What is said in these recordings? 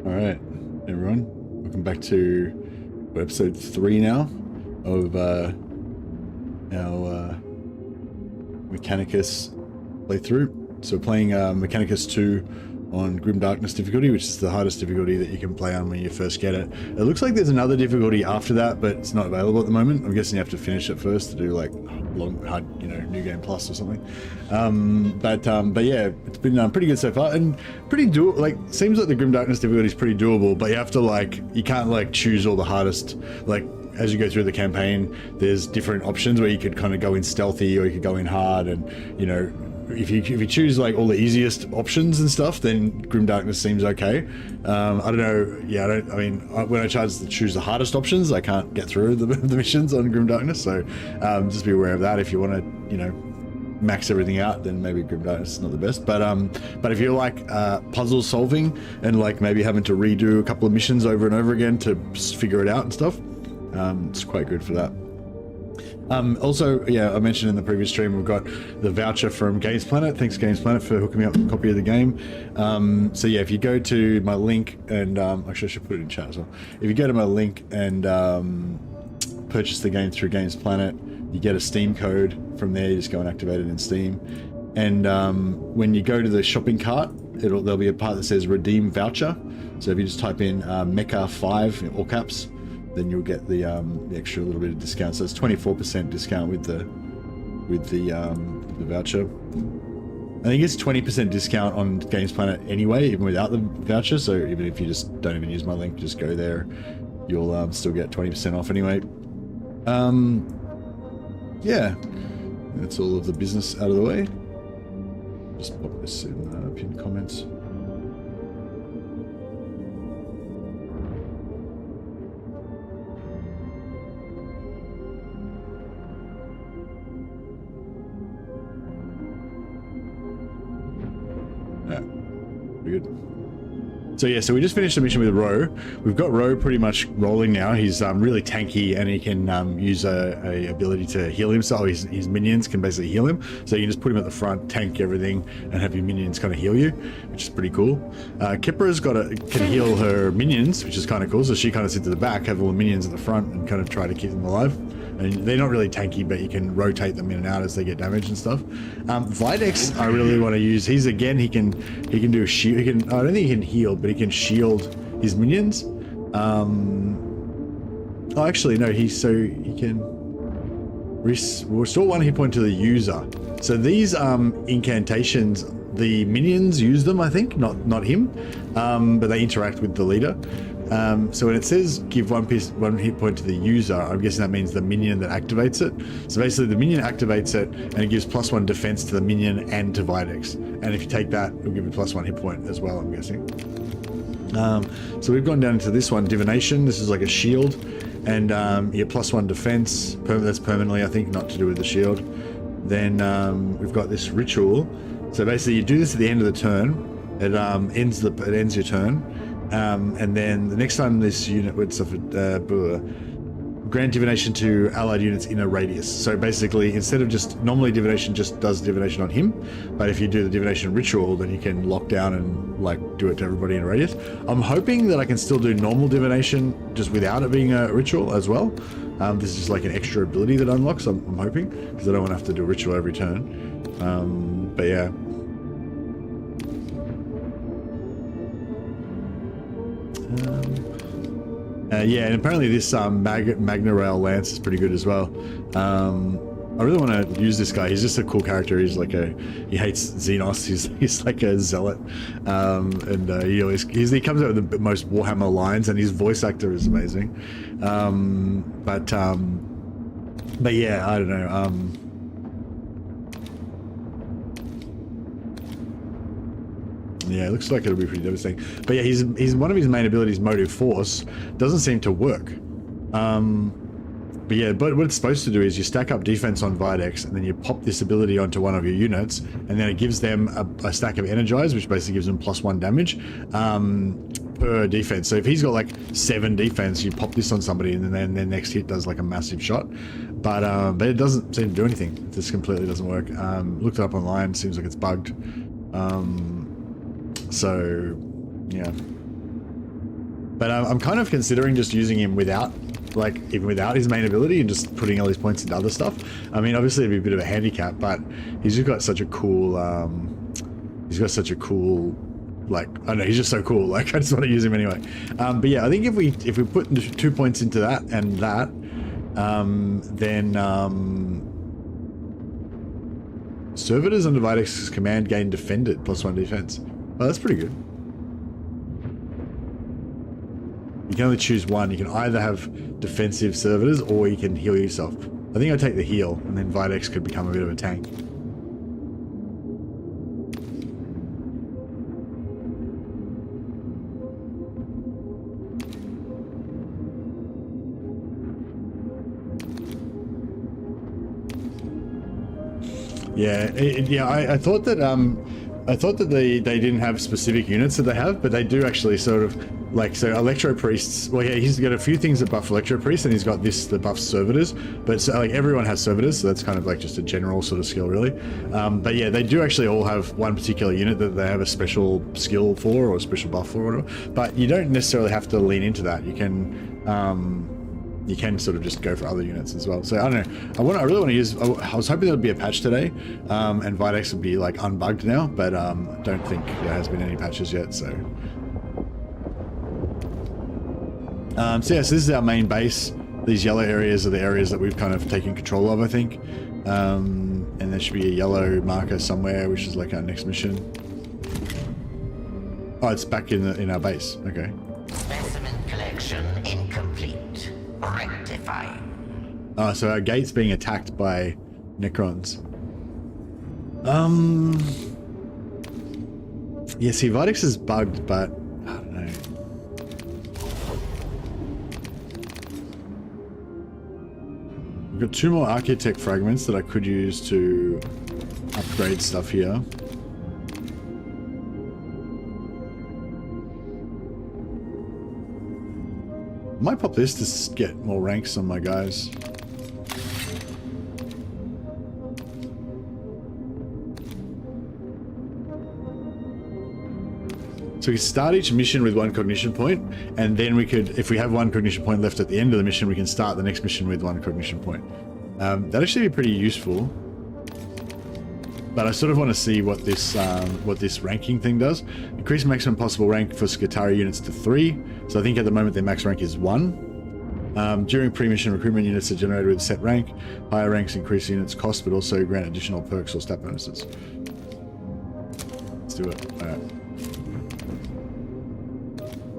All right, everyone, welcome back to episode 3 now of our Mechanicus playthrough. So we're playing Mechanicus 2 on Grim Darkness difficulty, which is the hardest difficulty that you can play on when you first get it. It looks like there's another difficulty after that, but it's not available at the moment. I'm guessing you have to finish it first to do like long, hard, you know, New Game Plus or something. But yeah, it's been pretty good so far and pretty doable. Like, seems like the Grim Darkness difficulty is pretty doable, but you have to like, you can't like choose all the hardest. Like, as you go through the campaign, there's different options where you could kind of go in stealthy or you could go in hard, and you know, if you choose like all the easiest options and stuff, then Grim Darkness seems okay. I don't know. Yeah, I mean, when I try to choose the hardest options, I can't get through the missions on Grim Darkness. So just be aware of that. If you want to, you know, max everything out, then maybe Grim Darkness is not the best. But if you like puzzle solving and like maybe having to redo a couple of missions over and over again to figure it out and stuff, it's quite good for that. Also, yeah, I mentioned in the previous stream, we've got the voucher from Games Planet. Thanks, Games Planet, for hooking me up with a copy of the game. So yeah, if you go to my link and actually I should put it in chat as well. If you go to my link and purchase the game through Games Planet, you get a Steam code from there. You just go and activate it in Steam. And when you go to the shopping cart, there'll be a part that says redeem voucher. So if you just type in Mecha5 in all caps, then you'll get the extra little bit of discount. So it's 24% discount with the voucher. I think it's 20% discount on Games Planet anyway, even without the voucher. So even if you just don't even use my link, just go there, you'll still get 20% off anyway. Yeah, that's all of the business out of the way. Just pop this in the pinned comments. Good. So yeah, so we just finished a mission with Ro. We've got Ro pretty much rolling now. He's really tanky, and he can use a ability to heal himself. His minions can basically heal him. So you can just put him at the front, tank everything, and have your minions kind of heal you, which is pretty cool. Kipra's can heal her minions, which is kind of cool. So she kind of sits at the back, have all the minions at the front, and kind of try to keep them alive. And they're not really tanky, but you can rotate them in and out as they get damaged and stuff. Videx, I really want to use. He can do a shield. I don't think he can heal, but he can shield his minions. Oh, actually, no. He can restore 1 hit point to the user. So these incantations, the minions use them, I think, not him, but they interact with the leader. So when it says give 1 hit point to the user, I'm guessing that means the minion that activates it. So basically the minion activates it and it gives +1 defense to the minion and to Videx. And if you take that, it'll give you +1 hit point as well, I'm guessing. So we've gone down into this one, Divination. This is like a shield. And yeah, +1 defense. That's permanently, I think, not to do with the shield. Then we've got this ritual. So basically you do this at the end of the turn. It ends your turn. And then the next time this unit would suffer, grant divination to allied units in a radius. So basically, instead of just normally divination just does divination on him, but if you do the divination ritual, then you can lock down and like do it to everybody in a radius. I'm hoping that I can still do normal divination just without it being a ritual as well. This is just like an extra ability that unlocks. I'm hoping, because I don't want to have to do a ritual every turn. But yeah. Yeah, and apparently this Magna Rail Lance is pretty good as well. I really want to use this guy. He's just a cool character. He's like he hates Xenos. He's like a zealot, and he comes out with the most Warhammer lines, and his voice actor is amazing. But yeah, I don't know. Yeah, it looks like it'll be pretty devastating. But yeah, he's one of his main abilities, Motive Force, doesn't seem to work. But yeah, but what it's supposed to do is you stack up defense on Videx, and then you pop this ability onto one of your units, and then it gives them a stack of Energize, which basically gives them +1 damage. per defense. So if he's got like 7 defense, you pop this on somebody and then their next hit does like a massive shot. But it doesn't seem to do anything. It just completely doesn't work. Looked it up online, seems like it's bugged. So yeah. But I'm kind of considering just using him without, like, even without his main ability and just putting all these points into other stuff. I mean, obviously it'd be a bit of a handicap, but he's just got such a cool, like, I don't know, he's just so cool. Like, I just want to use him anyway. But yeah, I think if we put 2 points into that and that, then servitors under Videx's command gain defended +1 defense. Oh, that's pretty good. You can only choose one. You can either have defensive servitors or you can heal yourself. I think I'll take the heal, and then Videx could become a bit of a tank. Yeah, I thought that they didn't have specific units that they have, but they do actually sort of, like, so Electro Priests, well, yeah, he's got a few things that buff Electro Priests, and he's got this that buffs Servitors, but so, like, everyone has Servitors, so that's kind of like just a general sort of skill, really. But yeah, they do actually all have one particular unit that they have a special skill for, or a special buff for, or whatever, but you don't necessarily have to lean into that. You can sort of just go for other units as well. So I don't know. I really want to use. I was hoping there would be a patch today, and Videx would be like unbugged now, but I don't think there has been any patches yet. So, so yeah, so this is our main base. These yellow areas are the areas that we've kind of taken control of, I think. And there should be a yellow marker somewhere, which is like our next mission. Oh, it's back in our base. Okay. Specimen collection incomplete. Rectify. Oh, so our gate's being attacked by Necrons. Yeah, see, Videx is bugged, but I don't know. We've got 2 more Architect fragments that I could use to upgrade stuff here. I might pop this to get more ranks on my guys. So we start each mission with 1 cognition point, and then we could, if we have 1 cognition point left at the end of the mission, we can start the next mission with 1 cognition point. That'd actually be pretty useful. But I sort of want to see what this ranking thing does. Increase maximum possible rank for Skitarii units to 3. So I think at the moment their max rank is 1. During pre-mission, recruitment units are generated with a set rank. Higher ranks increase the unit's cost, but also grant additional perks or stat bonuses. Let's do it. Alright.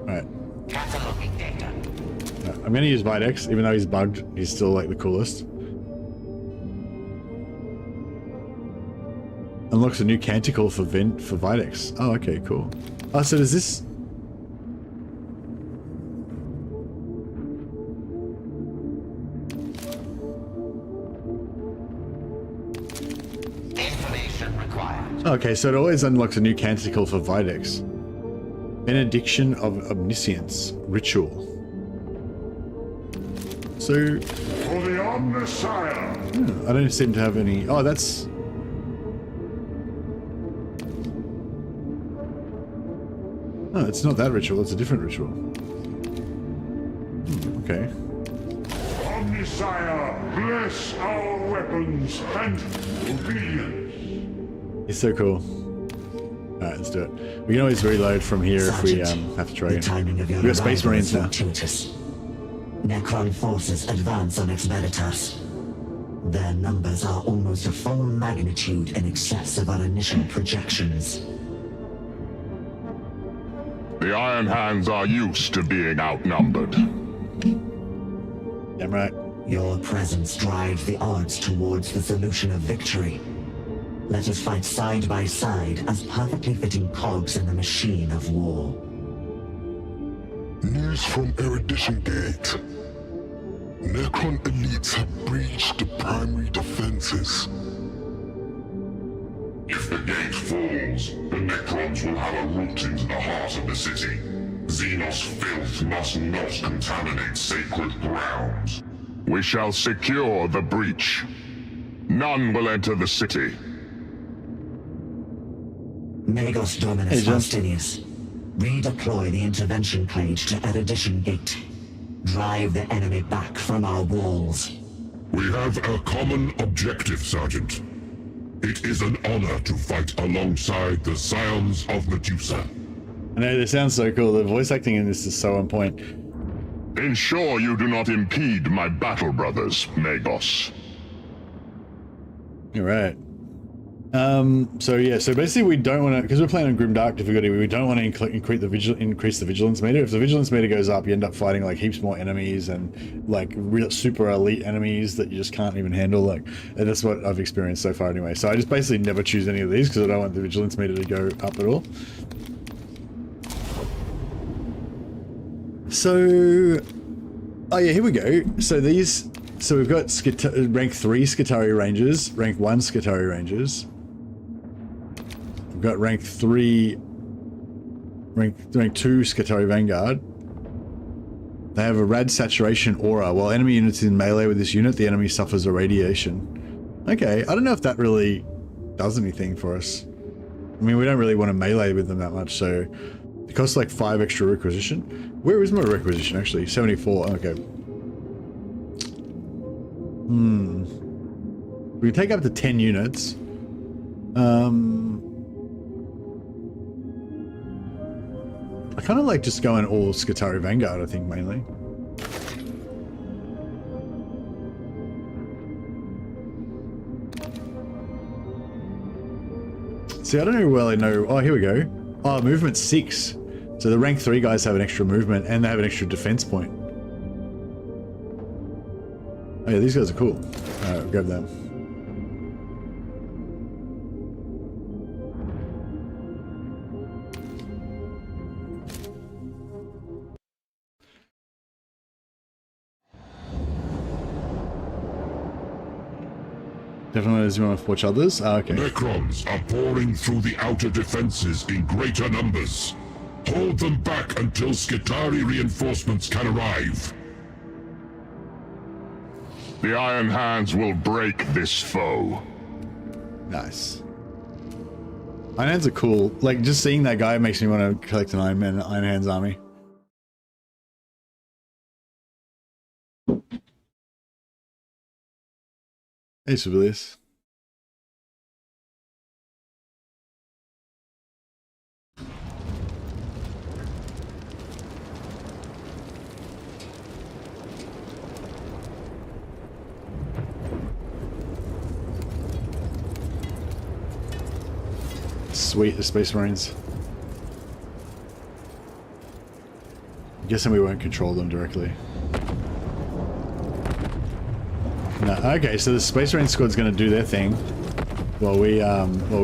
Alright. Cataloging data. I'm going to use Videx, even though he's bugged. He's still like the coolest. Unlocks a new canticle for Videx. Oh, okay, cool. Oh, so does this... Information required. Okay, so it always unlocks a new canticle for Videx. Benediction of Omniscience. Ritual. So... For the Omniscire! I don't seem to have any... Oh, that's... Oh, it's not that ritual, it's a different ritual. Okay. Omniscire, bless our weapons and obedience. It's so cool. Alright, let's do it. We can always reload from here if we have to try again. We've got Space Marines now. Necron forces advance on Expeditus. Their numbers are almost a full magnitude in excess of our initial projections. The Iron Hands are used to being outnumbered. Damn right. Your presence drives the odds towards the solution of victory. Let us fight side by side as perfectly fitting cogs in the machine of war. News from Erudition Gate. Necron elites have breached the primary defenses. If the gate falls, the Necrons will have a route into the heart of the city. Xenos filth must not contaminate sacred grounds. We shall secure the breach. None will enter the city. Magos Dominus Hey, John. Faustinius. Redeploy the intervention page to Erudition Gate. Drive the enemy back from our walls. We have a common objective, Sergeant. It is an honor to fight alongside the Scions of Medusa. I know, this sounds so cool. The voice acting in this is so on point. Ensure you do not impede my battle brothers, Magos. All right. So yeah, so basically we don't want to, because we're playing on Grimdark difficulty, we don't want to increase the vigilance meter. If the vigilance meter goes up, you end up fighting like heaps more enemies and like real super elite enemies that you just can't even handle. Like, and that's what I've experienced so far anyway. So I just basically never choose any of these because I don't want the vigilance meter to go up at all. So, oh yeah, here we go. So we've got rank 3 Skitarii Rangers, rank 1 Skitarii Rangers. We've got rank 2 Skitarii Vanguard. They have a rad saturation aura. While enemy units in melee with this unit, the enemy suffers irradiation. Okay, I don't know if that really does anything for us. I mean, we don't really want to melee with them that much, so it costs like 5 extra requisition. Where is my requisition actually? 74, okay. We can take up to 10 units. I kind of like just going all Skitarii Vanguard, I think, mainly. See, I don't know where I know. Oh, here we go. Oh, movement 6. So the rank 3 guys have an extra movement and they have an extra defense point. Oh yeah, these guys are cool. Alright, grab them. Definitely as you want to watch others? Ah, okay. Necrons are pouring through the outer defenses in greater numbers. Hold them back until Skitarii reinforcements can arrive. The Iron Hands will break this foe. Nice. Iron Hands are cool. Like, just seeing that guy makes me want to collect an Iron Hands army. Hey, Sibelius. Sweet, the Space Marines. I'm guessing we won't control them directly. No, okay, so the Space Marine squad's gonna do their thing while we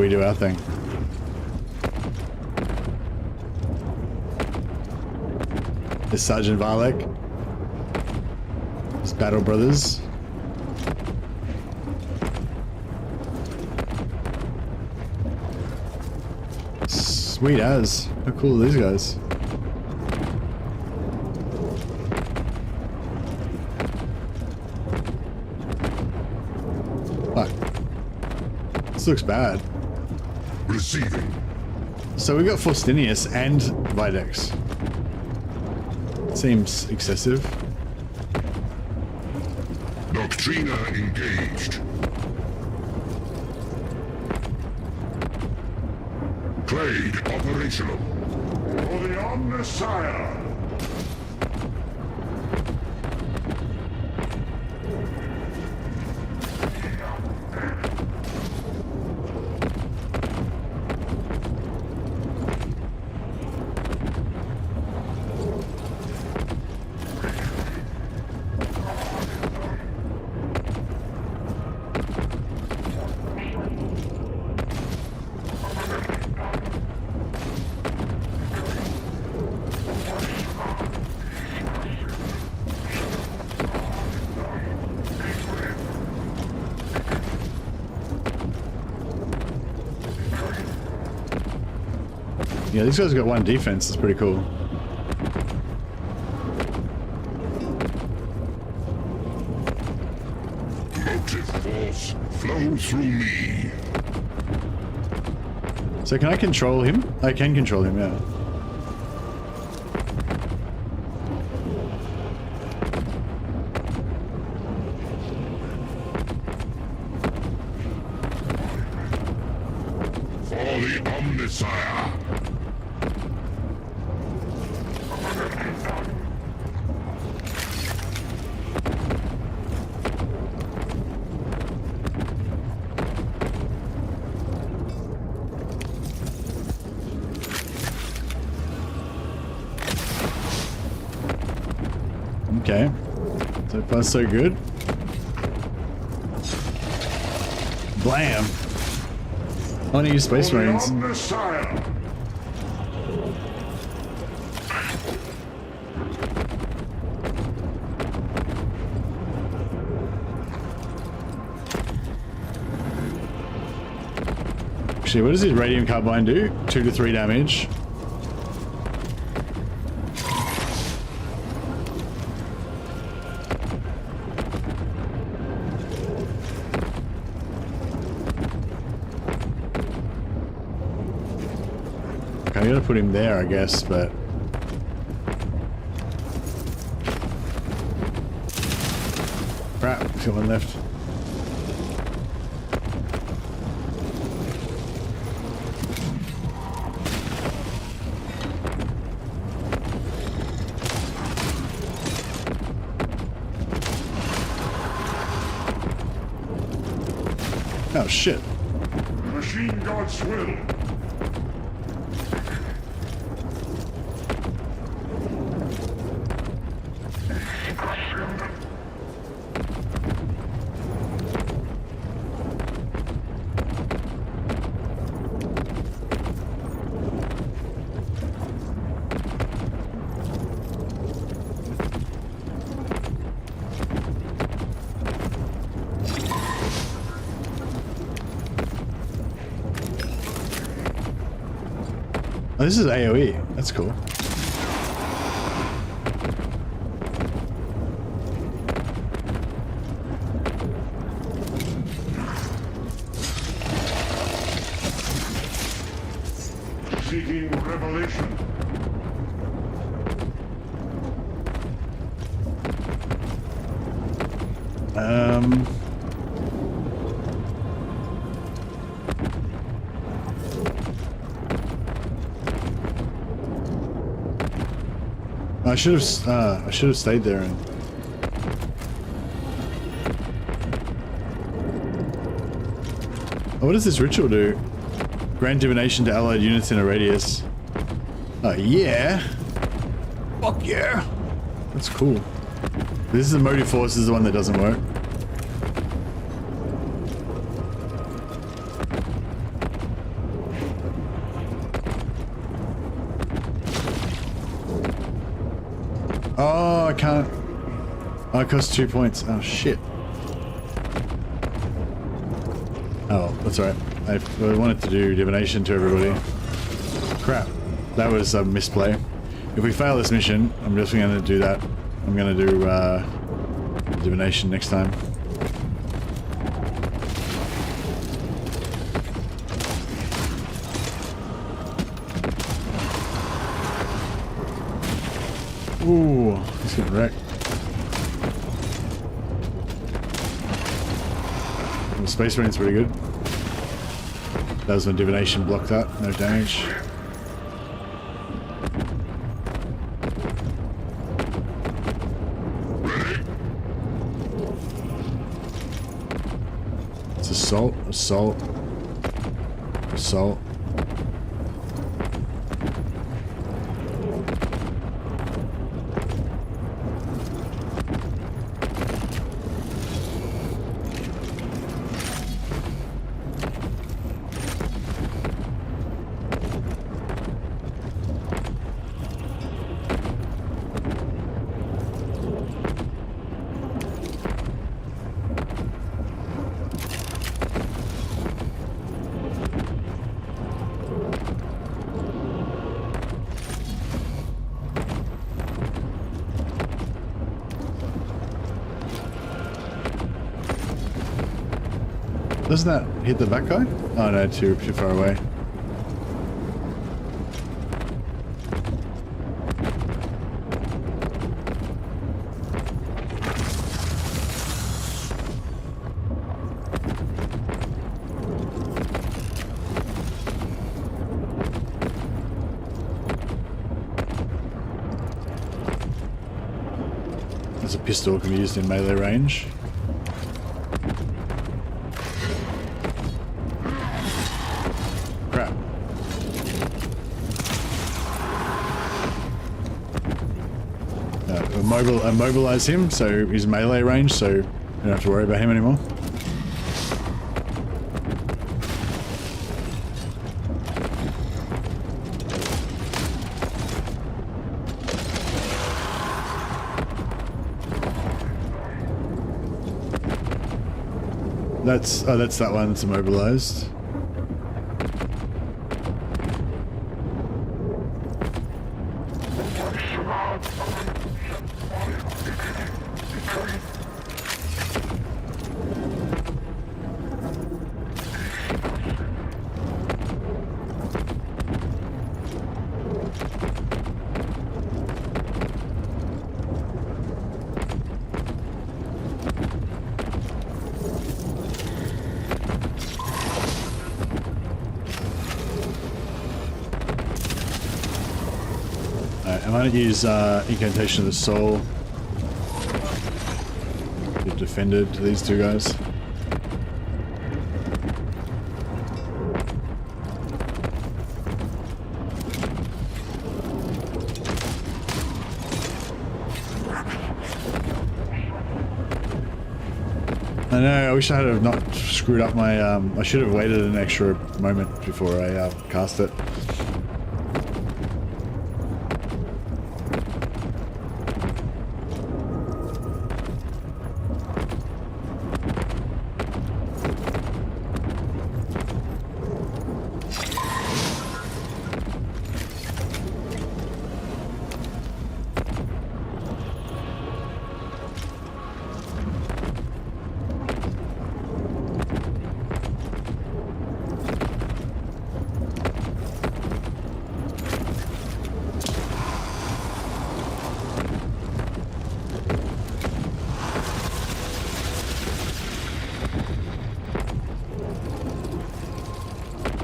do our thing. There's Sergeant Varlek. There's Battle Brothers. Sweet as. How cool are these guys? Fuck. This looks bad. Receiving. So we got Faustinius and Videx. Seems excessive. Doctrina engaged. Clade operational. For the Omnissiah! Yeah, these guys got 1 defense. It's pretty cool. Flow through me. So can I control him? I can control him, yeah. For the Omnisire. Okay. So far, so good. Blam! I want to use Space Marines. Omnisire. Actually, what does his Radium Carbine do? 2 to 3 damage. I gotta put him there, I guess, but... Crap, got one left. Oh, shit. Machine God's will. Oh, this is AoE. That's cool. Seeking revelation. I should have stayed there and... Oh, what does this ritual do? Grant divination to allied units in a radius. Oh, yeah. Fuck yeah. That's cool. This is the motive force, is the one that doesn't work. Oh, I can't. Oh, it costs 2 points. Oh, shit. Oh, that's alright. I wanted to do divination to everybody. Crap. That was a misplay. If we fail this mission, I'm just going to do that. I'm going to do divination next time. Ooh, he's getting wrecked. The Space Marine's pretty good. That was my divination, blocked that, no damage. It's assault, assault, assault. Doesn't that hit the back guy? Oh no, too far away. There's a pistol can be used in melee range. Crap. Immobilize him so he's melee range, so you don't have to worry about him anymore. That's that one that's immobilized. I might use Incantation of the Soul. Get defended to these two guys. I know, I wish I had not screwed up my, I should have waited an extra moment before I cast it.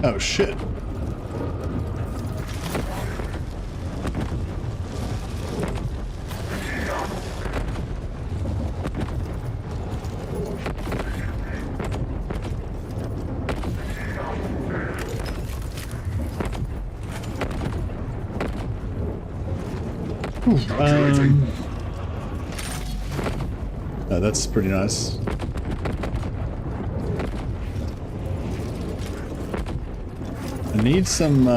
Oh shit. Oh, that's pretty nice. I need some,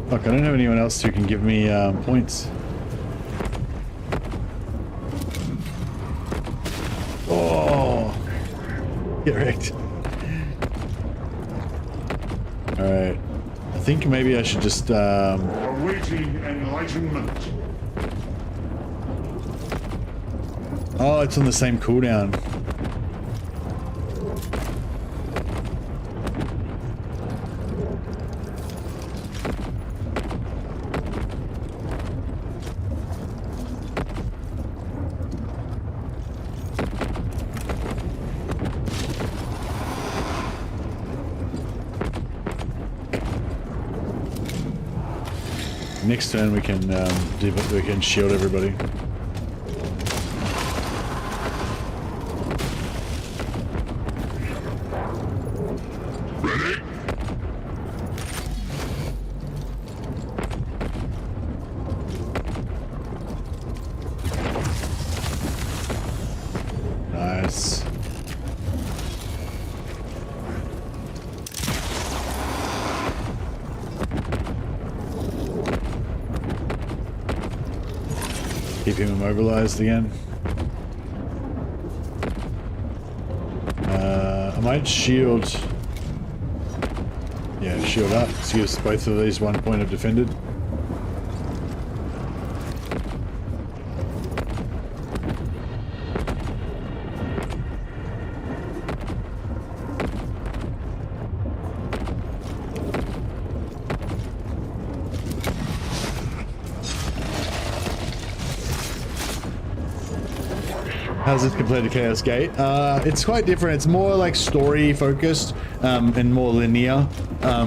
fuck, I don't have anyone else who can give me points. Oh, get wrecked. Alright, I think maybe I should just Awaiting enlightenment. oh, it's on the same cooldown. Next turn we can shield everybody. Ready? keep him immobilized again. I might shield. Yeah, shield up. This gives both of these 1 point of defended. How's this compared to Chaos Gate? It's quite different. It's more like story focused and more linear,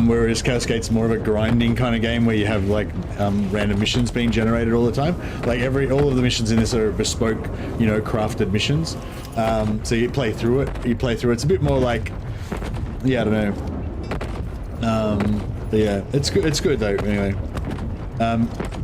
whereas Chaos Gate's more of a grinding kind of game where you have like random missions being generated all the time. Like all of the missions in this are bespoke, you know, crafted missions. So you play through it. It's a bit more like, yeah, I don't know. But yeah, it's good. It's good though. Anyway.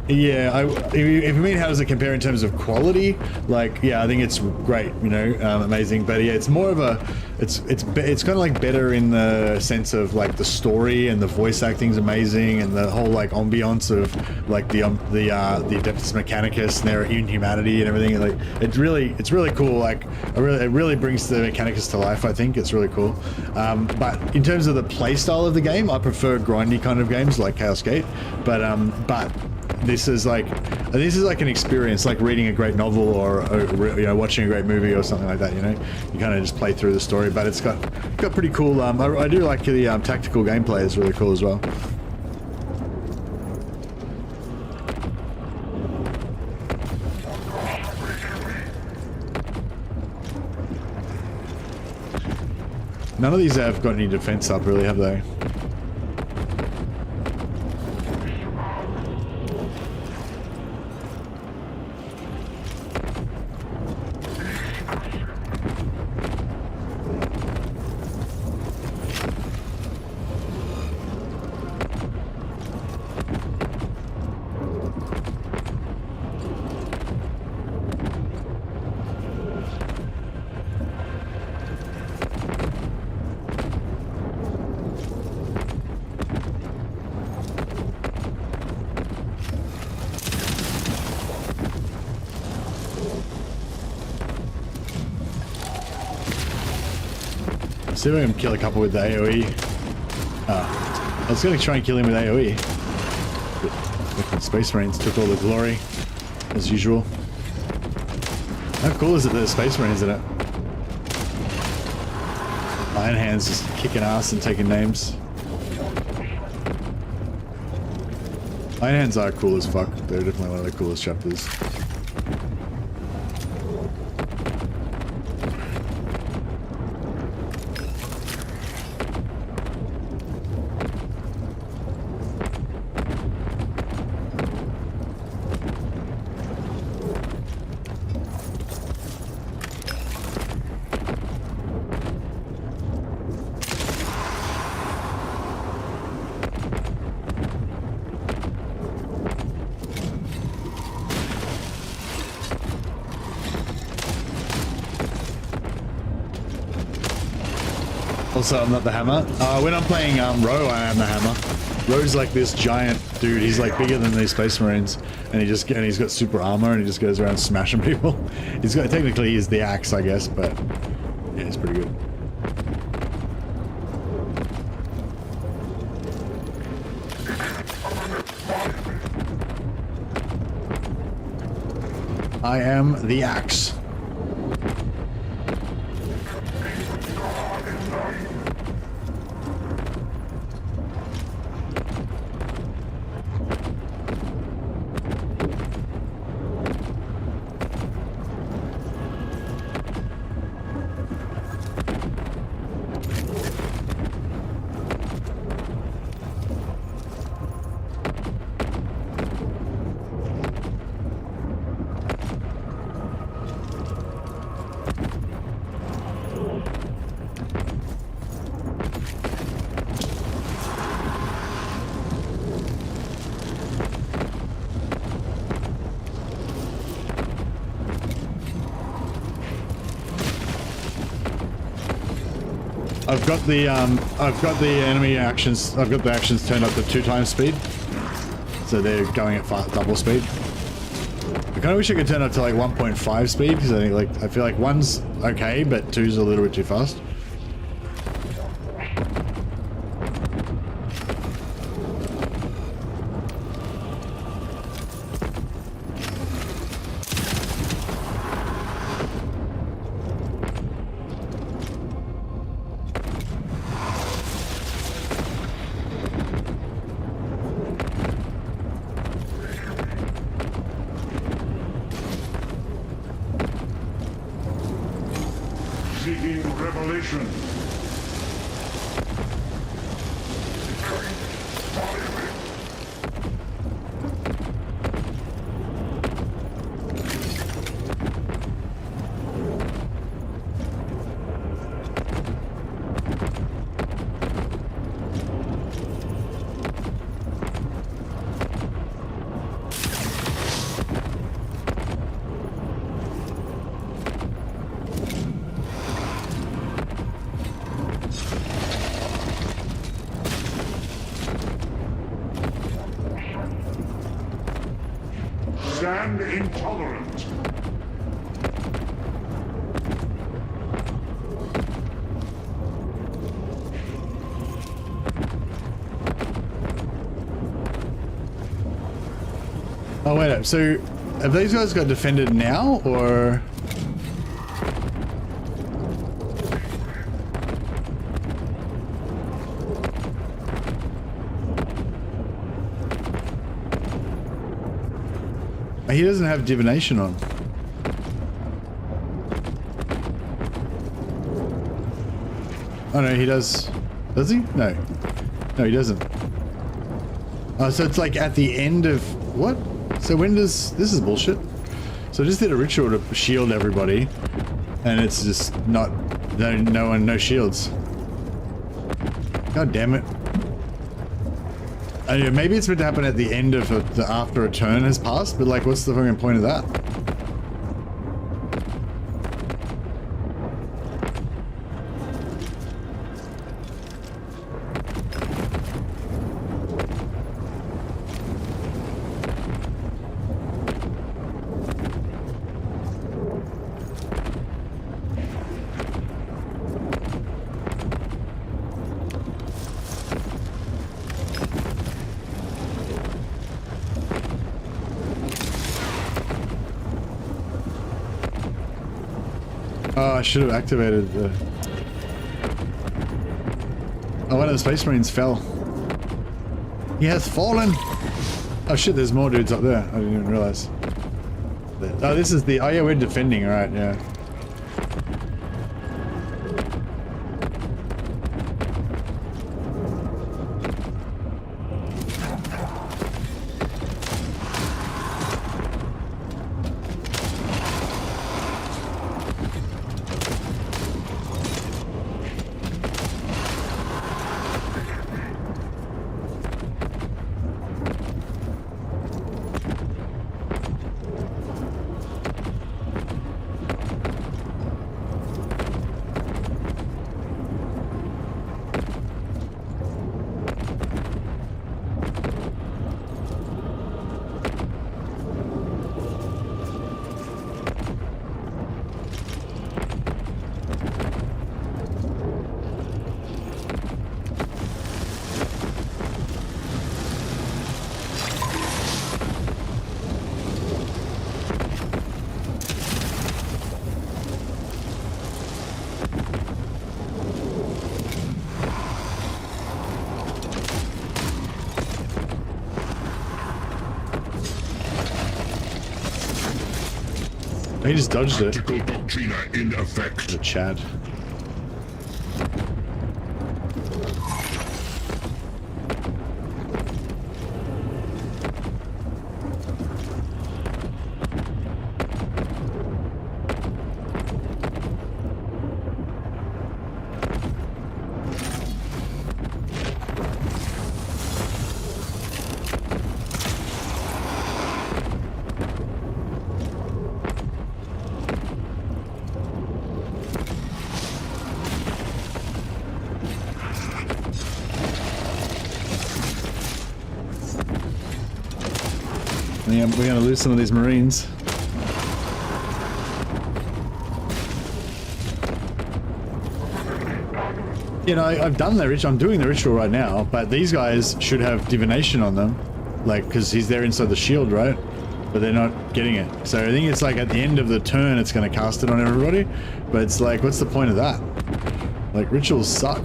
Yeah, if you mean how does it compare in terms of quality, like, yeah, I think it's great, you know, amazing. But yeah, it's more of a, it's kind of like better in the sense of like the story and the voice acting's amazing and the whole like ambiance of like the Adeptus Mechanicus and their inhumanity and everything. Like it's really cool. Like it really brings the Mechanicus to life. I think it's really cool. But in terms of the play style of the game, I prefer grindy kind of games like Chaos Gate. But this is like an experience, like reading a great novel or you know, watching a great movie or something like that. You know, you kind of just play through the story, but it's got pretty cool. I do like the tactical gameplay is really cool as well. None of these have got any defense up, really, have they? See if I can kill a couple with the AoE. I was going to try and kill him with AoE. But the Space Marines took all the glory, as usual. How cool is it that there's Space Marines in it? Iron Hands just kicking ass and taking names. Iron Hands are cool as fuck. They're definitely one of the coolest chapters. Also, I'm not the hammer. When I'm playing Ro, I am the hammer. Ro's like this giant dude. He's like bigger than these Space Marines, and he's got super armor, and he just goes around smashing people. Technically he's the axe, I guess, but yeah, he's pretty good. I am the axe. I've got the enemy actions. I've got the actions turned up to 2 times speed, so they're going at double speed. kind of wish I could turn up to like 1.5 speed because I feel like 1's okay, but 2's a little bit too fast. Seeking revelation. Stand intolerant. Oh wait up, so have these guys got defended now, or? He doesn't have divination on. Oh no, he does. Does he? No. No, he doesn't. Oh, so it's like at the end of what? So when does this is bullshit? So I just did a ritual to shield everybody, and it's just not no shields. God damn it. I don't know, maybe it's meant to happen at the end of after a turn has passed, but like, what's the fucking point of that? Oh, I should have activated the... Oh, one of the Space Marines fell. He has fallen! Oh shit, there's more dudes up there. I didn't even realize. Oh, this is the... Oh yeah, we're defending, right, yeah. He just dodged it. Tactical Doctrina in effect. The Chad. Yeah, we're gonna lose some of these Marines. You know, I've done the ritual. I'm doing the ritual right now, but these guys should have divination on them, like, because he's there inside the shield, right? But they're not getting it. So I think it's like at the end of the turn, it's going to cast it on everybody. But it's like, what's the point of that? Like, rituals suck.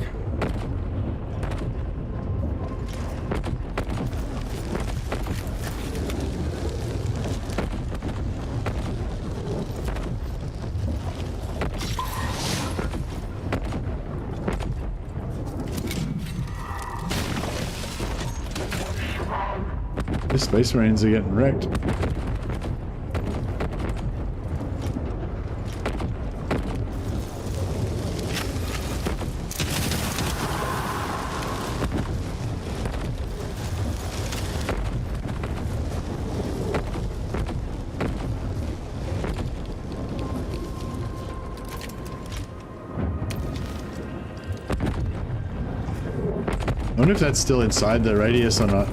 The Space Marines are getting wrecked. I wonder if that's still inside the radius or not.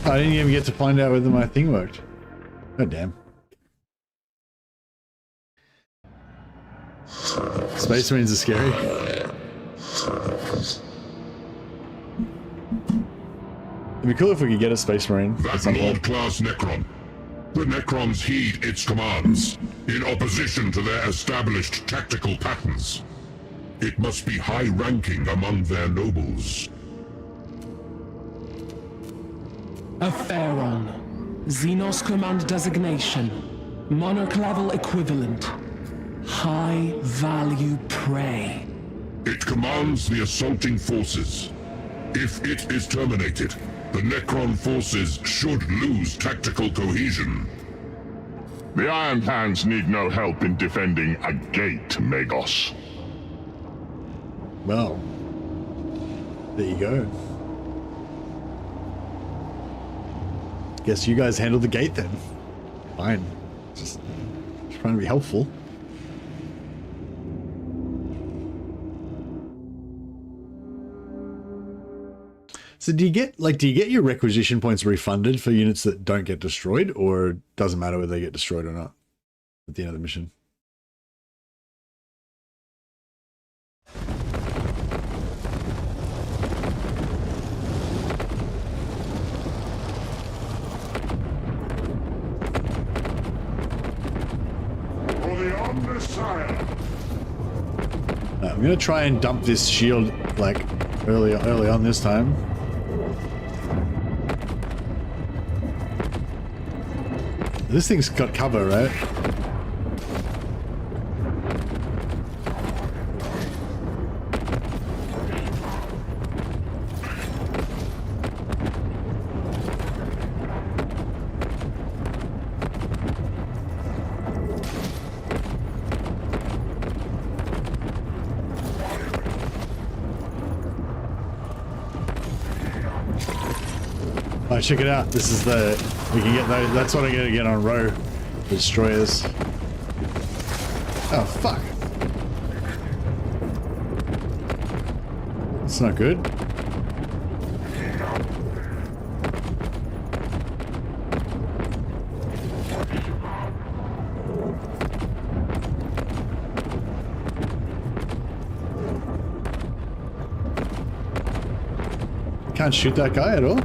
I didn't even get to find out whether my thing worked. God damn. Space Marines are scary. It'd be cool if we could get a Space Marine. That Lord-class Necron. The Necrons heed its commands, in opposition to their established tactical patterns. It must be high-ranking among their nobles. A Pharaon. Xenos Command Designation. Monarch level equivalent. High value prey. It commands the assaulting forces. If it is terminated, the Necron forces should lose tactical cohesion. The Iron Hands need no help in defending a gate, Magos. Well, there you go. Guess you guys handle the gate then. Fine. Just trying to be helpful. So do you get your requisition points refunded for units that don't get destroyed, or doesn't matter whether they get destroyed or not at the end of the mission? I'm gonna try and dump this shield like early on this time. This thing's got cover, right? Oh, check it out. This is the... We can get those. That's what I gotta get on row. Destroyers. Oh, fuck. It's not good. Can't shoot that guy at all.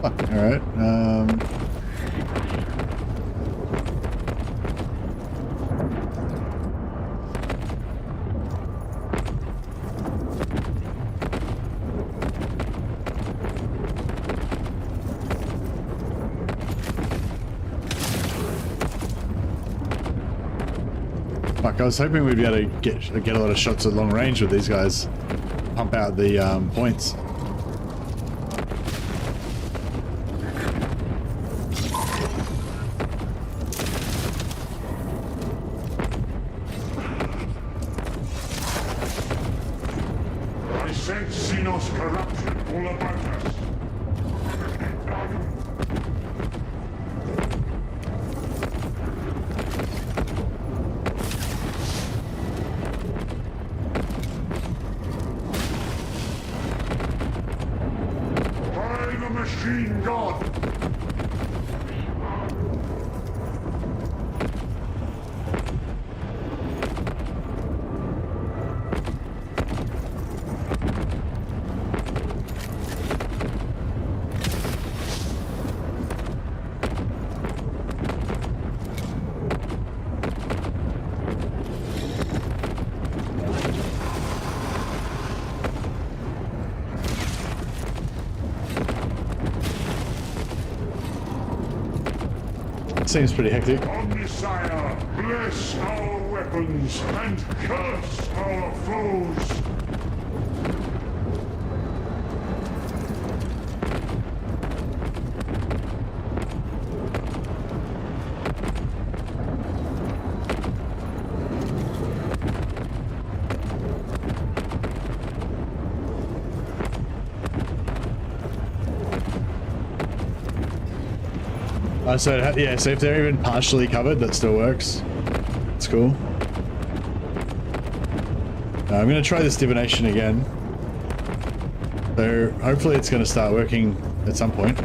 Fuck, alright. Fuck, I was hoping we'd be able to get a lot of shots at long range with these guys. Pump out the points. I sense Xenos corruption all about us. machine god! Seems pretty hectic. Omnisire, bless our weapons and curse our foes! So yeah, so if they're even partially covered, that still works. It's cool. I'm gonna try this divination again. So hopefully it's gonna start working at some point.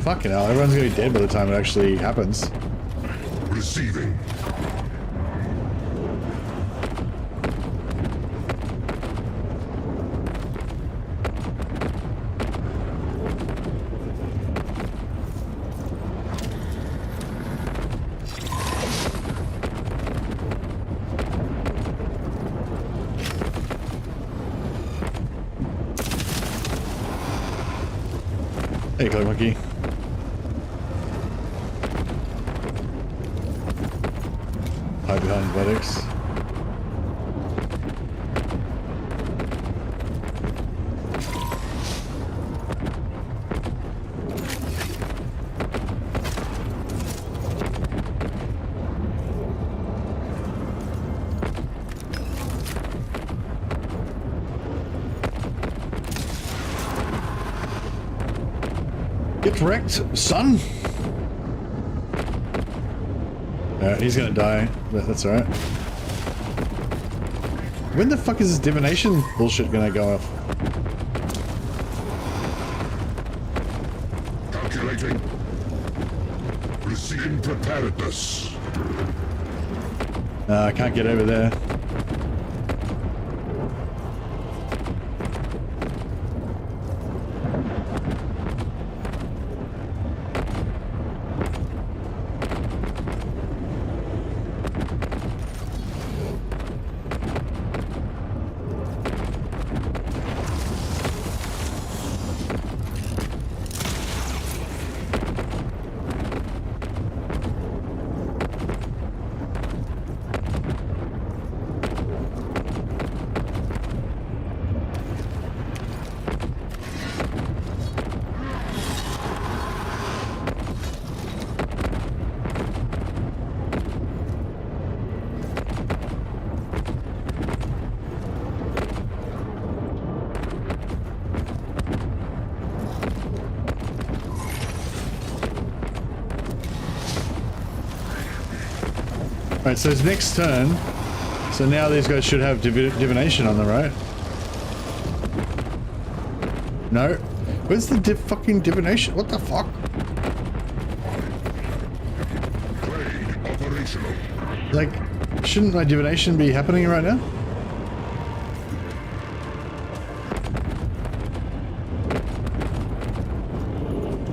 Fucking hell, everyone's gonna be dead by the time it actually happens. Receiving. Hey, Cloak Monkey. Hide behind Vedix. Get wrecked, son! He's gonna die, but that's alright. When the fuck is this divination bullshit gonna go off? Calculating. Receiving preparedness. I can't get over there. Alright, so it's next turn. So now these guys should have divination on them, right? No? Where's the fucking divination? What the fuck? Blade operational. Like, shouldn't my divination be happening right now?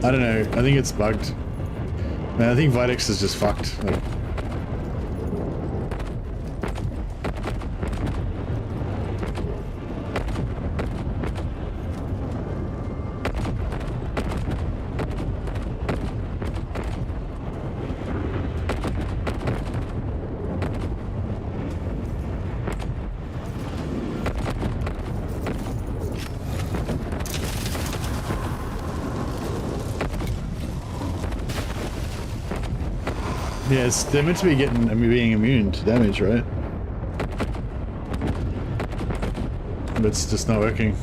I don't know. I think it's bugged. Man, I think Videx is just fucked. Like, yes, they're meant to be being immune to damage, right? But it's just not working.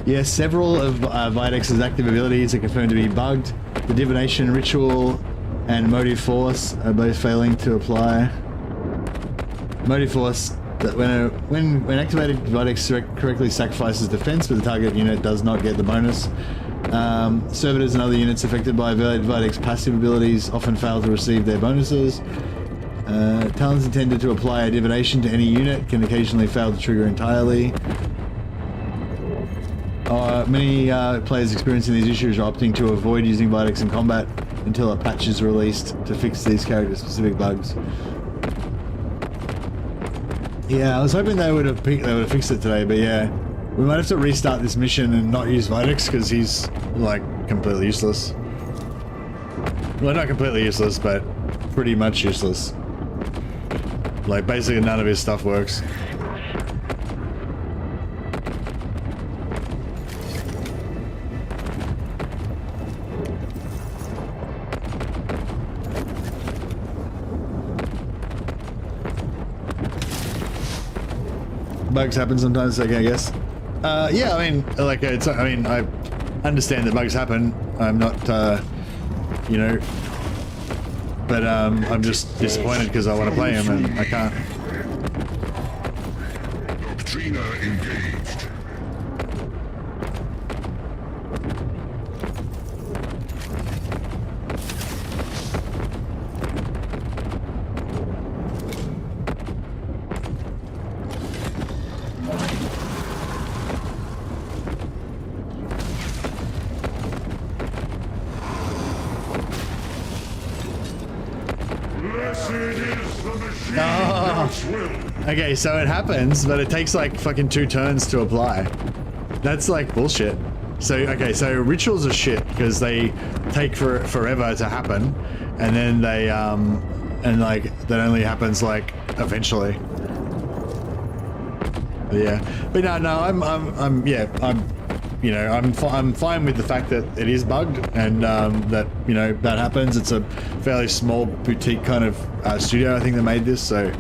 Yes, several of Videx's active abilities are confirmed to be bugged. The Divination Ritual and Motive Force are both failing to apply. Motive Force, that when activated, Videx correctly sacrifices defense, but the target unit does not get the bonus. Servitors and other units affected by Videx passive abilities often fail to receive their bonuses. Talents intended to apply a divination to any unit can occasionally fail to trigger entirely. Many players experiencing these issues are opting to avoid using Videx in combat until a patch is released to fix these character-specific bugs. Yeah, I was hoping they would have fixed it today, but yeah, we might have to restart this mission and not use Videx because he's like completely useless. Well, not completely useless, but pretty much useless. Like basically none of his stuff works. Bugs happen sometimes, like, I guess. Yeah, I mean, like, I understand that bugs happen. I'm not, you know, but I'm just disappointed because I want to play him and I can't. Doctrina engaged. Okay, so it happens, but it takes like fucking 2 turns to apply. That's like bullshit. So, okay, so rituals are shit because they take forever to happen, and then they, and like, that only happens like eventually. But yeah, but you know, I'm fine with the fact that it is bugged and that, you know, that happens. It's a fairly small boutique kind of studio, I think, that made this, so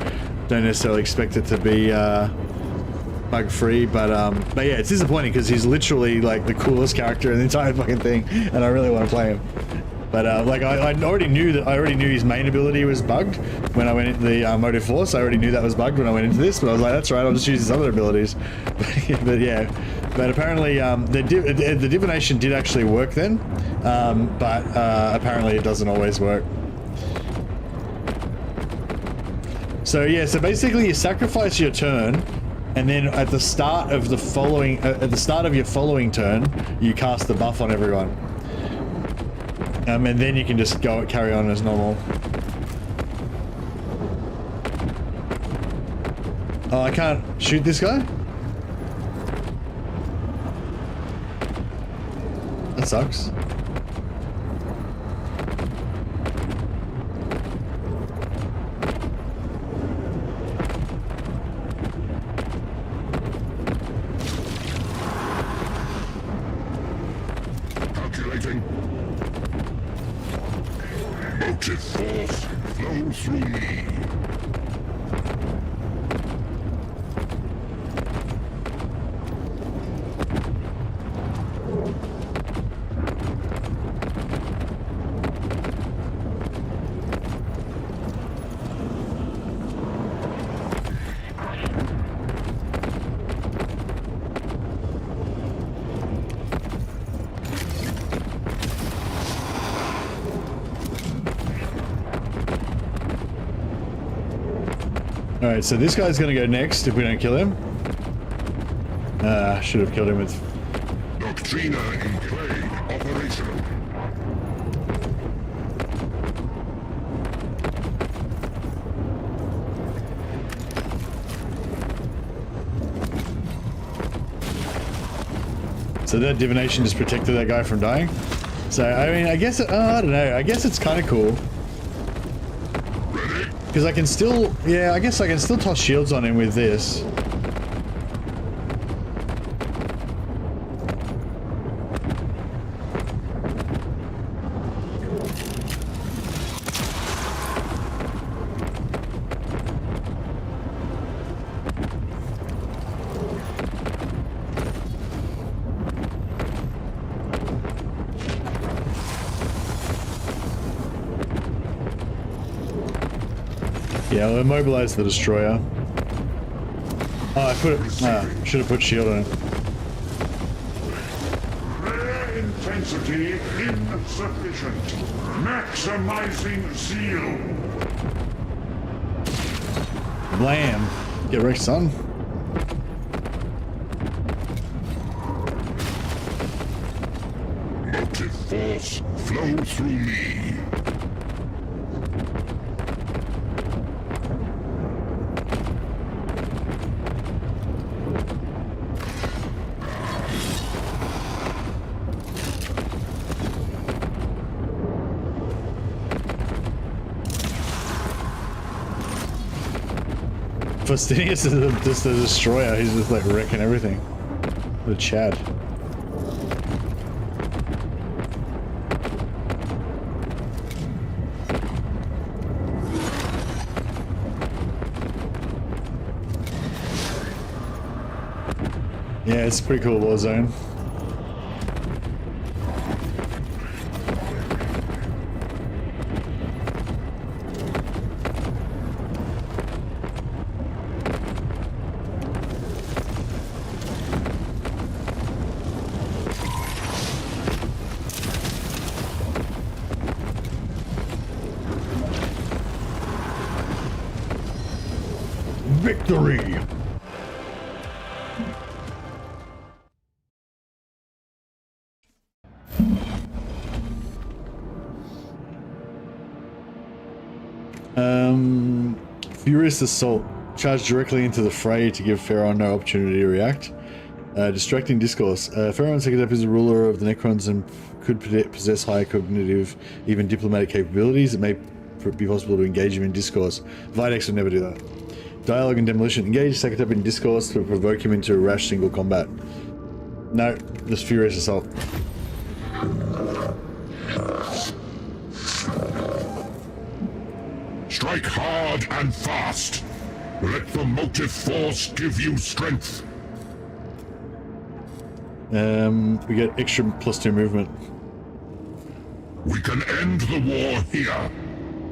don't necessarily expect it to be bug free. But yeah, it's disappointing because he's literally like the coolest character in the entire fucking thing, and I really want to play him. But like I already knew his main ability was bugged when I went into the Motive Force. I already knew that was bugged when I went into this, but I was like, that's right, I'll just use his other abilities. But yeah, but apparently the divination did actually work then, but apparently it doesn't always work. So yeah, so basically you sacrifice your turn, and then at the start of the following, your following turn, you cast the buff on everyone. And then you can just carry on as normal. Oh, I can't shoot this guy? That sucks. Calculating. Motive force flow through me. Alright, so this guy's gonna go next if we don't kill him. Should have killed him with... Doctrina in play, operational. So that divination just protected that guy from dying. So, I mean, I guess, I don't know, I guess it's kind of cool. Because I can still, yeah, I guess I can still toss shields on him with this. Yeah, I'll immobilize the destroyer. Oh, I put it. Should have put shield on it. Rare intensity insufficient. Maximizing zeal. Blam. Get wrecked, son. Motive force flow through me. Fastidious is just a destroyer. He's just like wrecking everything. What a Chad. Yeah, it's a pretty cool war zone. Victory! Furious Assault. Charge directly into the fray to give Pharaoh no opportunity to react. Distracting Discourse. Pharaoh Sekadep is a ruler of the Necrons and could possess higher cognitive, even diplomatic capabilities. It may be possible to engage him in discourse. Videx would never do that. Dialogue and Demolition. Engage Sekadep in discourse to provoke him into a rash single combat. No, just Furious Assault. Strike hard and fast. Let the motive force give you strength. We get extra +2 movement. We can end the war here.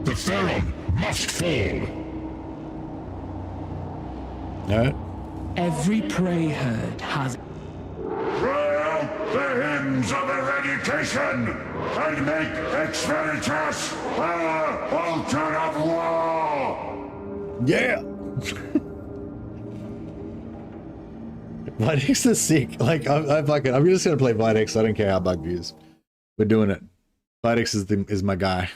The Pharaoh must fall. Alright. Every prey herd has Cry out the hymns of eradication and make Ex-Veritas our altar of war! Yeah! Videx is sick. Like, I'm just gonna play Videx. I don't care how bug is. We're doing it. Videx is my guy.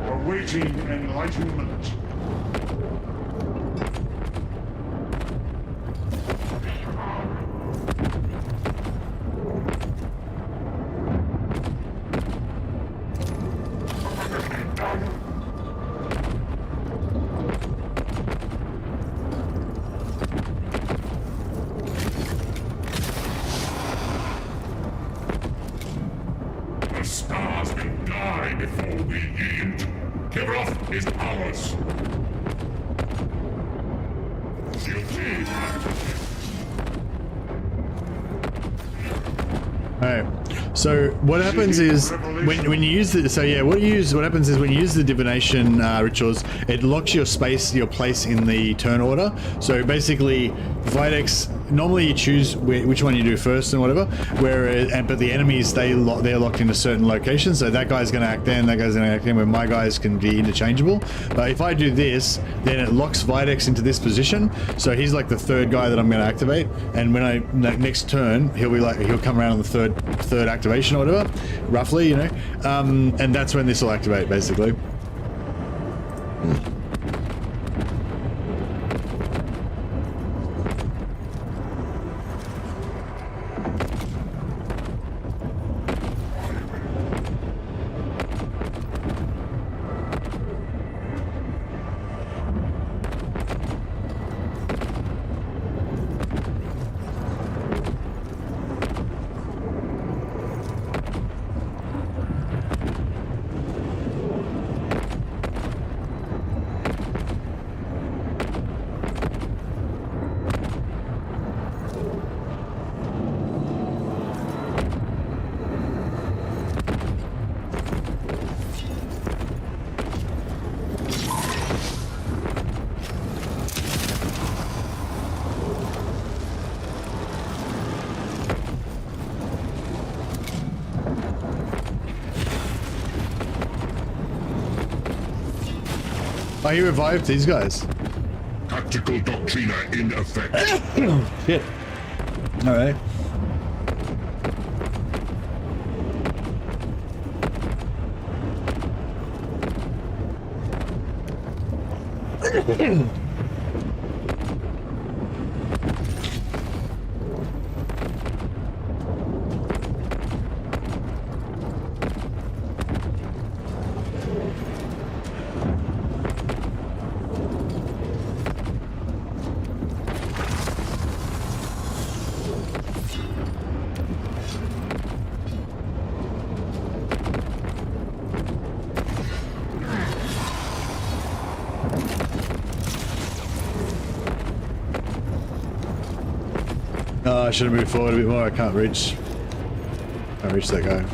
Awaiting enlightenment. The stars will die before we yield. Kibroth is ours. Alright. So what happens is when you use the what happens is when you use the divination rituals, it locks your place in the turn order. So basically Videx normally you choose which one you do first and whatever. But the enemies they're locked into certain locations. So that guy's going to act then, that guy's going to act then. Where my guys can be interchangeable. But if I do this, then it locks Videx into this position. So he's like the third guy that I'm going to activate. And when next turn, he'll come around on the third activation or whatever, roughly, you know. And that's when this will activate, basically. Oh, he revived these guys. Tactical Doctrina in effect. Shit. Alright. I should have moved forward a bit more. I can't reach that guy.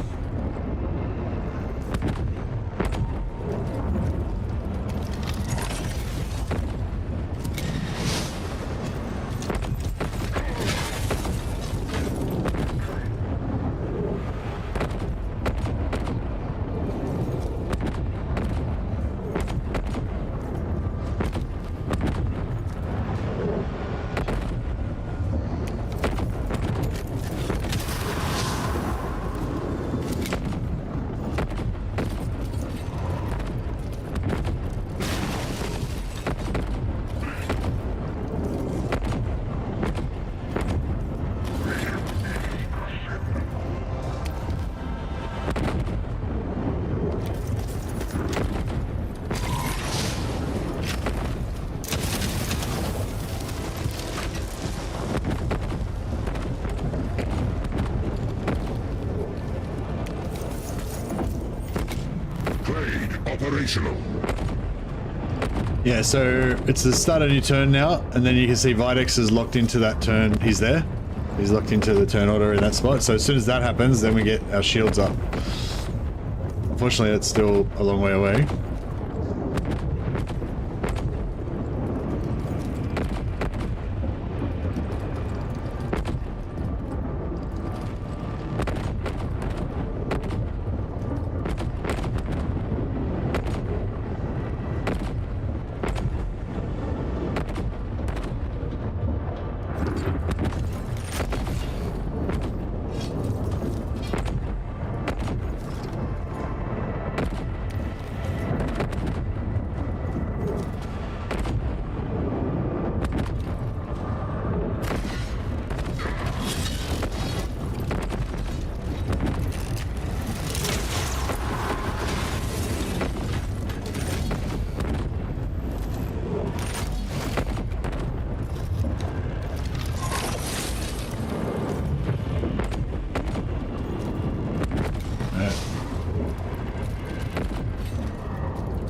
Operational. Yeah, so it's the start of a new turn now, and then you can see Videx is locked into that turn. He's there. He's locked into the turn order in that spot. So as soon as that happens, then we get our shields up. Unfortunately, it's still a long way away.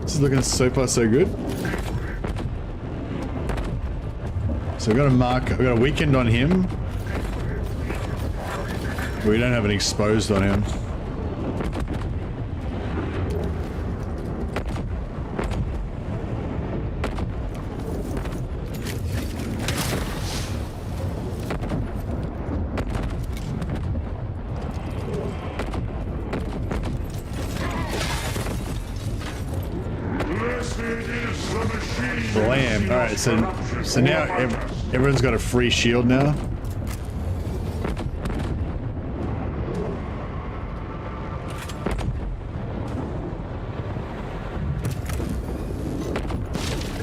This is looking so far so good. So we've got I've got a weakened on him. We don't have an exposed on him. Bam. All right, so now everyone's got a free shield now.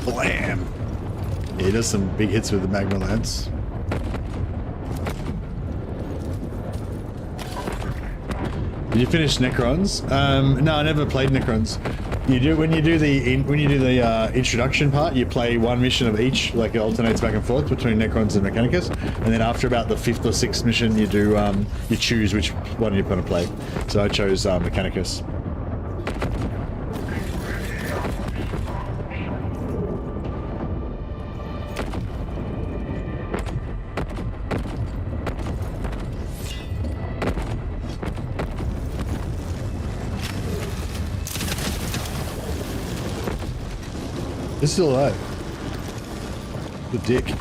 Blam. Yeah, he does some big hits with the magma lance. Did you finish Necrons? No, I never played Necrons. You do when you do the introduction part. You play one mission of each, like it alternates back and forth between Necrons and Mechanicus, and then after about the 5th or 6th mission, you do you choose which one you're going to play. So I chose Mechanicus. It's still alive. The dick.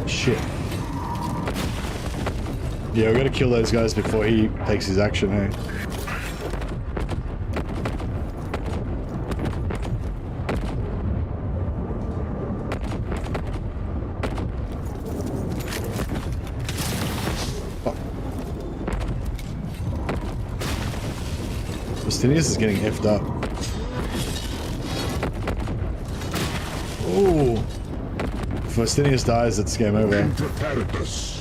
Shit. Yeah, we gotta kill those guys before he takes his action, eh? Fuck. Justinius is getting effed up. Ooh. If Justinius dies, it's game over. Preparedness.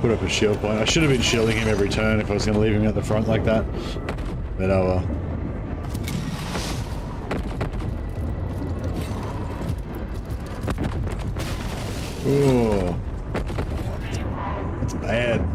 Put up a shield point. I should have been shielding him every turn if I was going to leave him at the front like that. But oh well. Ooh. That's bad.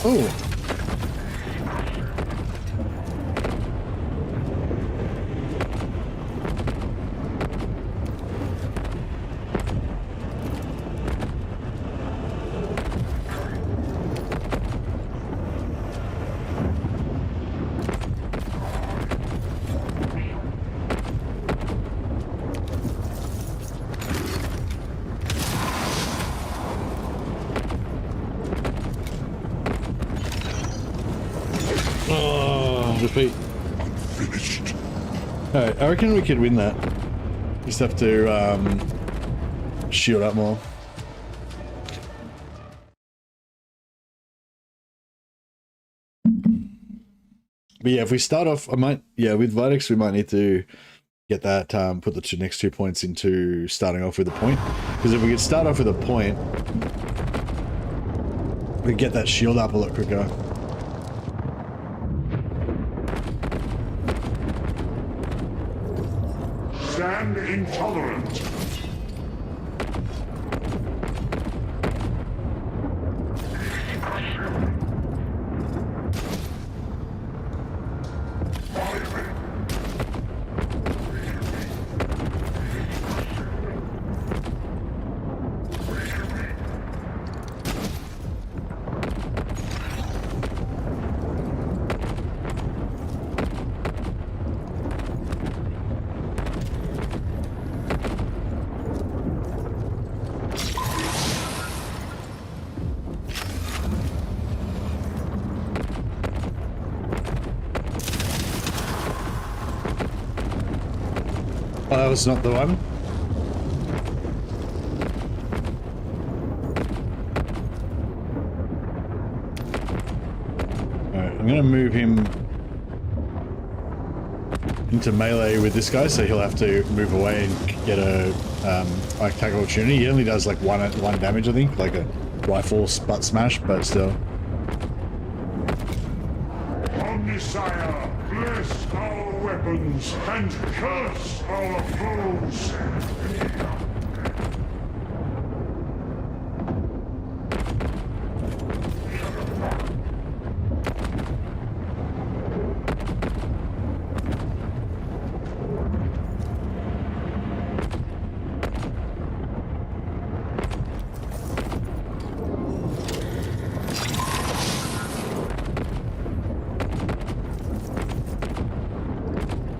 Oh. Repeat. Finished. Alright, I reckon we could win that. Just have to shield up more. But yeah, if we start off, with Vitex we might need to get that, put the next 2 points into starting off with a point. Because if we could start off with a point, we get that shield up a lot quicker. Stand intolerant. Oh, that was not the one. Alright, I'm gonna move him into melee with this guy, so he'll have to move away and get a attack opportunity. He only does like one damage, I think, like a rifle butt smash, but still. Omnisire, bless our weapons and curse our foes.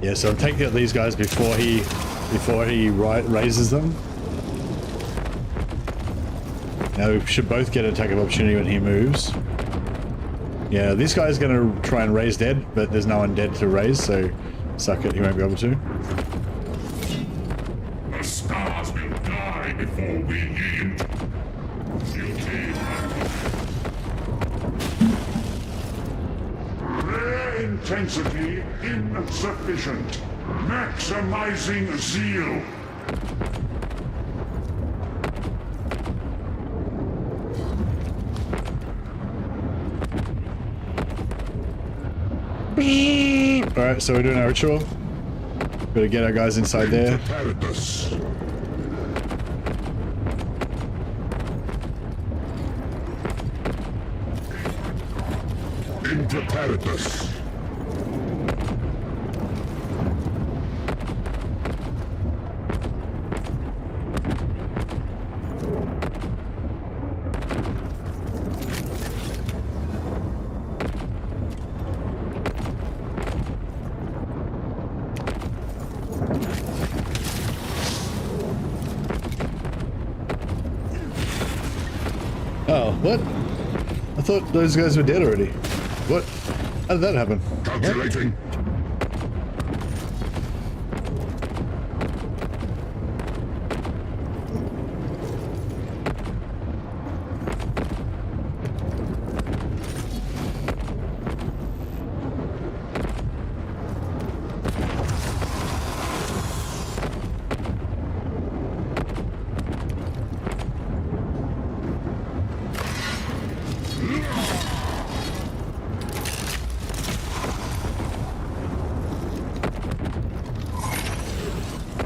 Yeah, so I'm taking out these guys before he raises them. Now we should both get an attack of opportunity when he moves. Yeah, this guy's gonna try and raise dead, but there's no one dead to raise, so suck it, he won't be able to. The stars will die before we yield. Guilty. Rare intensity insufficient. Maximizing zeal. Alright, so we're doing our ritual. Gotta get our guys inside there. Preparedness. In preparedness. Oh, what? I thought those guys were dead already. What? How did that happen? Calculating.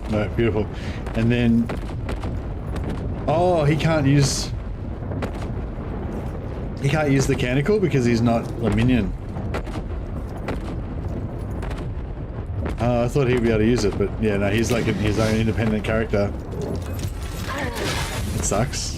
No, beautiful. And then... Oh, he can't use... He can't use the Mechanical because he's not a minion. I thought he'd be able to use it, but yeah, no, he's like his own independent character. It sucks.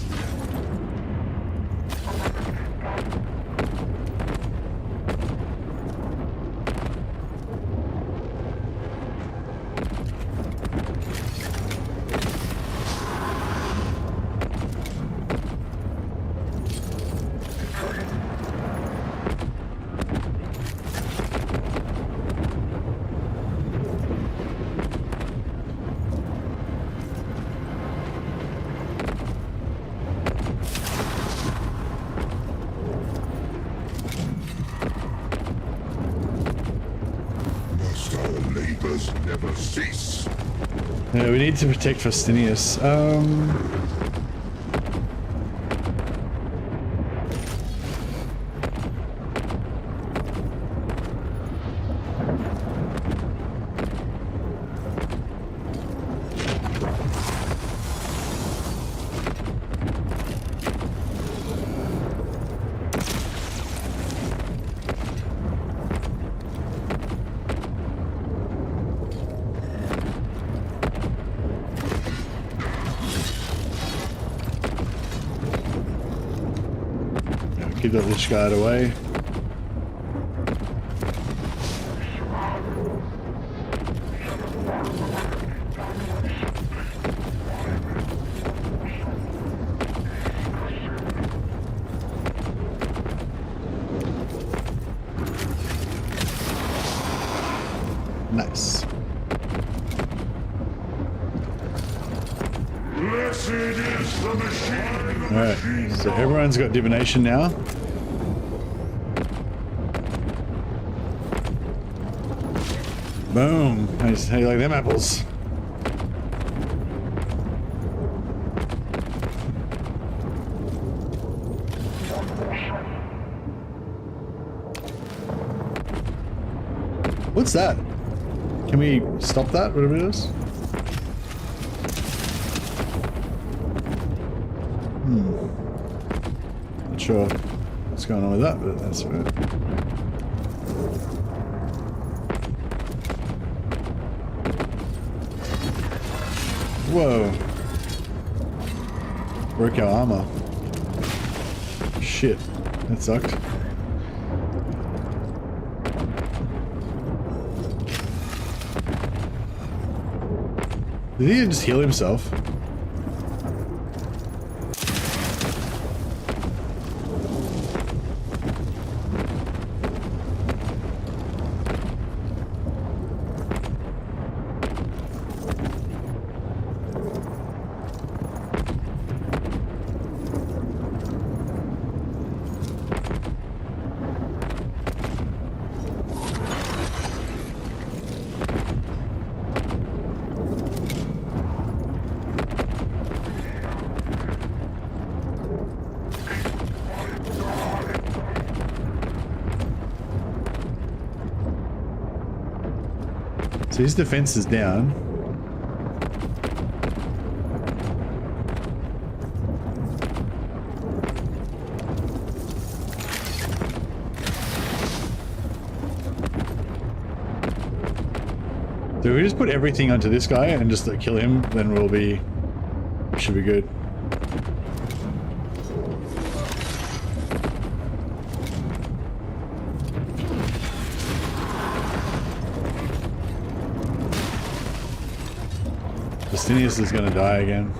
Never cease. Yeah, we need to protect Faustinius. Keep that Lich Guard away. Nice. Alright, so everyone's got divination now. Boom! How you like them apples? What's that? Can we stop that, whatever it is? Not sure what's going on with that, but that's right. Whoa. Broke our armor. Shit. That sucked. Did he just heal himself? So his defense is down. So if we just put everything onto this guy and just kill him, then should be good. Justinius is gonna die again.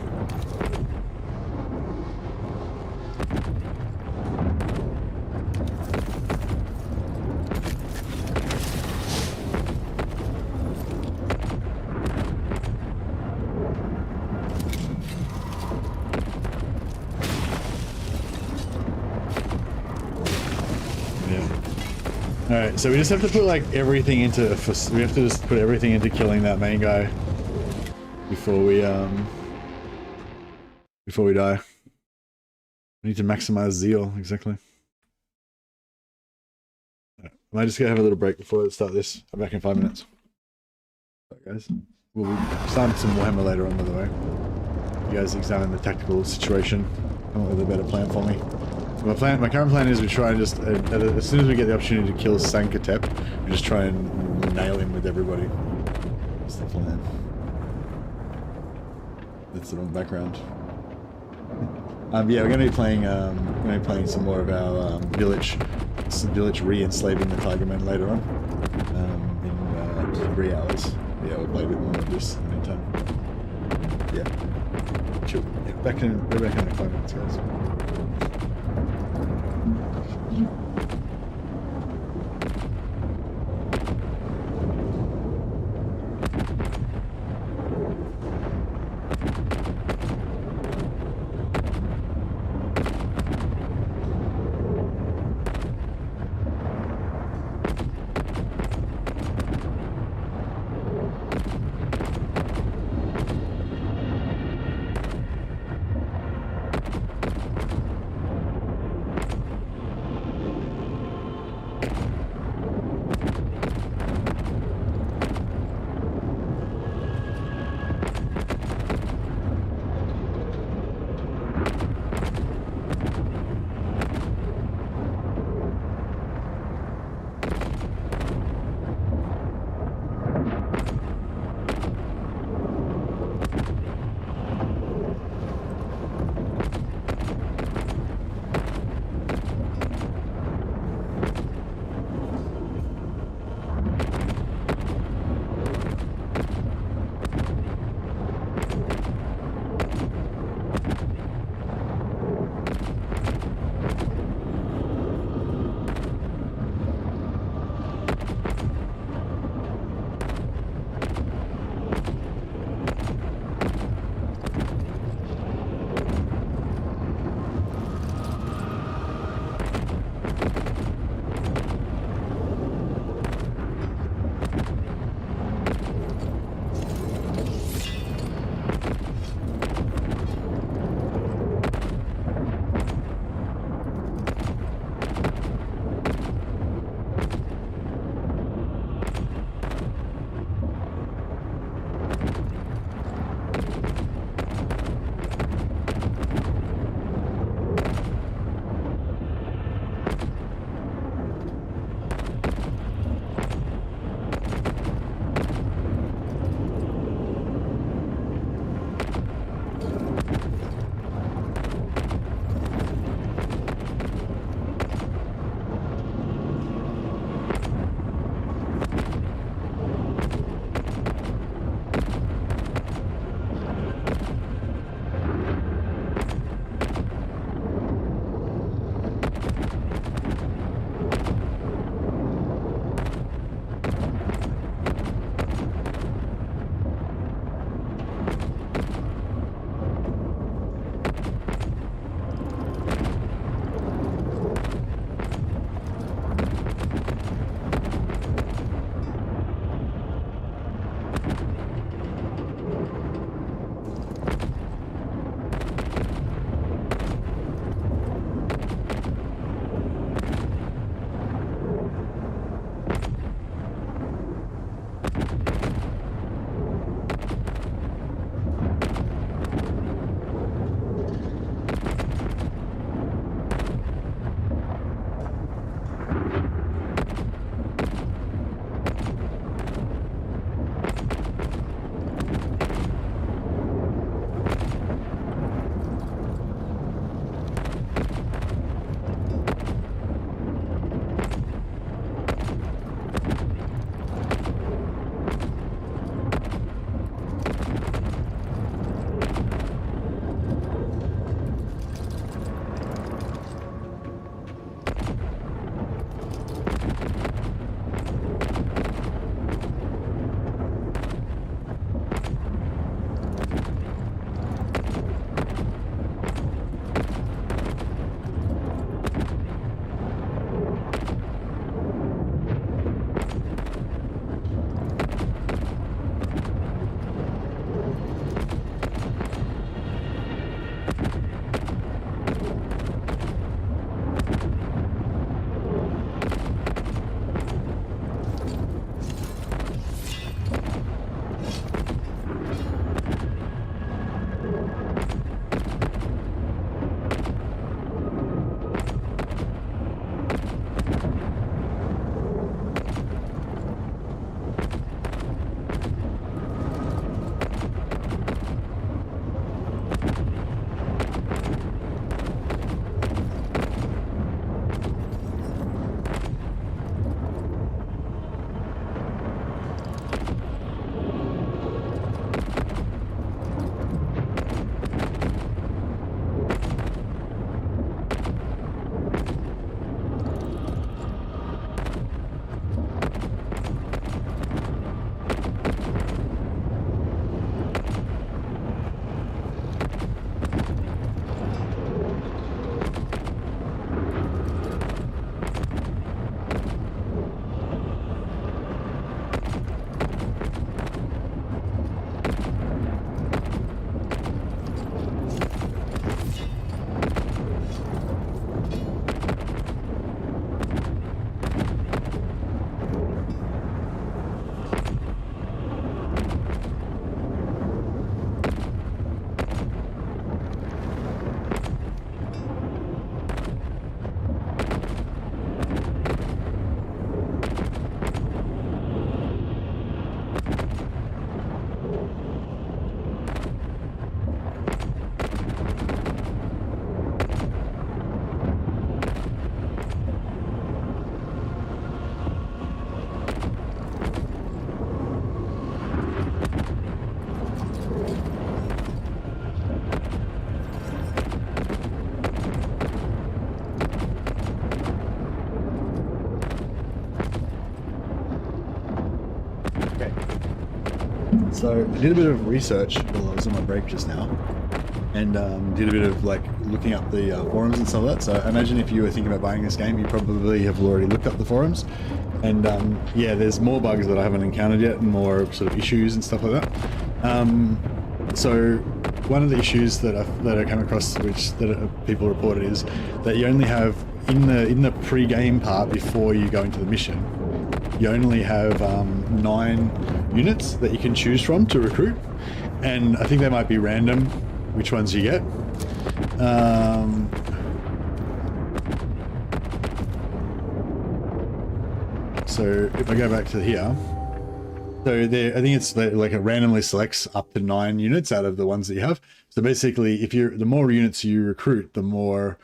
Alright, so we just have to put like everything into, we have to just put everything into killing that main guy before we die. We need to maximize zeal, exactly. Right, I might just go have a little break before I start this. I'm back in 5 minutes. Alright guys, we'll be starting some Warhammer later on, by the way. You guys examine the tactical situation, come up with a better plan for me. My current plan is we try and just, as soon as we get the opportunity to kill Sankatep, we just try and nail him with everybody. That's the plan. That's the wrong background. Yeah, we're going to be playing some more of our village re-enslaving the Tigermen later on. In 3 hours. Yeah, we'll play a bit more of this in the meantime. Yeah. Chill. Yeah, we're back in like 5 minutes, guys. So I did a bit of research while I was on my break just now, and did a bit of like looking up the forums and stuff like that. So I imagine if you were thinking about buying this game, you probably have already looked up the forums. And yeah, there's more bugs that I haven't encountered yet, and more sort of issues and stuff like that. So one of the issues that I come across, which people reported, is that you only have in the pre-game part before you go into the mission, you only have 9 units that you can choose from to recruit, and I think they might be random which ones you get. So if I go back to here, so there, I think it's like it randomly selects up to 9 units out of the ones that you have. So basically, the more units you recruit, the more,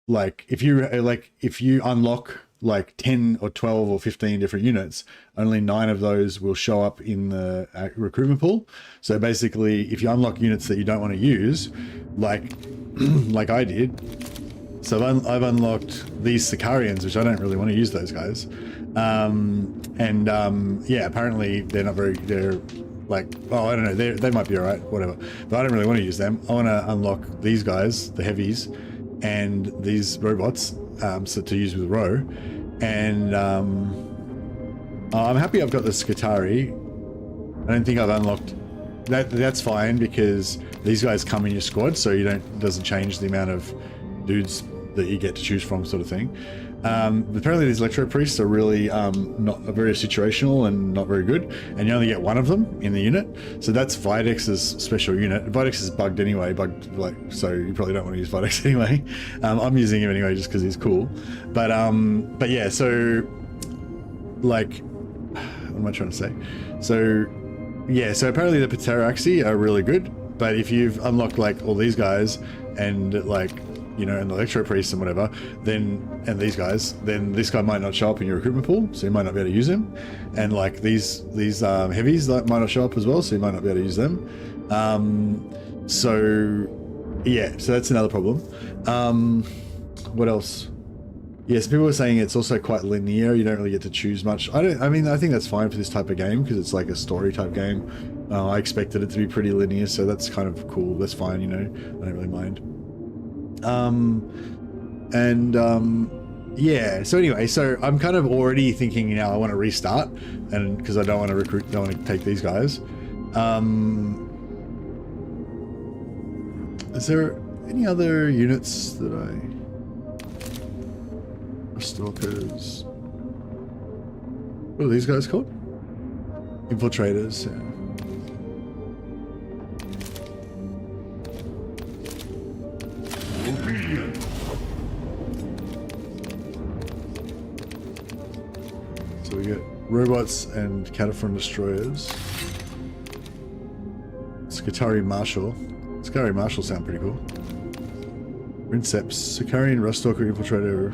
like if you unlock like 10 or 12 or 15 different units, only 9 of those will show up in the recruitment pool. So basically, if you unlock units that you don't want to use, like I did, So I've unlocked these Sicarians, which I don't really want to use those guys. Yeah, apparently they're not very, they're like, oh, I don't know, they might be alright, whatever. But I don't really want to use them. I want to unlock these guys, the heavies, and these robots, so to use with Row. And I'm happy I've got the Skitari. I don't think I've unlocked that. That's fine because these guys come in your squad, so you don't, doesn't change the amount of dudes that you get to choose from, sort of thing. Apparently these electro priests are really not very situational and not very good, and you only get one of them in the unit. So that's Videx's special unit. Videx is bugged anyway, so you probably don't want to use Videx anyway. I'm using him anyway just because he's cool. But yeah, so like, what am I trying to say? So yeah, so apparently the Pteraxi are really good, but if you've unlocked like all these guys and like, you know, and the electro priests and whatever, then, and these guys, then this guy might not show up in your recruitment pool, so you might not be able to use him. And like these heavies that might not show up as well, so you might not be able to use them. So yeah, so that's another problem. What else? Yes, people were saying it's also quite linear. You don't really get to choose much. I think that's fine for this type of game because it's like a story type game. I expected it to be pretty linear, so that's kind of cool. That's fine, you know, I don't really mind. Yeah, so anyway, so I'm kind of already thinking now I want to restart, and because I don't want to don't want to take these guys. Is there any other units that Stalkers. What are these guys called? Infiltrators, yeah. So we get robots and Cataphron destroyers. Skitari Marshal. Skitari Marshal sound pretty cool. Rinceps, Sicarian Ruststalker Infiltrator.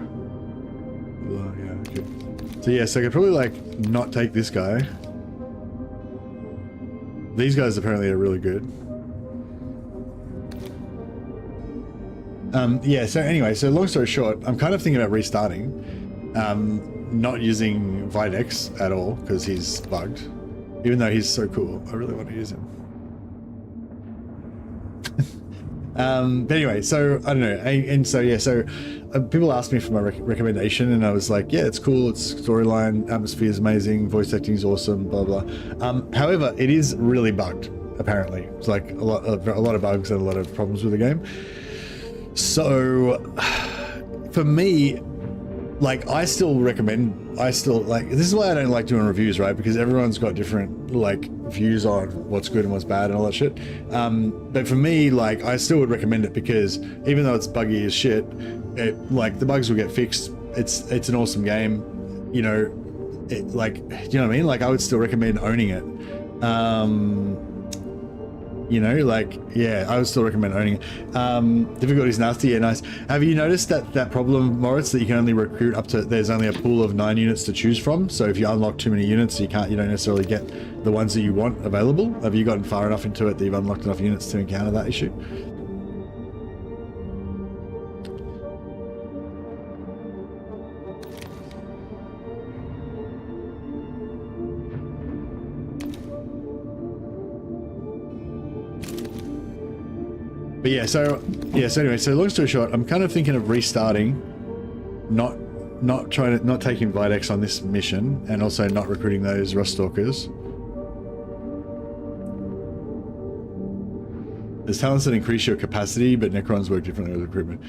Yeah, okay. So yeah, so I could probably like not take this guy. These guys apparently are really good. Yeah, so anyway, so long story short, I'm kind of thinking about restarting. Not using Videx at all because he's bugged. Even though he's so cool, I really want to use him. But anyway, so I don't know, and so yeah, so people asked me for my recommendation, and I was like, yeah, it's cool, it's storyline, atmosphere is amazing, voice acting is awesome, blah blah. However, it is really bugged. Apparently, it's like a lot of bugs and a lot of problems with the game. So, for me, like this is why I don't like doing reviews, right? Because everyone's got different like views on what's good and what's bad and all that shit. But for me, like I still would recommend it because even though it's buggy as shit, like the bugs will get fixed. It's an awesome game, you know. Do you know what I mean? Like I would still recommend owning it. You know, like, yeah, I would still recommend owning it. Difficulty's nasty, yeah, nice. Have you noticed that problem, Moritz, that you can only recruit up to, there's only a pool of 9 units to choose from? So if you unlock too many units, you don't necessarily get the ones that you want available? Have you gotten far enough into it that you've unlocked enough units to encounter that issue? But yeah, so anyway, so long story short, I'm kind of thinking of restarting, not taking Videx on this mission, and also not recruiting those Ruststalkers. There's talents that increase your capacity, but Necrons work differently with recruitment.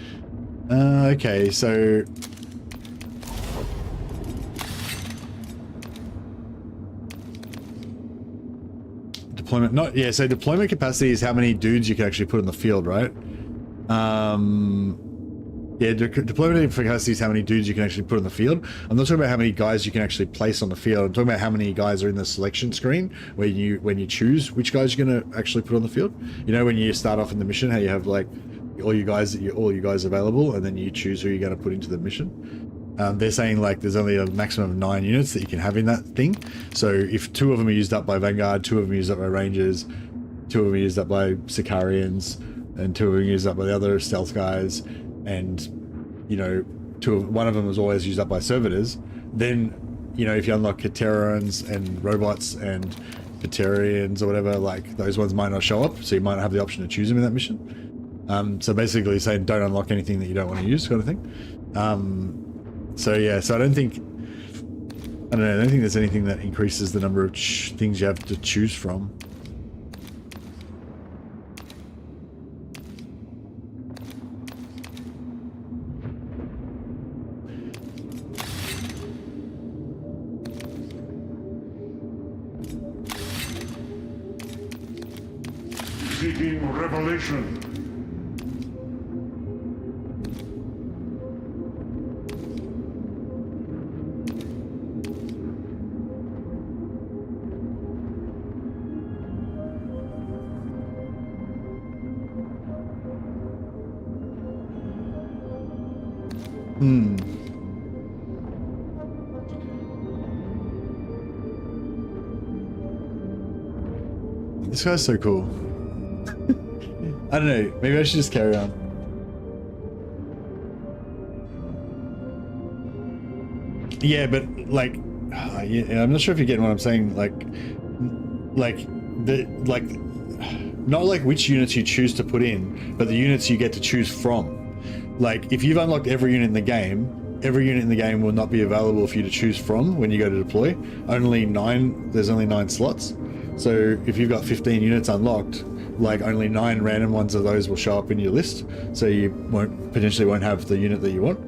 Okay, so deployment, so deployment capacity is how many dudes you can actually put in the field, right? Yeah, deployment capacity is how many dudes you can actually put in the field. I'm not talking about how many guys you can actually place on the field. I'm talking about how many guys are in the selection screen when you choose which guys you're going to actually put on the field. You know, when you start off in the mission, how you have like all you guys available, and then you choose who you're going to put into the mission. They're saying like there's only a maximum of 9 units that you can have in that thing. So if 2 of them are used up by Vanguard, 2 of them are used up by Rangers, 2 of them are used up by Sicarians, and 2 of them are used up by the other stealth guys, and you know, one of them was always used up by servitors, then, you know, if you unlock Katerans and robots and Paterians or whatever, like those ones might not show up, so you might not have the option to choose them in that mission. So basically saying don't unlock anything that you don't want to use, kind of thing. So yeah, so I don't think there's anything that increases the number of things you have to choose from. Seeking revelation. This guy's so cool. I don't know, maybe I should just carry on. Yeah, but like, yeah, I'm not sure if you're getting what I'm saying. Not like which units you choose to put in, but the units you get to choose from. Like, if you've unlocked every unit in the game will not be available for you to choose from when you go to deploy. There's only 9 slots. So if you've got 15 units unlocked, like only 9 random ones of those will show up in your list. So you potentially won't have the unit that you want.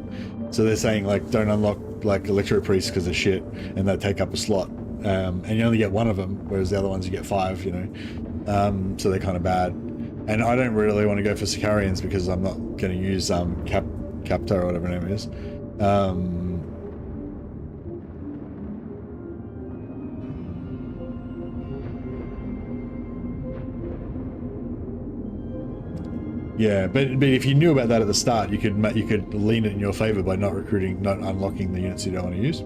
So they're saying like don't unlock like Electro Priests because they're shit and they take up a slot. And you only get 1 of them, whereas the other ones you get 5, you know. So they're kind of bad. And I don't really want to go for Sicarians because I'm not going to use Capta or whatever her name is. Yeah, but if you knew about that at the start, you could lean it in your favor by not unlocking the units you don't want to use.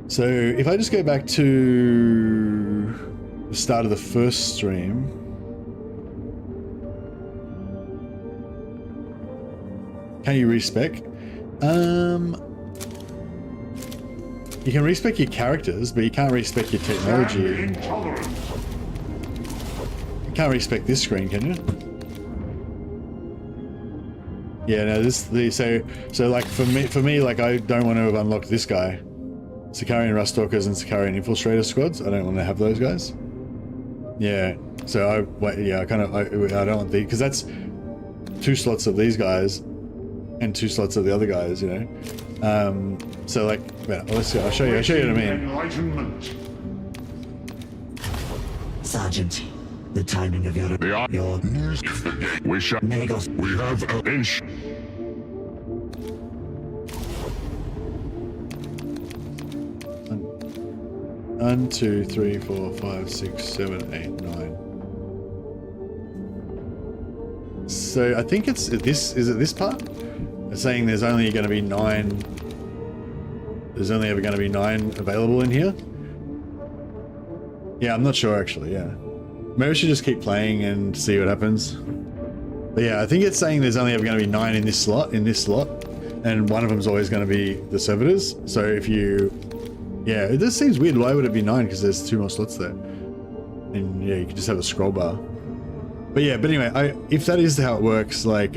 So if I just go back to the start of the first stream, can you respec? You can respec your characters, but you can't respec your technology. You can't respec this screen, can you? Yeah, no. So like for me, like I don't want to have unlocked this guy, Sicarian Ruststalkers and Sicarian Infiltrator squads. I don't want to have those guys. Yeah. So I don't want the because that's 2 slots of these guys and 2 slots of the other guys, you know. So like, well, let's see. I'll show you what I mean. Enlightenment. Sergeant, the timing of your We shall. Negos. We have a Inch. One, 2, 3, 4, 5, 6, 7, 8, 9. So I think it's this. Is it this part? It's saying there's only going to be 9. There's only ever going to be 9 available in here. Yeah, I'm not sure actually. Yeah, maybe we should just keep playing and see what happens. But yeah, I think it's saying there's only ever going to be 9 in this slot, and one of them is always going to be the servitors. So if you, yeah, it just seems weird. Why would it be 9? Because there's 2 more slots there, and yeah, you could just have a scroll bar. But yeah, but anyway, if that is how it works, like,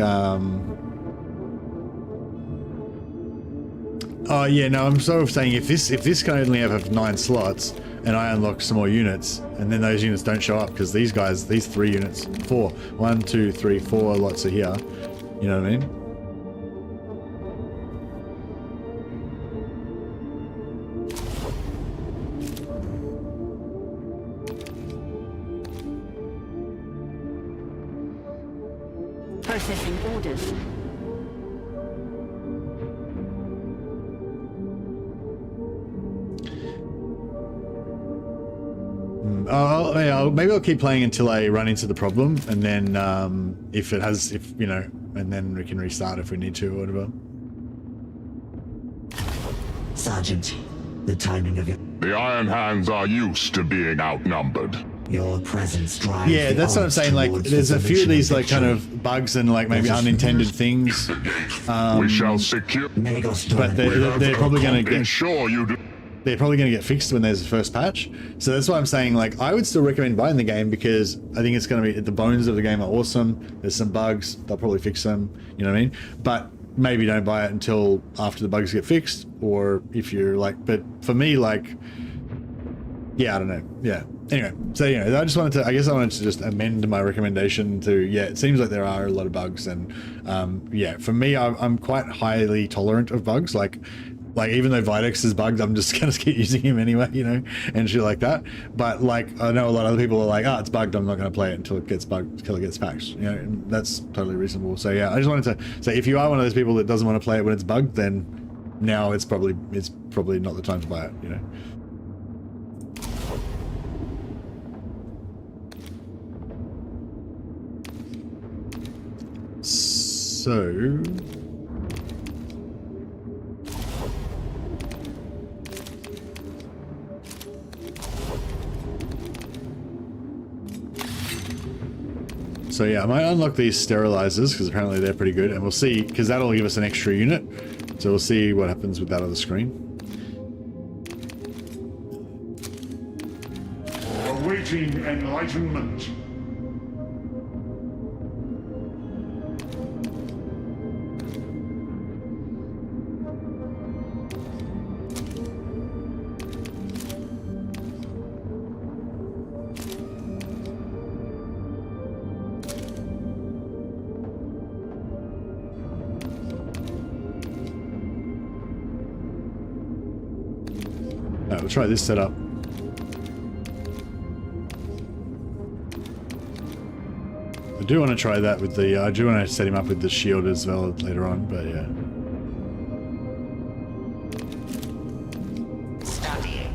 oh yeah, no, I'm sort of saying if this can only have 9 slots, and I unlock some more units, and then those units don't show up because these 3 units, 4, 1, 2, 3, 4 lots are here. You know what I mean? Processing orders. Maybe I'll keep playing until I run into the problem, and then if you know, and then we can restart if we need to or whatever. Sergeant, the timing of your The Iron Hands are used to being outnumbered. Your presence drives Yeah, the that's what I'm odds saying. Like, towards there's the a few of solution these like kind victory. of bugs and like maybe unintended things, We shall secure. Magos but dominate. they're probably going to get Ensure you do. they're probably going to get fixed when there's the first patch. So that's why I'm saying, like, I would still recommend buying the game because I think it's going to be, the bones of the game are awesome. There's some bugs, they'll probably fix them, you know what I mean? But maybe don't buy it until after the bugs get fixed, or if you're like, but for me, like, yeah, I don't know. Yeah. Anyway, so, you know, I just wanted to, I guess I wanted to just amend my recommendation to, yeah, it seems like there are a lot of bugs, and yeah, for me, I'm quite highly tolerant of bugs. Like even though Videx is bugged, I'm just gonna keep using him anyway, you know, and shit like that. But like, I know a lot of other people are like, oh, it's bugged, I'm not gonna play it until it gets bugged, until it gets patched, you know, and that's totally reasonable. So yeah, I just wanted to say, if you are one of those people that doesn't want to play it when it's bugged, then now it's probably not the time to buy it, you know. So yeah, I might unlock these sterilizers because apparently they're pretty good, and we'll see, because that'll give us an extra unit. So we'll see what happens with that on the screen. Awaiting enlightenment. Alright, we'll try this setup. I do want to try that with the, I do want to set him up with the shield as well later on, but yeah. Studying.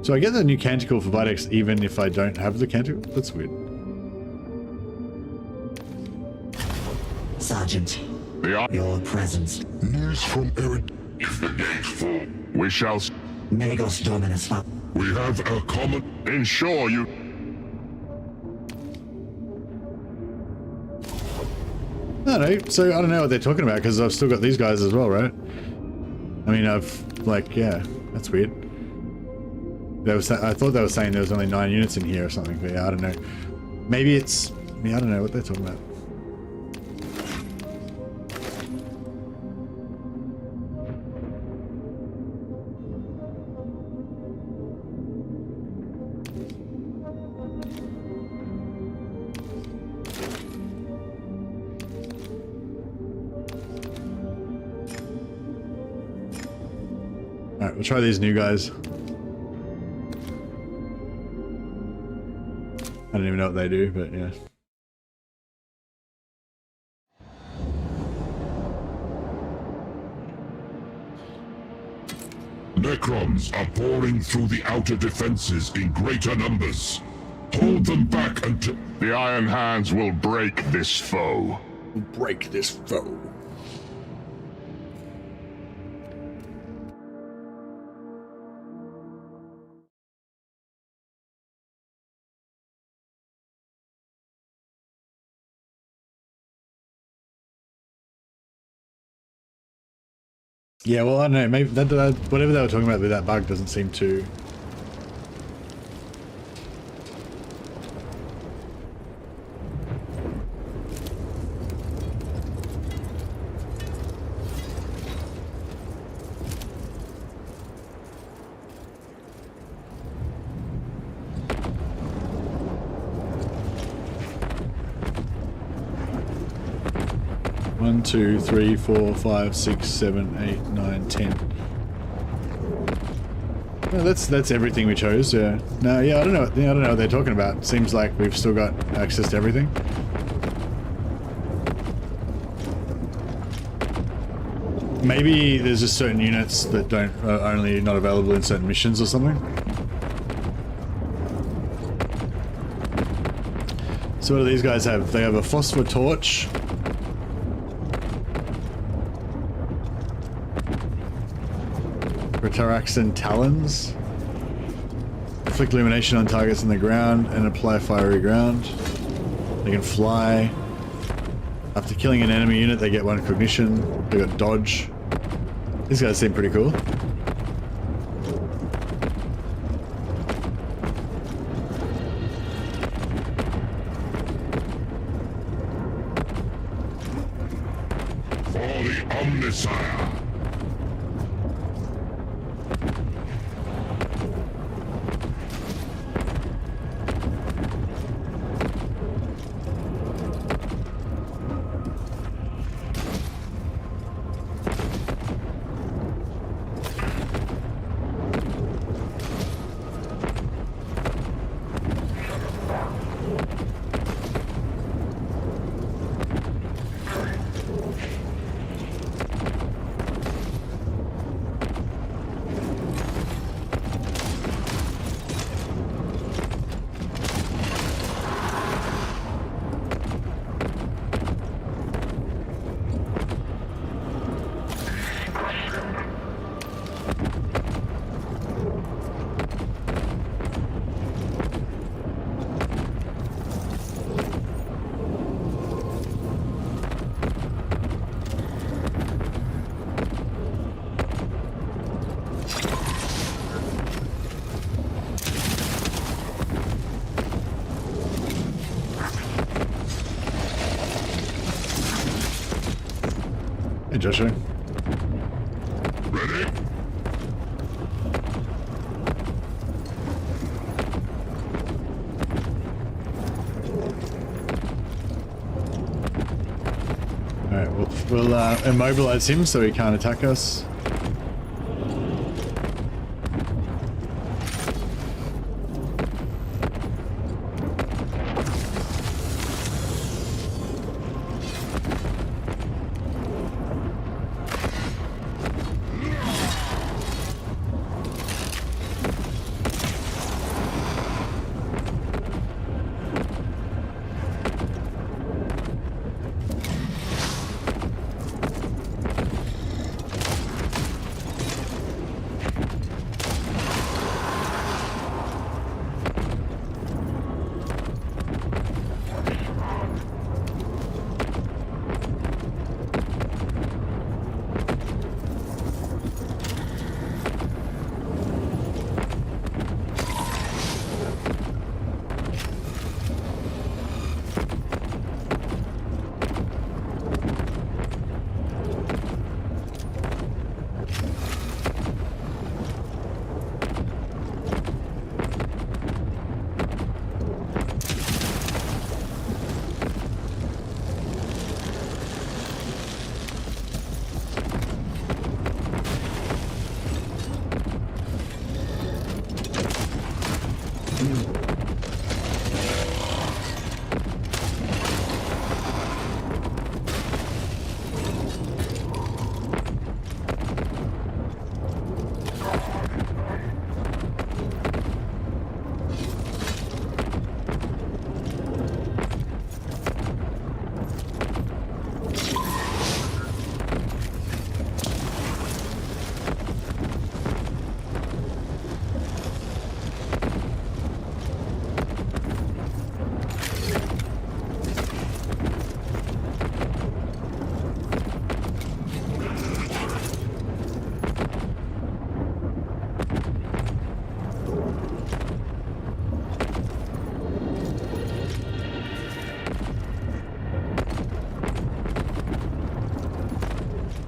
So I get the new canticle for Videx even if I don't have the canticle? That's weird. Sergeant, The your presence. News from Erudition. if the gates fall, we shall. Magos Dominus. We have a common. Ensure you. I don't know. So I don't know what they're talking about because I've still got these guys as well, right? I mean, I've like, yeah, that's weird. I thought they were saying there was only 9 units in here or something, but yeah, I don't know. Maybe it's, yeah, I don't know what they're talking about. Alright, we'll try these new guys. I don't even know what they do, but yeah. Necrons are pouring through the outer defenses in greater numbers. Hold them back until... The Iron Hands will break this foe. Break this foe. Yeah, well, I don't know. Maybe that whatever they were talking about with that bug doesn't seem to. One, 2, 3, 4, 5, 6, 7, 8, 9, 10. Well, that's everything we chose. Yeah. No, yeah, I don't know. I don't know what they're talking about. Seems like we've still got access to everything. Maybe there's just certain units that don't are only not available in certain missions or something. So what do these guys have? They have a phosphor torch. Taraxan Talons. inflict illumination on targets on the ground and apply fiery ground. They can fly. After killing an enemy unit, they get 1 cognition. They got dodge. These guys seem pretty cool. For the Omnisire. Hey, Joshua. Ready? Alright, we'll immobilize him so he can't attack us.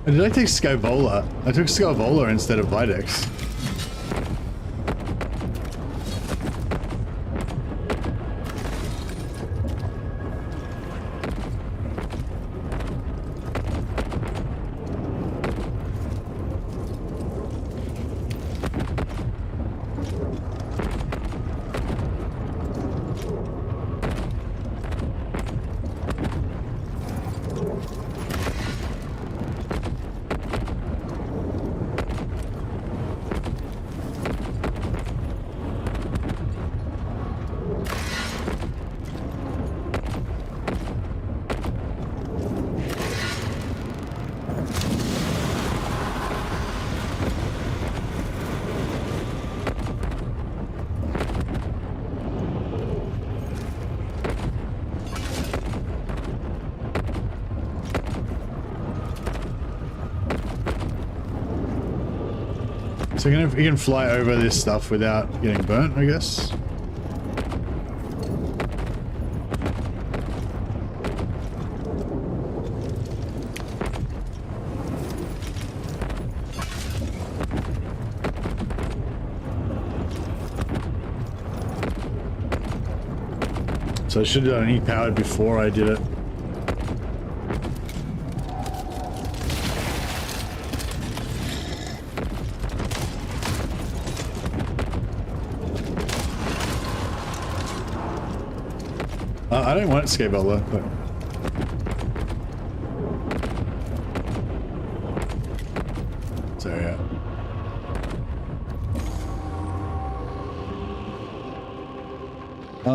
Did I take Skyvola? I took Skyvola instead of Videx. So you can fly over this stuff without getting burnt, I guess. So I should have done E-powered before I did it. I don't want escape bowler, but so yeah.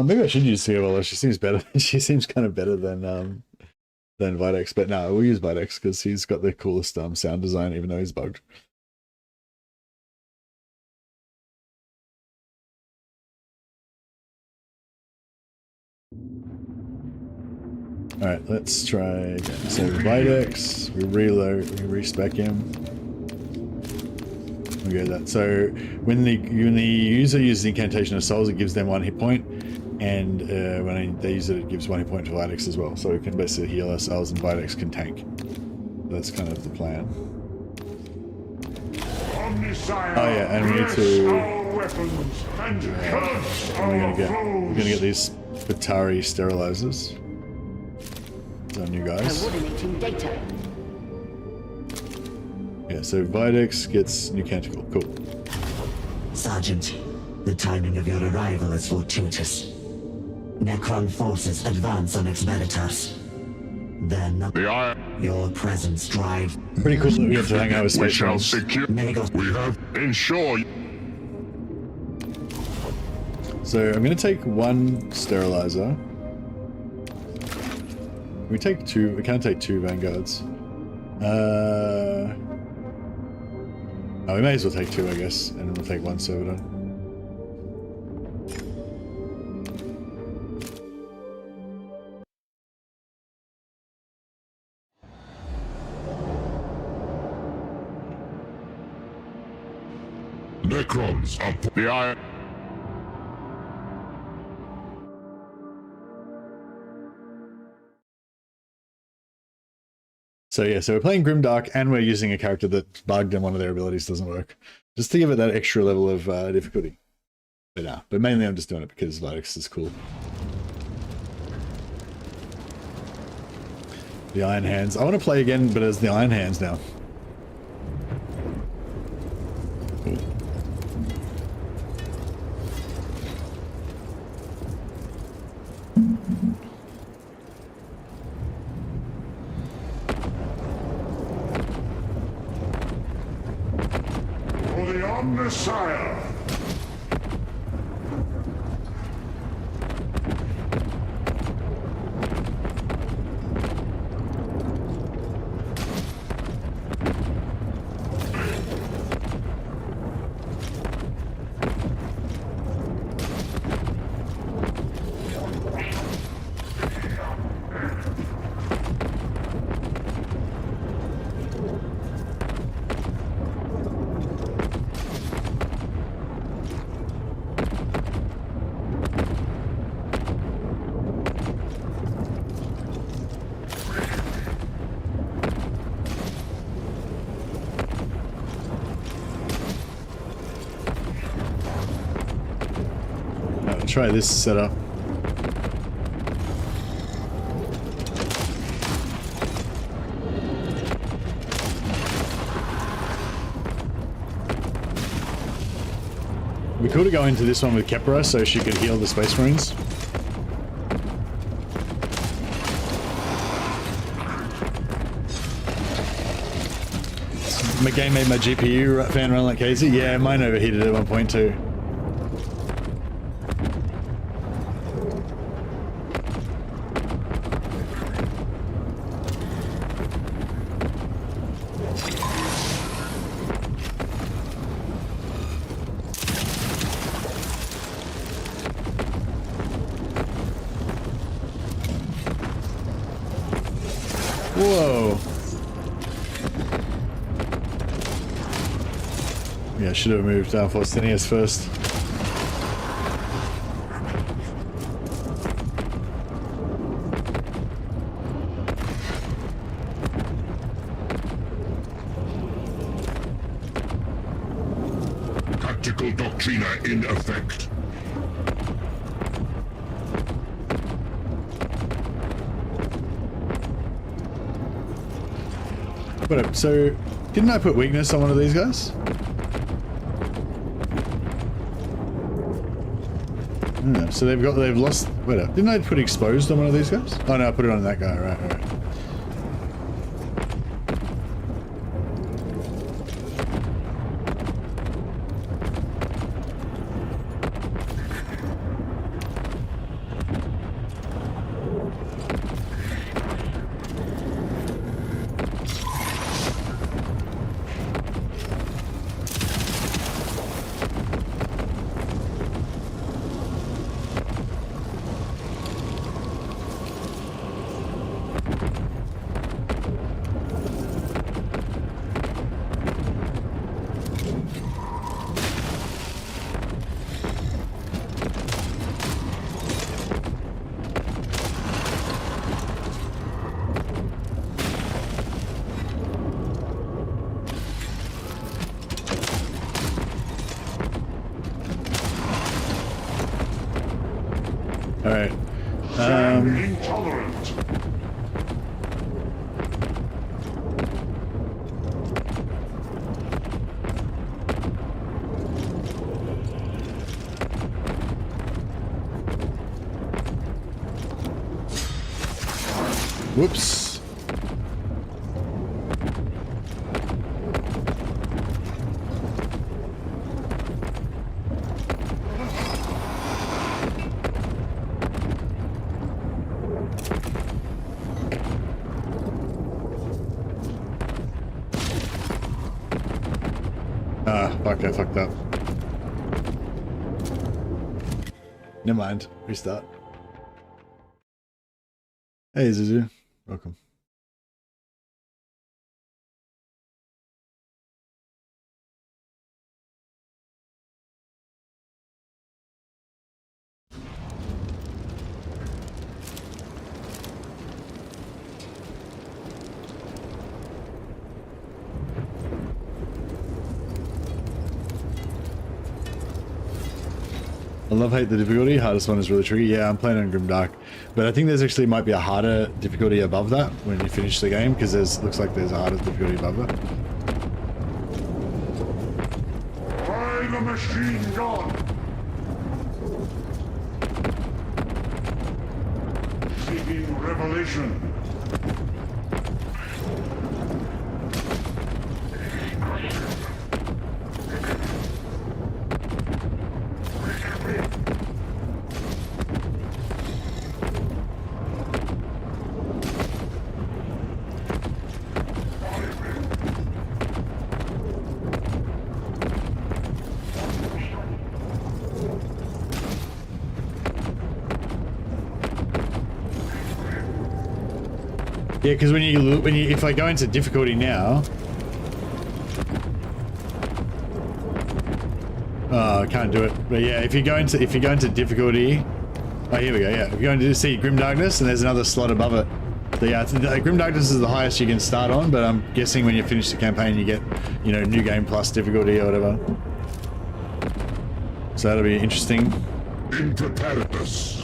Maybe I should use escape bowler. She seems better. She seems kind of better than Videx, but no, we'll use Videx because he's got the coolest sound design, even though he's bugged. Alright, let's try again. So Videx, we reload, we respec him. We go that. So when the user uses the incantation of souls, it gives them 1 hit point, and when they use it, it gives 1 hit point to Videx as well. So we can basically heal ourselves, and Videx can tank. That's kind of the plan. Oh yeah, and we need to. We're gonna get these Pt.3 sterilizers. On you guys. Coordinating data. Yeah, so Videx gets new canticle. Cool. Sergeant, the timing of your arrival is fortuitous. Necron forces advance on Expeditus. Then your presence drive. Pretty cool that we get to hang out with We space shall marines. secure. We have ensure. So I'm gonna take 1 sterilizer. We take 2. We can't take 2 vanguards. Oh, we may as well take 2, I guess, and then we'll take 1 servitor. Necrons up. The eye. So yeah, so we're playing Grimdark, and we're using a character that's bugged and one of their abilities doesn't work. Just to give it that extra level of difficulty. But mainly I'm just doing it because Videx is cool. The Iron Hands. I want to play again, but as the Iron Hands now. Cool. For the Omnissiah! Try this setup. We could go into this one with Kepra so she could heal the Space Marines. My game made my GPU fan run like crazy. Yeah, mine overheated at one point too. Whoa. Yeah, Yeah, should have moved Faustinius first. Tactical Doctrina in effect. Whatever. So, didn't I put weakness on one of these guys? No, so they've lost. Whatever. Didn't I put exposed on one of these guys? Oh no, I put it on that guy. Right. Alright. Intolerant. Whoops. Fuck, I fucked up. Never mind. Restart. Hey, Zuzu. Welcome. I love hate the difficulty. Hardest one is really tricky. Yeah, I'm playing on Grimdark, but I think there's actually might be a harder difficulty above that when you finish the game, because there's looks like there's a harder difficulty above that. By the machine gun. Seeking revelation. Yeah, because when you if I go into difficulty now, I can't do it. But yeah, if you go into difficulty, oh here we go. Yeah, if you go into see Grim Darkness, and there's another slot above it. So yeah, Grim Darkness is the highest you can start on, but I'm guessing when you finish the campaign, you get, you know, new game plus difficulty or whatever. So that'll be interesting. In preparedness.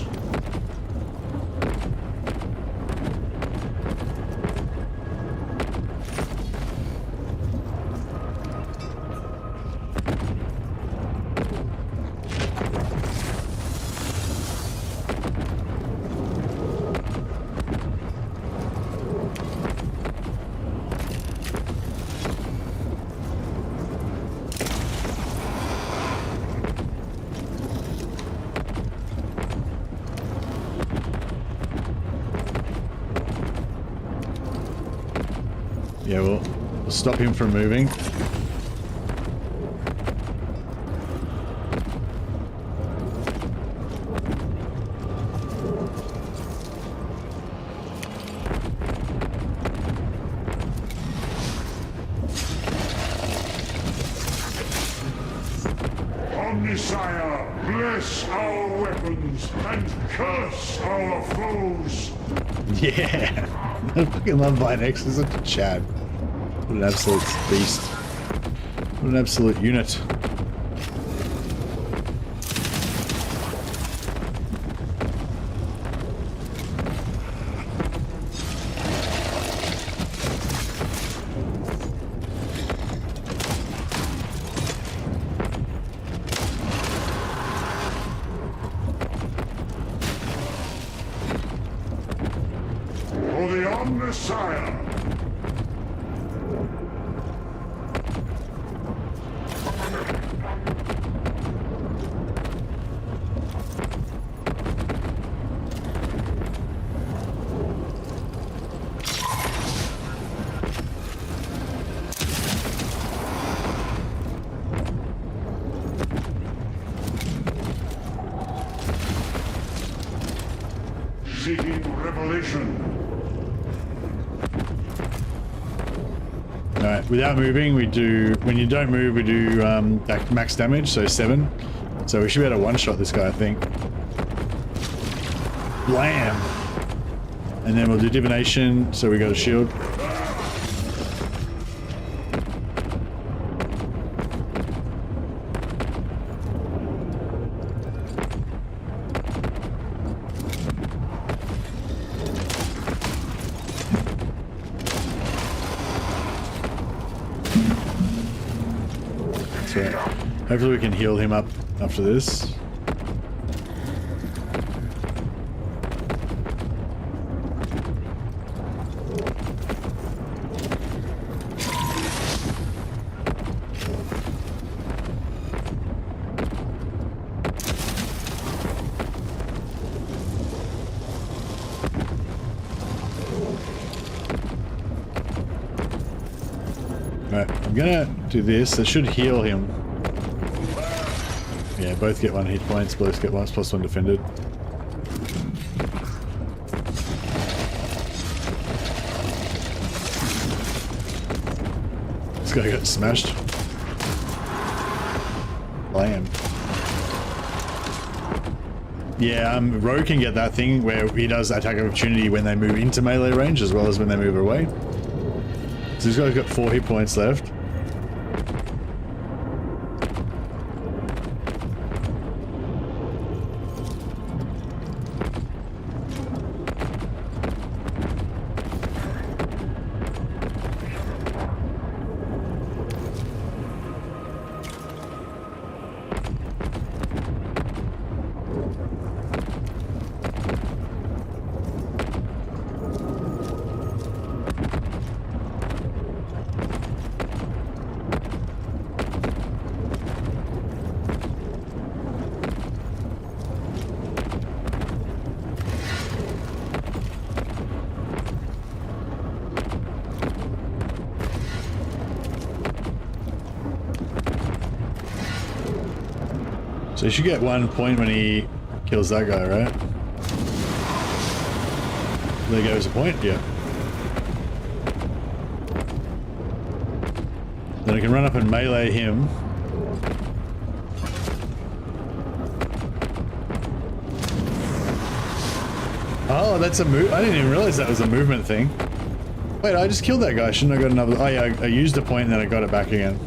Yeah, we'll stop him from moving. and curse our foes. Yeah. I fucking love Vinex. He's such a Chad. What an absolute beast. What an absolute unit. For the Omnissiah. Seeking revelation. Alright, without moving, we do... When you don't move, we do max damage, so 7. So we should be able to one-shot this guy, I think. Blam! And then we'll do divination, so we got a shield. So hopefully we can heal him up after this. Right, I'm gonna do this. It should heal him. Yeah, both get 1 hit points, both get +1 defended. This guy got smashed. Blam. Yeah, Rogue can get that thing where he does attack of opportunity when they move into melee range as well as when they move away. So this guy's got 4 hit points left. So you should get 1 point when he kills that guy, right? There goes a point, yeah. Then I can run up and melee him. Oh, that's a move. I didn't even realize that was a movement thing. Wait, I just killed that guy. Shouldn't I got another? Oh yeah, I used a point and then I got it back again.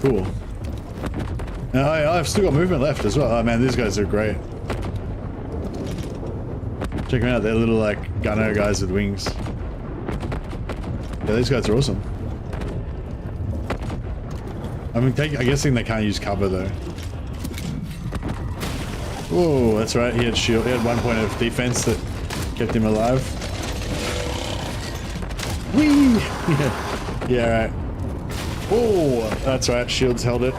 Cool. Now, I've still got movement left as well. Oh man, these guys are great. Check them out. They're little like gunner guys with wings. Yeah, these guys are awesome. I'm guessing they can't use cover though. Oh, that's right. He had shield. He had 1 point of defense that kept him alive. Whee! Yeah. Yeah, right. Oh, that's right. Shields held it.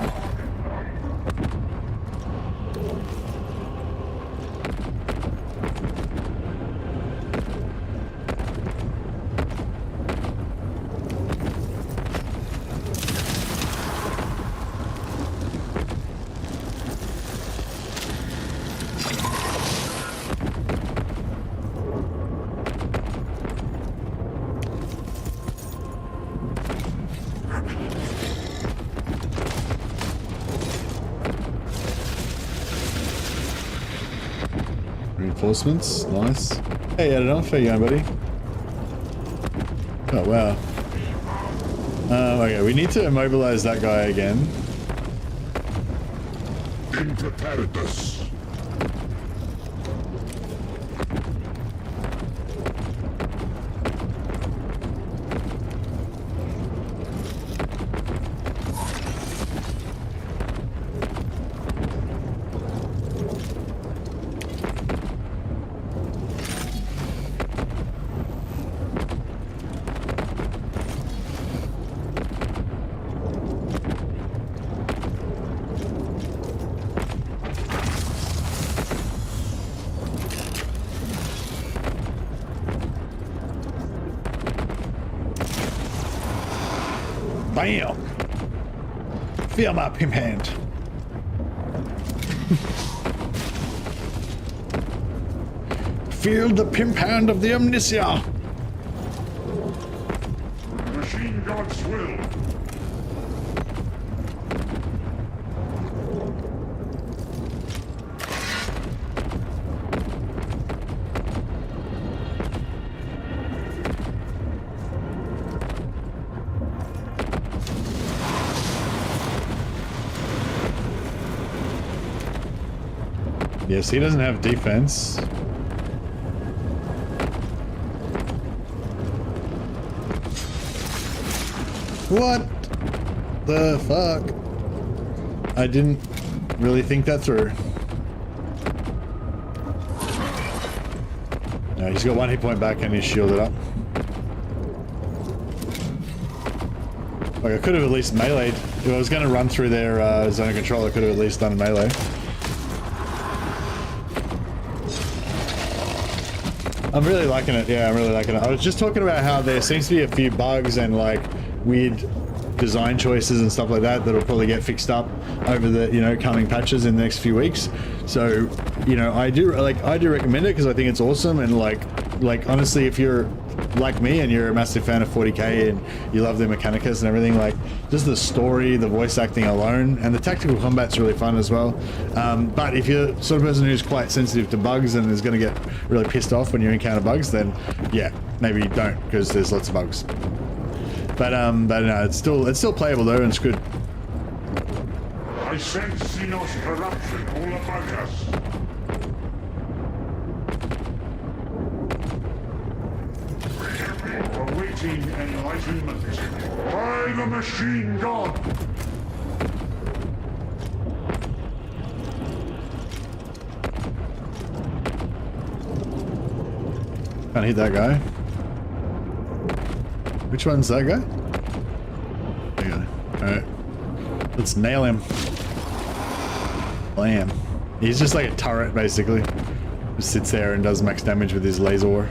reinforcements. Nice. Hey, Adam, how you going, buddy? Oh, wow. Okay, we need to immobilize that guy again. In preparedness. Bam! Feel my pimp hand. Feel the pimp hand of the Omnisia. Machine God's will. Yes, he doesn't have defense. What the fuck? I didn't really think that through. No, he's got one hit point back and he's shielded up. Like, I could have at least meleeed. If I was going to run through their zone of control, I could have at least done a melee. I'm really liking it. Yeah, I'm really liking it. I was just talking about how there seems to be a few bugs and like weird design choices and stuff like that that'll probably get fixed up over the, you know, coming patches in the next few weeks. So, you know, I do recommend it because I think it's awesome. And like honestly, if you're like me and you're a massive fan of 40k and you love the Mechanicus and everything, like just the story, the voice acting alone, and the tactical combat's really fun as well. But if you're the sort of person who's quite sensitive to bugs and is going to get really pissed off when you encounter bugs, then yeah, maybe don't, because there's lots of bugs. But no, it's still playable though, and it's good. I sense Xenos corruption all about us. Awaiting enlightenment by the machine god. Can't hit that guy. Which one's that guy? There you go. Alright. Let's nail him. Blam. He's just like a turret, basically. Just sits there and does max damage with his laser.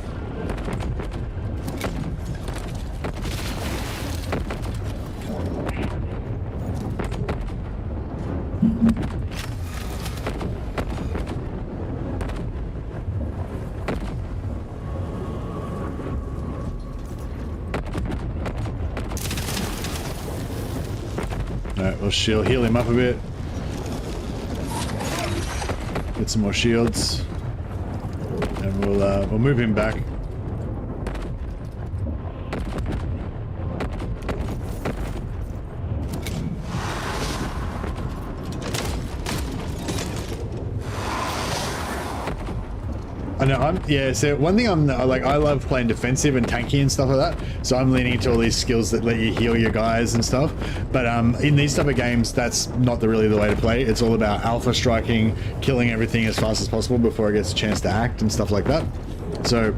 Alright, we'll heal him up a bit. Get some more shields. And we'll move him back. I know, so one thing I'm like, I love playing defensive and tanky and stuff like that, so I'm leaning into all these skills that let you heal your guys and stuff, but in these type of games, that's not really the way to play. It's all about alpha striking, killing everything as fast as possible before it gets a chance to act and stuff like that. So,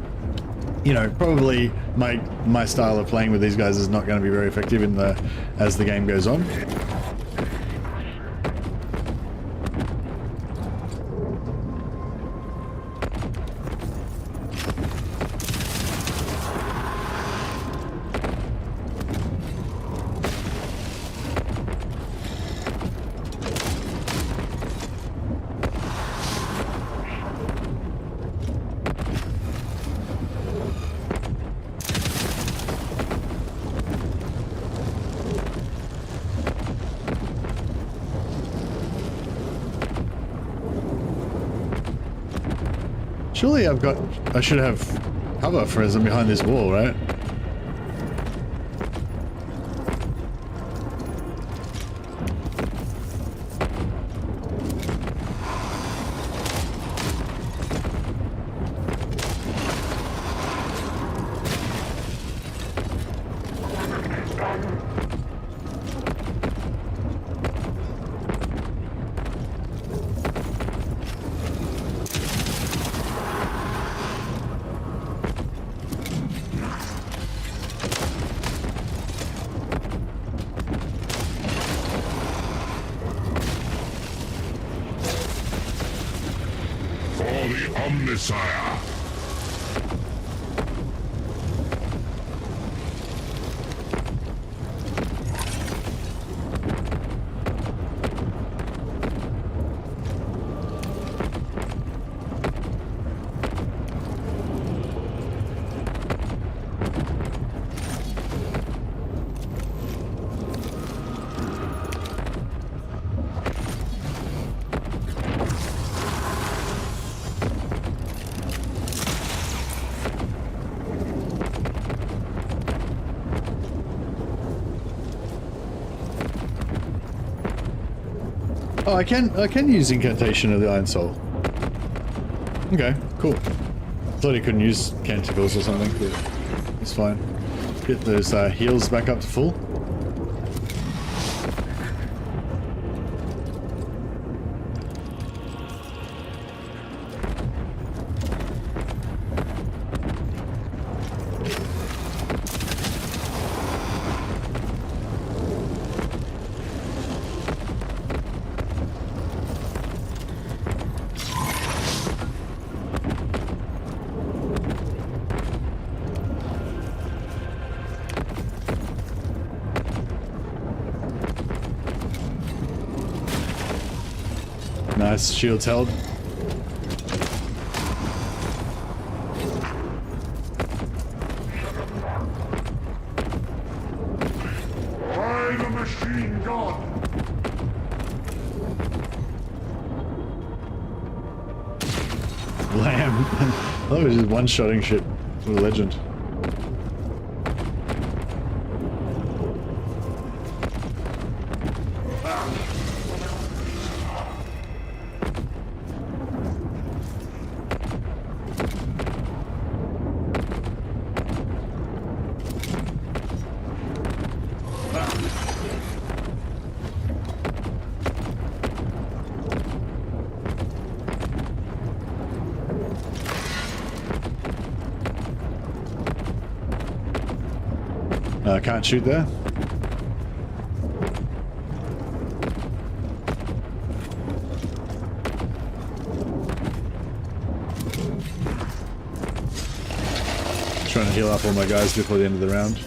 you know, probably my style of playing with these guys is not going to be very effective as the game goes on. Surely I should have cover for as I'm behind this wall, right? Omnisire. Oh, I can use Incantation of the Iron Soul. Okay, cool. Thought he couldn't use Canticles or something, but it's fine. Get those heals back up to full. Nice, shields held. By the machine god! Lamb. That was just one-shotting shit. What a legend. I can't shoot there. Trying to heal up all my guys before the end of the round.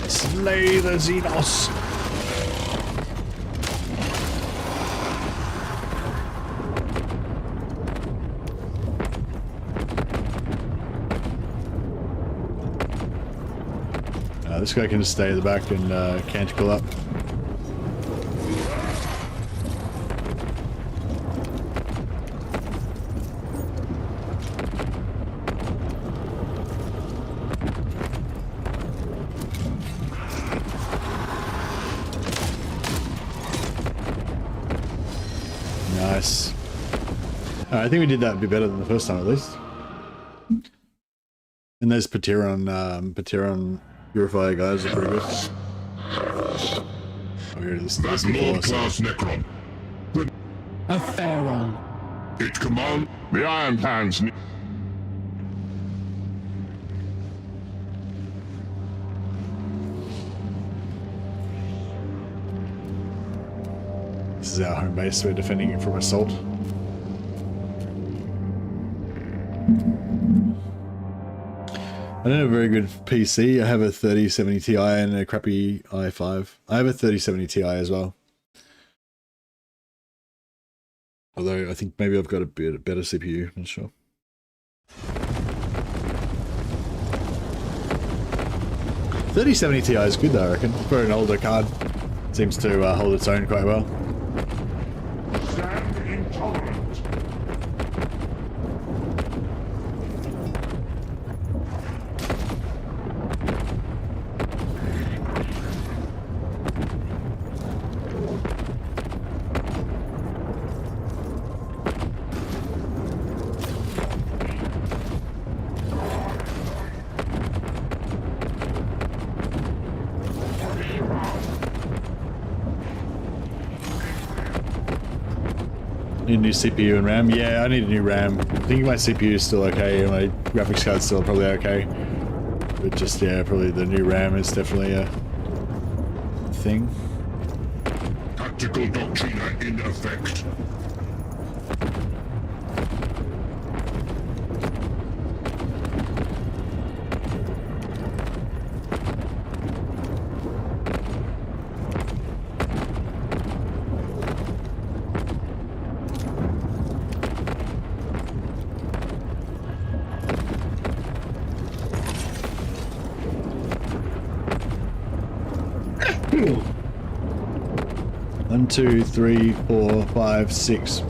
Slay the Xenos! This guy can just stay at the back and canticle up. Nice. I think we did that a bit better than the first time, at least. And there's Pt.3 Purifier guys are pretty good. Oh, here it is. That Lord-class Necron. A pharaoh. It command... The Iron Hands... This is our home base. We're defending it from assault. I don't have a very good PC. I have a 3070 Ti and a crappy i5. I have a 3070 Ti as well. Although I think maybe I've got a bit better CPU. I'm not sure. $3070 Ti is good though, I reckon. For an older card. Seems to hold its own quite well. Stand intolerant. Need a new CPU and RAM. Yeah, I need a new RAM. I think my CPU is still okay, and my graphics card's still probably okay. But just, yeah, probably the new RAM is definitely a thing. Tactical Doctrina in effect. One, two, three, 4, 5, 6.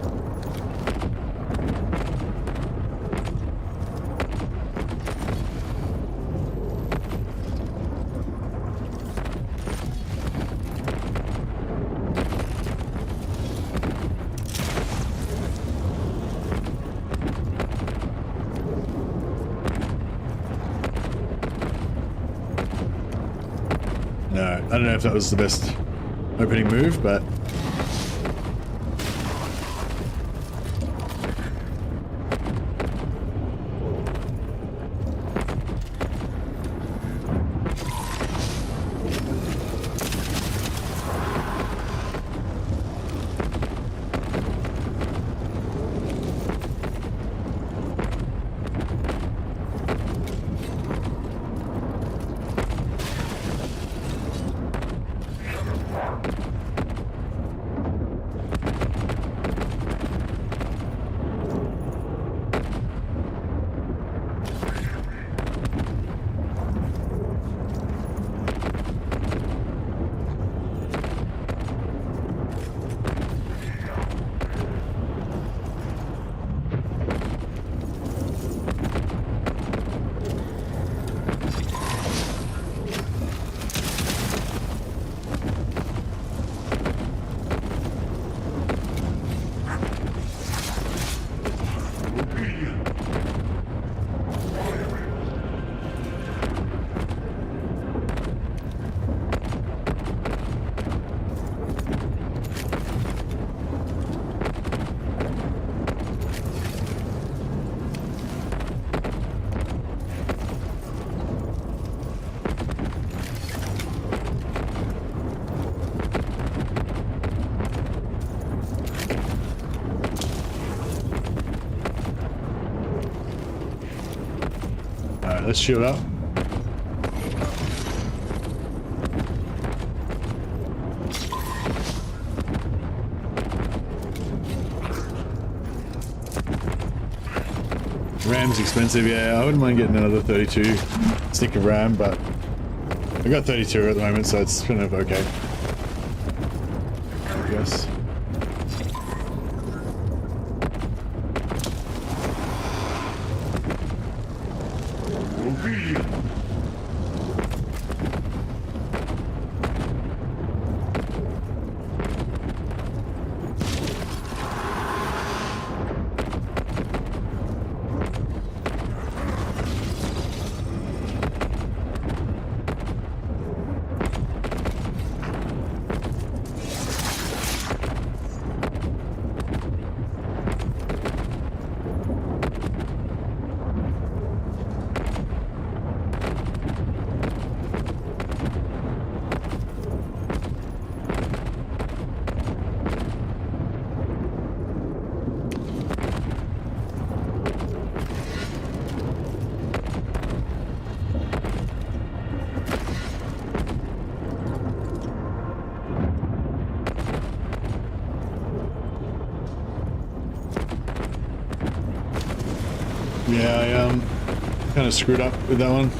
No, I don't know if that was the best opening move, but let's shield up. RAM's expensive, yeah. I wouldn't mind getting another 32 stick of RAM, but I got 32 at the moment, so it's kind of okay, I guess. Yeah, I kind of screwed up with that one.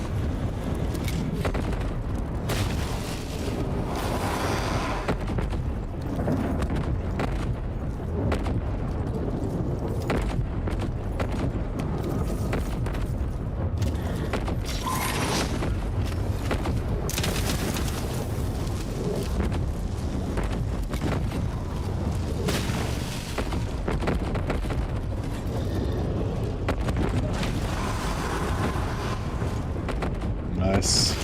Nice.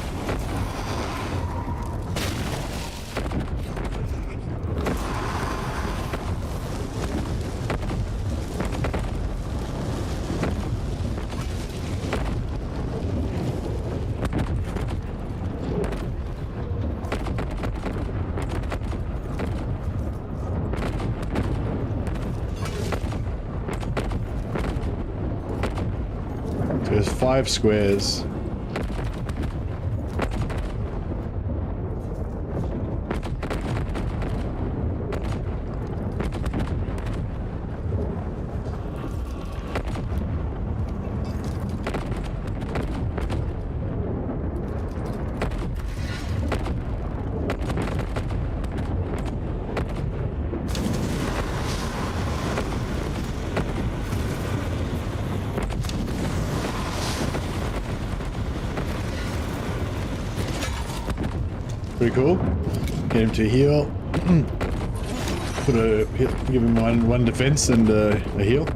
So there's 5 squares. Pretty cool. Get him to heal. Give him one defense and a heal.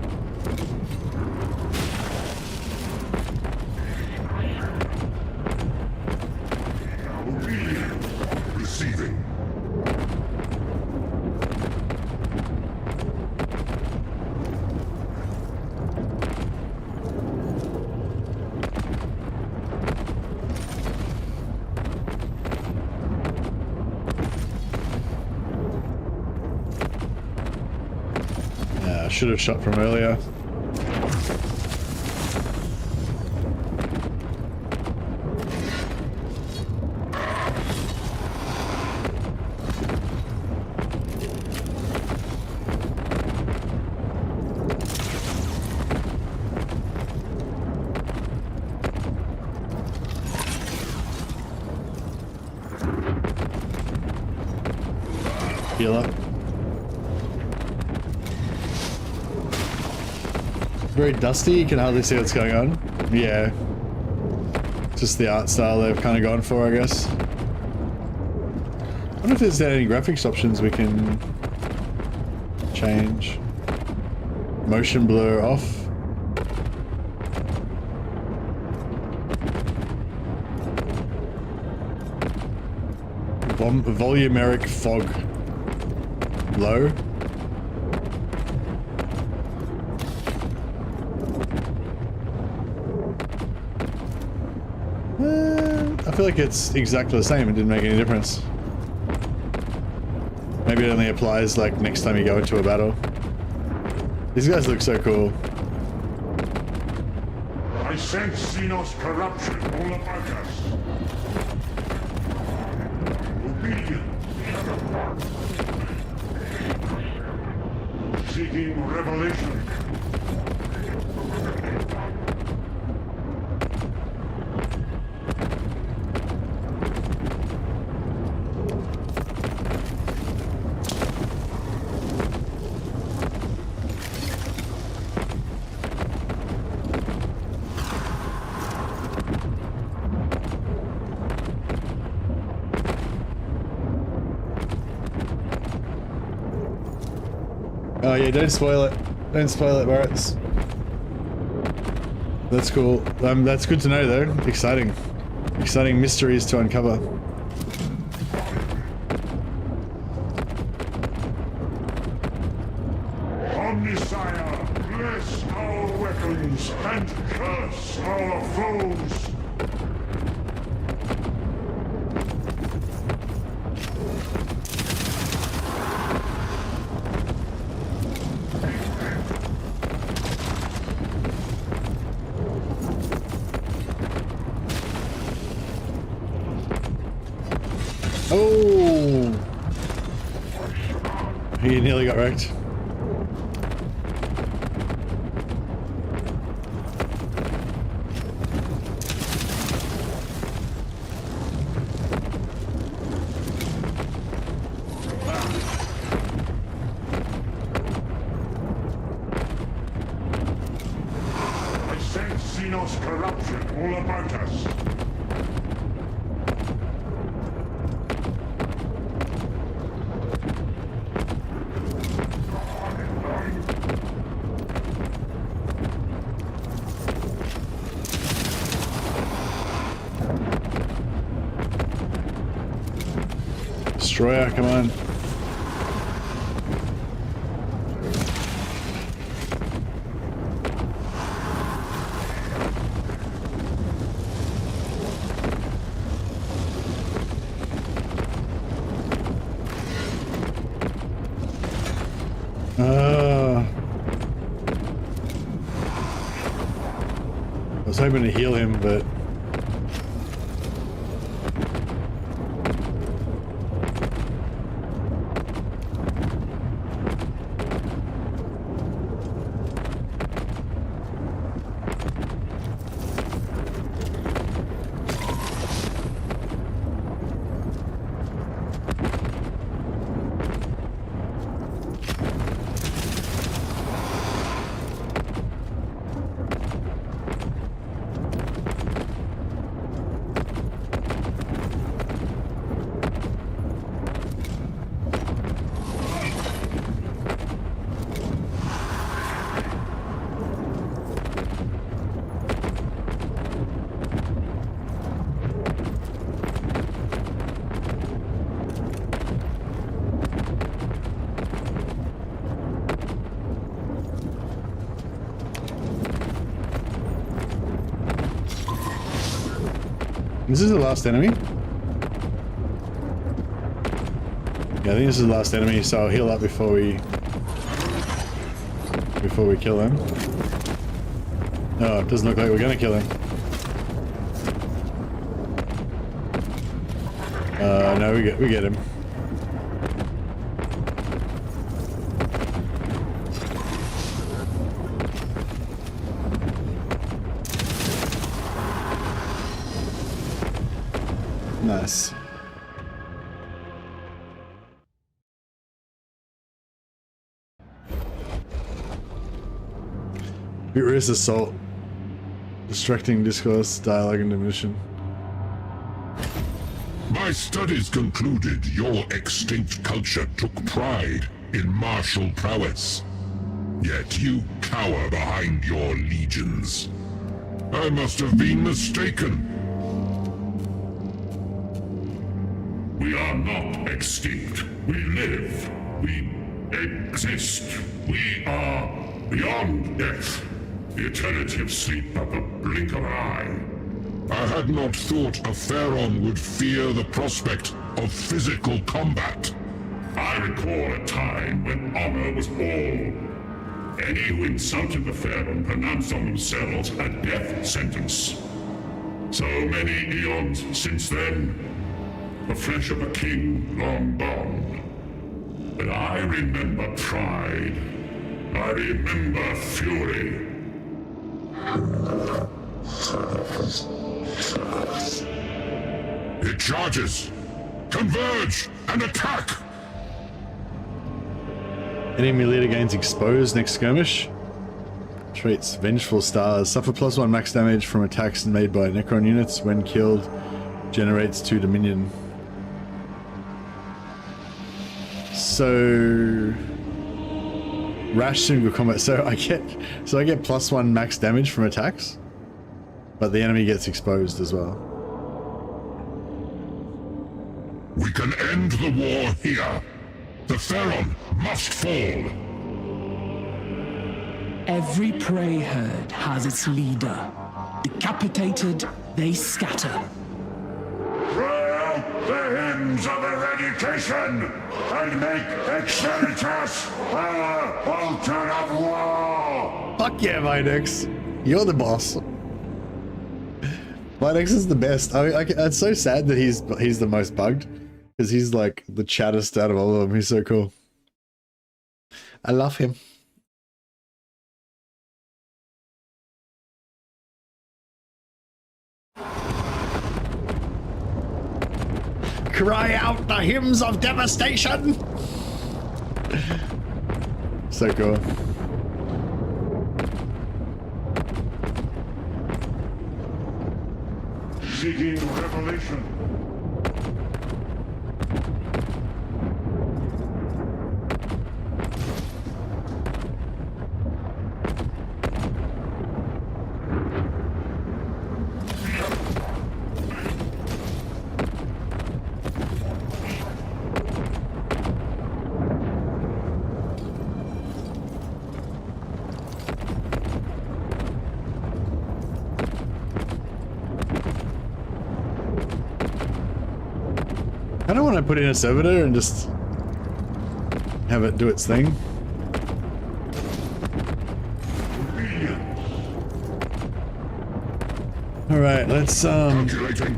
Receiving. Should have shot from earlier. Heal up. Very dusty, you can hardly see what's going on. Yeah. Just the art style they've kind of gone for, I guess. I wonder if there's any graphics options we can change. Motion blur off. Volumeric fog low. I feel like it's exactly the same. It didn't make any difference. Maybe it only applies like next time you go into a battle. These guys look so cool. I sense Xenos corruption all about us. Obedient. Seeking revelation. Oh yeah, don't spoil it. Don't spoil it, Barretts. That's cool. That's good to know though. Exciting. Exciting mysteries to uncover. Omnisire, bless our weapons and curse our foes. Oh! He nearly got wrecked. corruption all about us. Destroyer, come on. I was hoping to heal him, but this is the last enemy. Yeah, I think this is the last enemy, so I'll heal up before we kill him. Oh, it doesn't look like we're gonna kill him. No, we get him. Nice. Furious assault. Distracting discourse, dialogue and diminution. My studies concluded your extinct culture took pride in martial prowess. Yet you cower behind your legions. I must have been mistaken. We are not extinct. We live. We exist. We are beyond death. The eternity of sleep at the blink of an eye. I had not thought a Pharaon would fear the prospect of physical combat. I recall a time when honor was all. Any who insulted the Pharaon pronounced on themselves a death sentence. So many eons since then, the flesh of a king long gone. But I remember pride. I remember fury. It charges! Converge and attack! Enemy leader gains exposed next skirmish. Traits Vengeful Stars. Suffer +1 max damage from attacks made by Necron units. When killed, generates 2 Dominion. So rash single combat. So I get +1 max damage from attacks, but the enemy gets exposed as well. We can end the war here. The Pharaon must fall. Every prey herd has its leader. Decapitated, they scatter. Cry out the hymns of eradication and make Excellitus our altar of war. Fuck yeah, Vinex. You're the boss. Vinex is the best. It's so sad that he's the most bugged, because he's like the chattest out of all of them. He's so cool. I love him. Cry out the hymns of devastation! So cool. seeking revelation. I don't want to put in a servitor and just have it do its thing. All right, let's Calculating.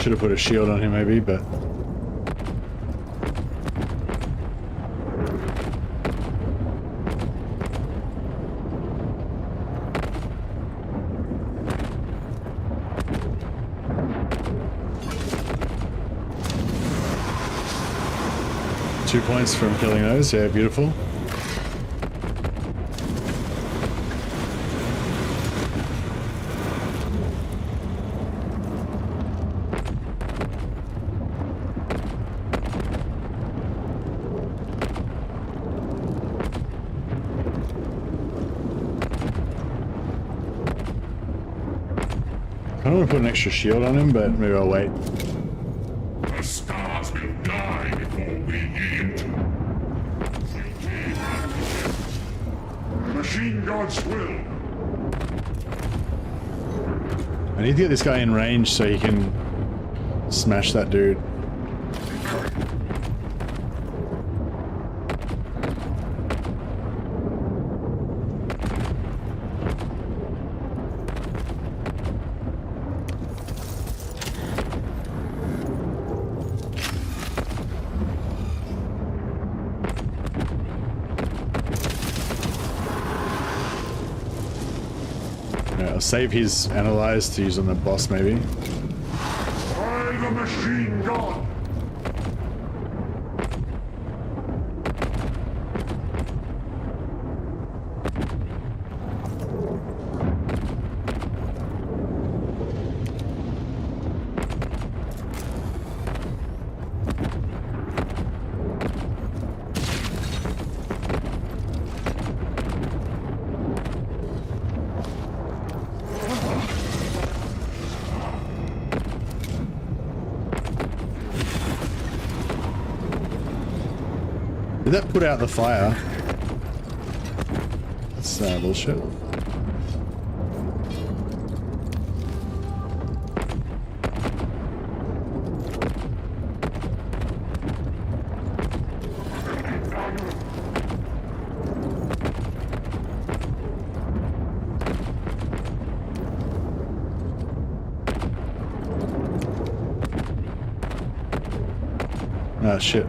Should have put a shield on him maybe, but... Two points from killing those, yeah, beautiful. I don't want to put an extra shield on him, but maybe I'll wait. The stars will die before we yield. The machine gods will. I need to get this guy in range so he can smash that dude. Save his analyze to use on the boss, maybe. By the machine god! Did that put out the fire? That's bullshit. Ah, shit.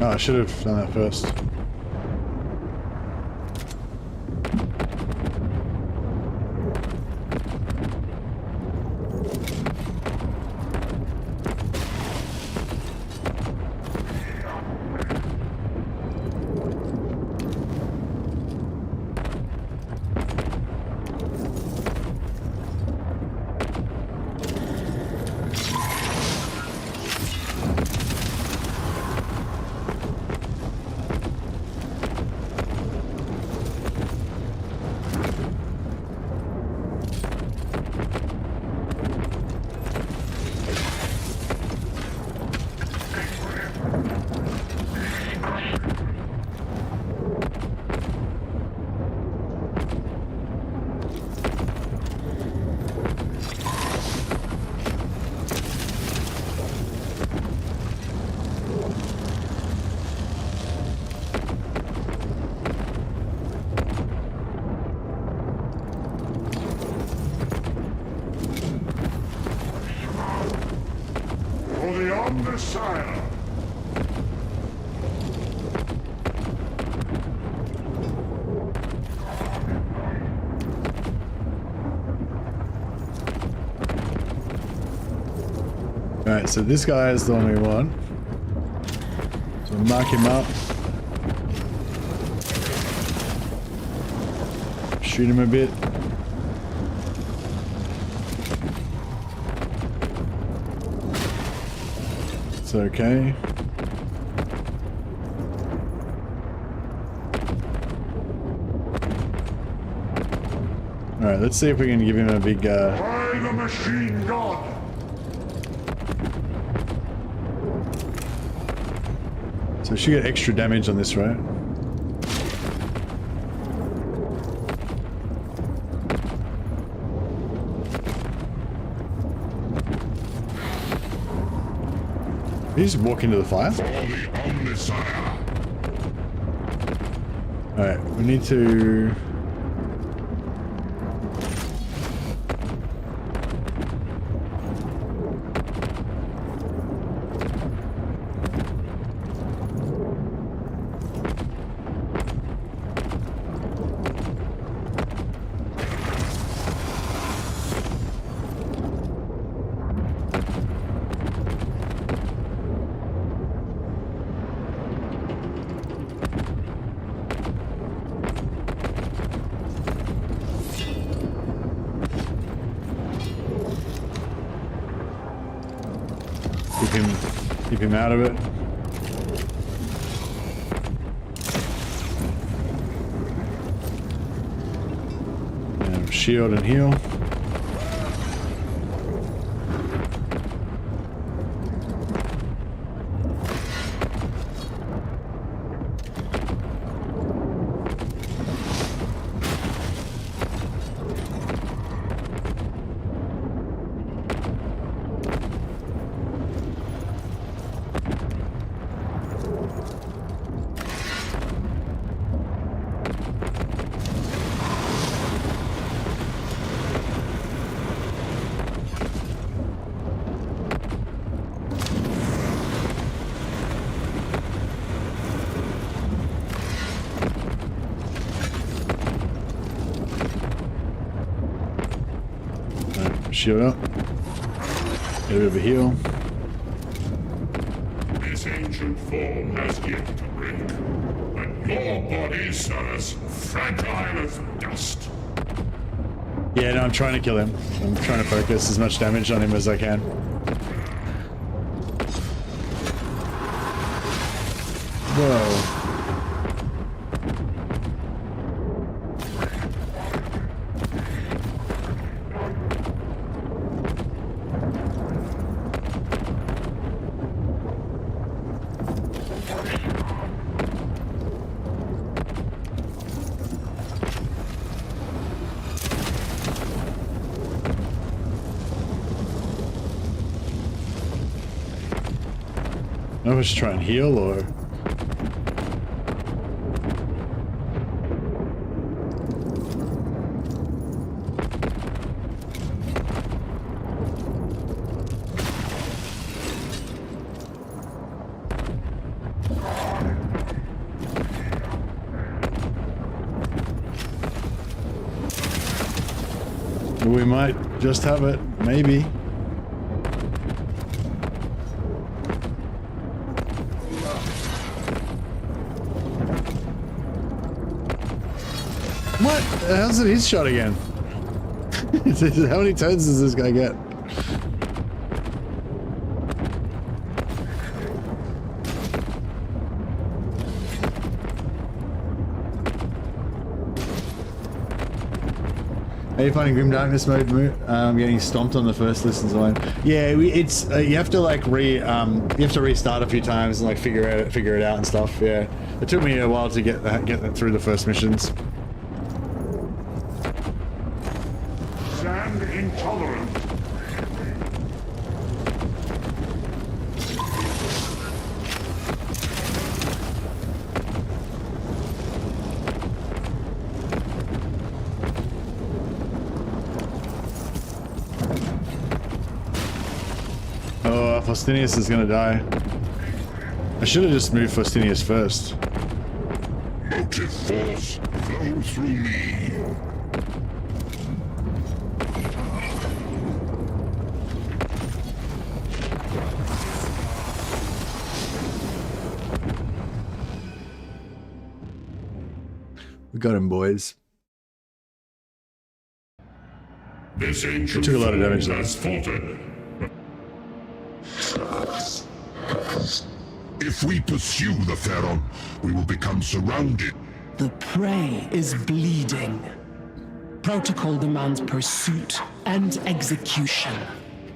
Oh, I should have done that first. For the Omnissiah! Alright, so this guy is the one we want. So we'll mark him up. Shoot him a bit. It's okay. Alright, let's see if we can give him a big By the machine god! So we should get extra damage on this, right? Did he just walk into the fire? For the Omnissiah! Alright, we need to... Keep him out of it. And shield and heal. Shield up. Get a bit of a heal. This ancient form has yet to break, and your body, sirs, fragile as dust. Yeah, no, I'm trying to kill him. I'm trying to focus as much damage on him as I can. Whoa. I was trying to heal or... We might just have it, maybe. What? How's it his shot again? How many turns does this guy get? How are you finding Grim Darkness mode? Getting stomped on the first listens line. Yeah, it's you have to like you have to restart a few times and like figure it out and stuff. Yeah, it took me a while to get that through the first missions. Stand intolerant. Oh, Faustinius is gonna die. I should have just moved Faustinius first. Motive force flow through me. We got him, boys. This ancient Took a lot of damage foe though. has faltered. If we pursue the Theron, we will become surrounded. The prey is bleeding. Protocol demands pursuit and execution.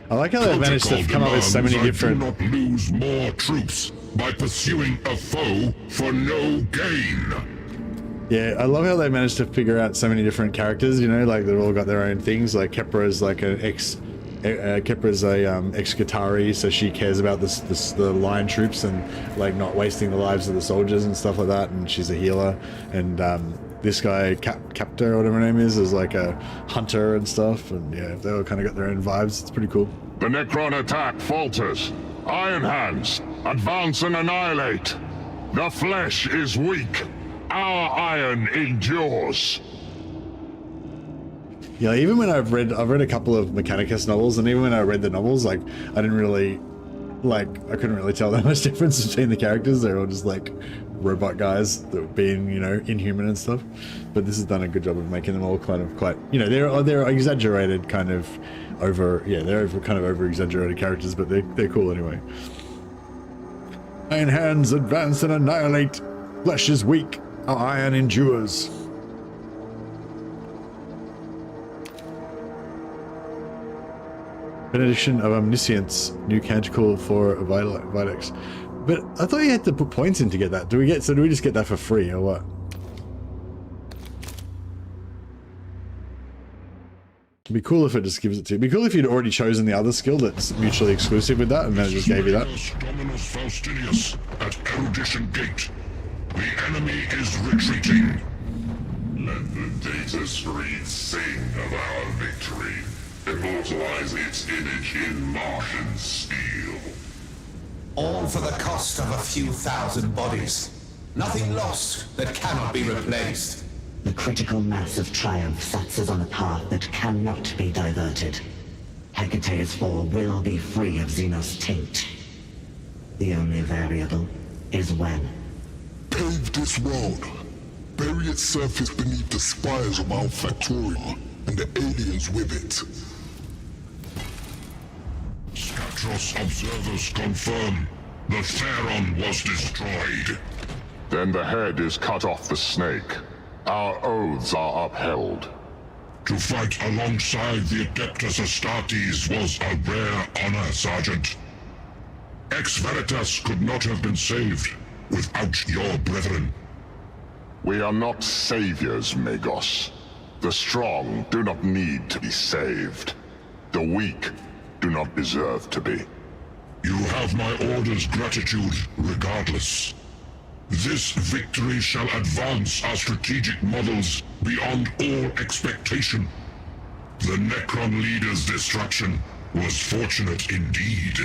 I like how they've managed to come up with so many different. Do not lose more troops by pursuing a foe for no gain. Yeah, I love how they managed to figure out so many different characters. You know, like they've all got their own things. Like Kepra's like an Kepra's a ex-Qatari, so she cares about the line troops and like not wasting the lives of the soldiers and stuff like that. And she's a healer. And this guy Capta or whatever her name is like a hunter and stuff. And yeah, they all kind of got their own vibes. It's pretty cool. The Necron attack falters. Iron Hands, advance and annihilate. The flesh is weak. Our iron endures. Yeah, even when I've read a couple of Mechanicus novels, and even when I read the novels, like I couldn't really tell that much difference between the characters. They're all just like robot guys that were being, you know, inhuman and stuff. But this has done a good job of making them all kind of quite, you know, they're exaggerated kind of over exaggerated characters, but they're cool anyway. Iron Hands, advance and annihilate. Flesh is weak. Our iron endures. Benediction of Omniscience, new canticle for Videx. But I thought you had to put points in to get that. Do we just get that for free or what? It'd be cool if it just gives it to you. It'd be cool if you'd already chosen the other skill that's mutually exclusive with that and then it just gave you that. Dominus Faustinius at Erudition Gate. The enemy is retreating. Let the data screen sing of our victory. Immortalize its image in Martian steel. All for the cost of a few thousand bodies. Nothing lost that cannot be replaced. The critical mass of triumph sets us on a path that cannot be diverted. Hecate's fall will be free of Xenos taint. The only variable is when. Pave this road. Bury its surface beneath the spires of Mount Factorial and the aliens with it. Skatros observers confirm the Theron was destroyed. Then the head is cut off the snake. Our oaths are upheld. To fight alongside the Adeptus Astartes was a rare honor, Sergeant. Ex Veritas could not have been saved without your brethren. We are not saviors, Magos. The strong do not need to be saved. The weak do not deserve to be. You have my order's gratitude regardless. This victory shall advance our strategic models beyond all expectation. The Necron leader's destruction was fortunate indeed.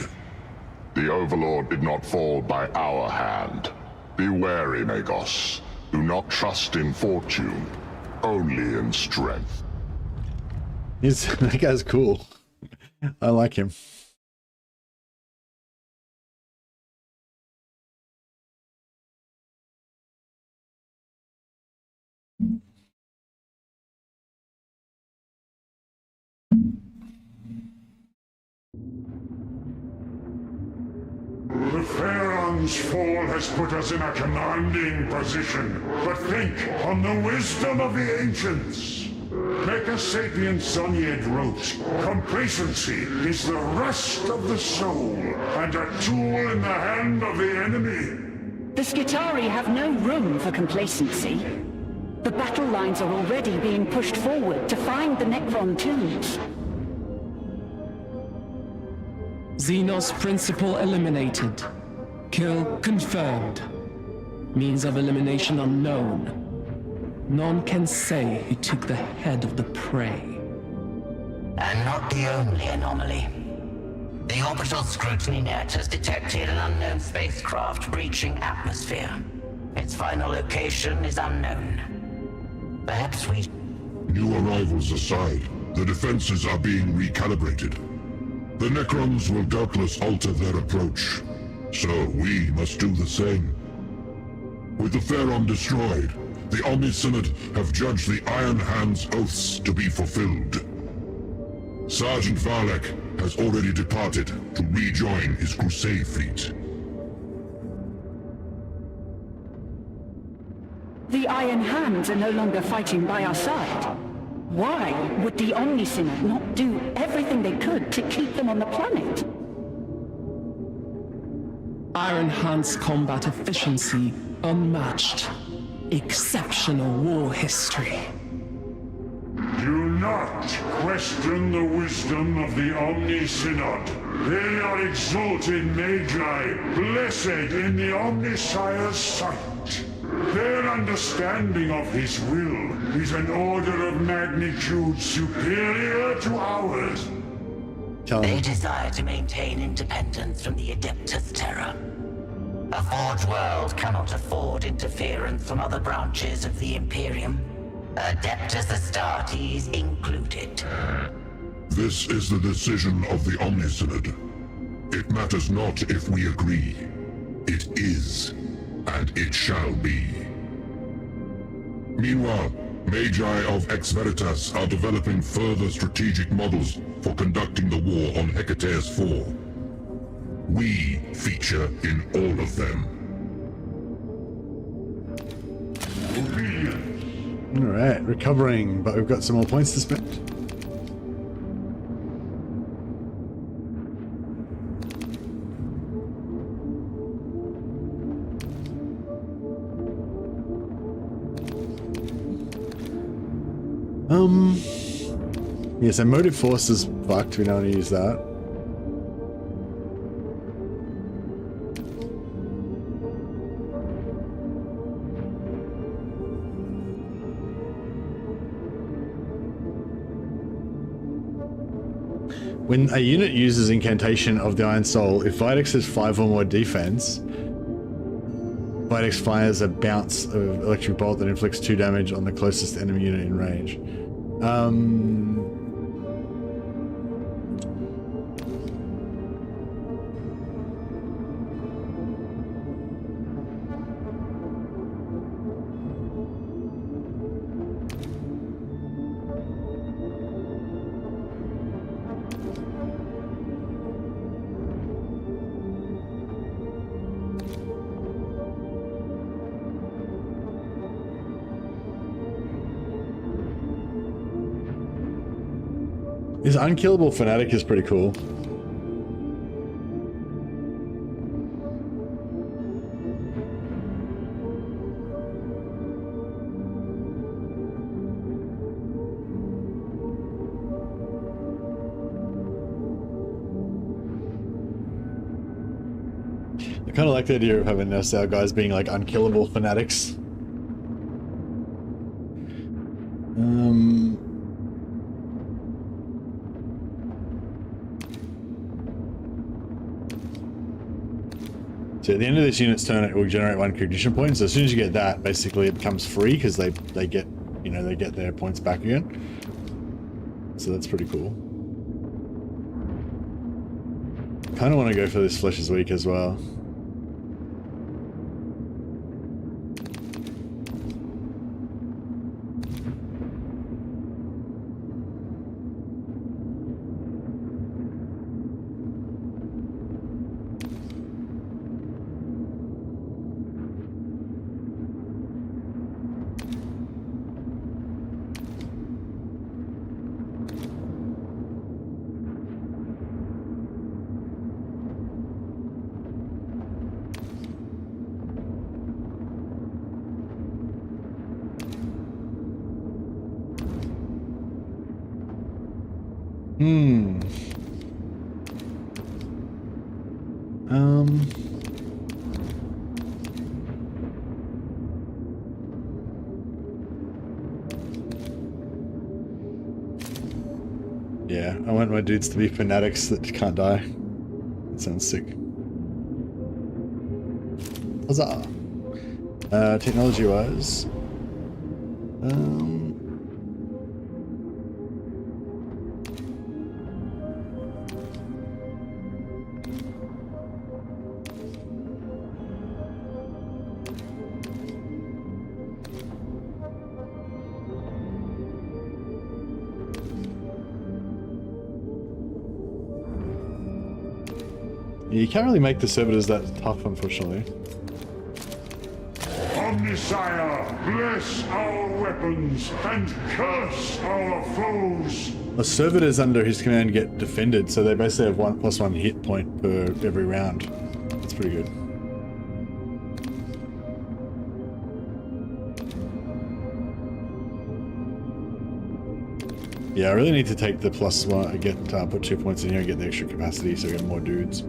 The Overlord did not fall by our hand. Be wary, Magos. Do not trust in fortune, only in strength. That guy's cool. I like him. The Pharaoh's fall has put us in a commanding position, but think on the wisdom of the ancients. Mecha Sapien Sonied wrote, complacency is the rust of the soul, and a tool in the hand of the enemy. The Skitari have no room for complacency. The battle lines are already being pushed forward to find the Necron tombs. Xenos principle eliminated. Kill confirmed. Means of elimination unknown. None can say who took the head of the prey. And not the only anomaly. The orbital scrutiny net has detected an unknown spacecraft breaching atmosphere. Its final location is unknown. Perhaps we... New arrivals aside, the defenses are being recalibrated. The Necrons will doubtless alter their approach, so we must do the same. With the Pharaon destroyed, the Omni-Synod have judged the Iron Hand's oaths to be fulfilled. Sergeant Valek has already departed to rejoin his Crusade fleet. The Iron Hands are no longer fighting by our side. Why would the Omni-Synod not do everything they could to keep them on the planet? Iron Hand's combat efficiency unmatched. Exceptional war history. Do not question the wisdom of the Omni-Synod. They are exalted Magi, blessed in the Omnissire's sight. Their understanding of his will is an order of magnitude superior to ours. They desire to maintain independence from the Adeptus Terra. A forged world cannot afford interference from other branches of the Imperium, Adeptus Astartes included. This is the decision of the Omni-Synod. It matters not if we agree. It is, and it shall be. Meanwhile, Magi of Ex Veritas are developing further strategic models for conducting the war on Hecateus 4. We feature in all of them. Alright, recovering, but we've got some more points to spend. Yeah, so motive force is fucked, we don't want to use that. When a unit uses incantation of the Iron Soul, if Vitex has 5 or more defense, Vitex fires a bounce of electric bolt that inflicts 2 damage on the closest enemy unit in range. His unkillable fanatic is pretty cool. I kind of like the idea of having our guys being like unkillable fanatics. So at the end of this unit's turn, it will generate 1 cognition point. So as soon as you get that, basically it becomes free because they get, you know, they get their points back again. So that's pretty cool. Kind of want to go for this Flesh's Week as well. Yeah, I want my dudes to be fanatics that can't die. That sounds sick. Huzzah! Technology-wise... You can't really make the servitors that tough, unfortunately. Omnisire, bless our weapons and curse our foes. The servitors under his command get defended, so they basically have 1+1 hit point per every round. That's pretty good. Yeah, I really need to take the +1, put 2 points in here and get the extra capacity so I get more dudes.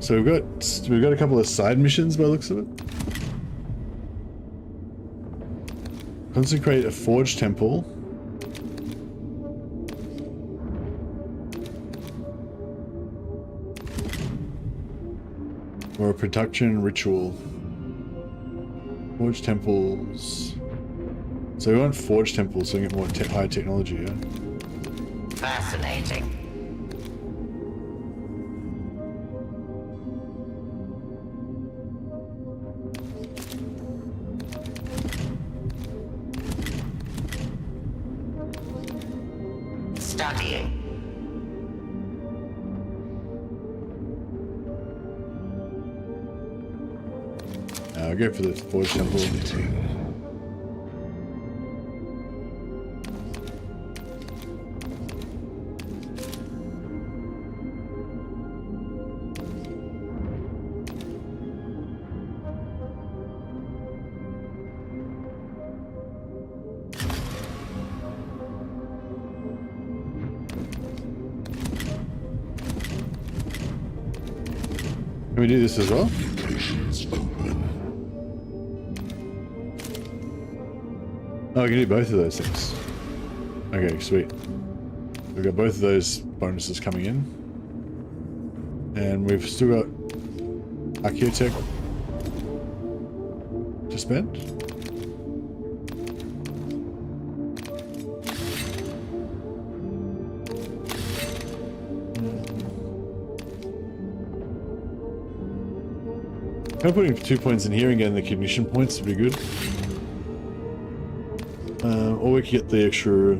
So we've got a couple of side missions by the looks of it. Consecrate a forge temple. Or a production ritual. Forge temples. So we want forge temples so we get more high technology, yeah? Fascinating. Studying. I'll go for the forge temple. Can we do this as well? Oh, we can do both of those things. Okay, sweet. We've got both of those bonuses coming in. And we've still got Architect to spend. Kind of putting 2 points in here and getting the cognition points would be good. Or we could get the extra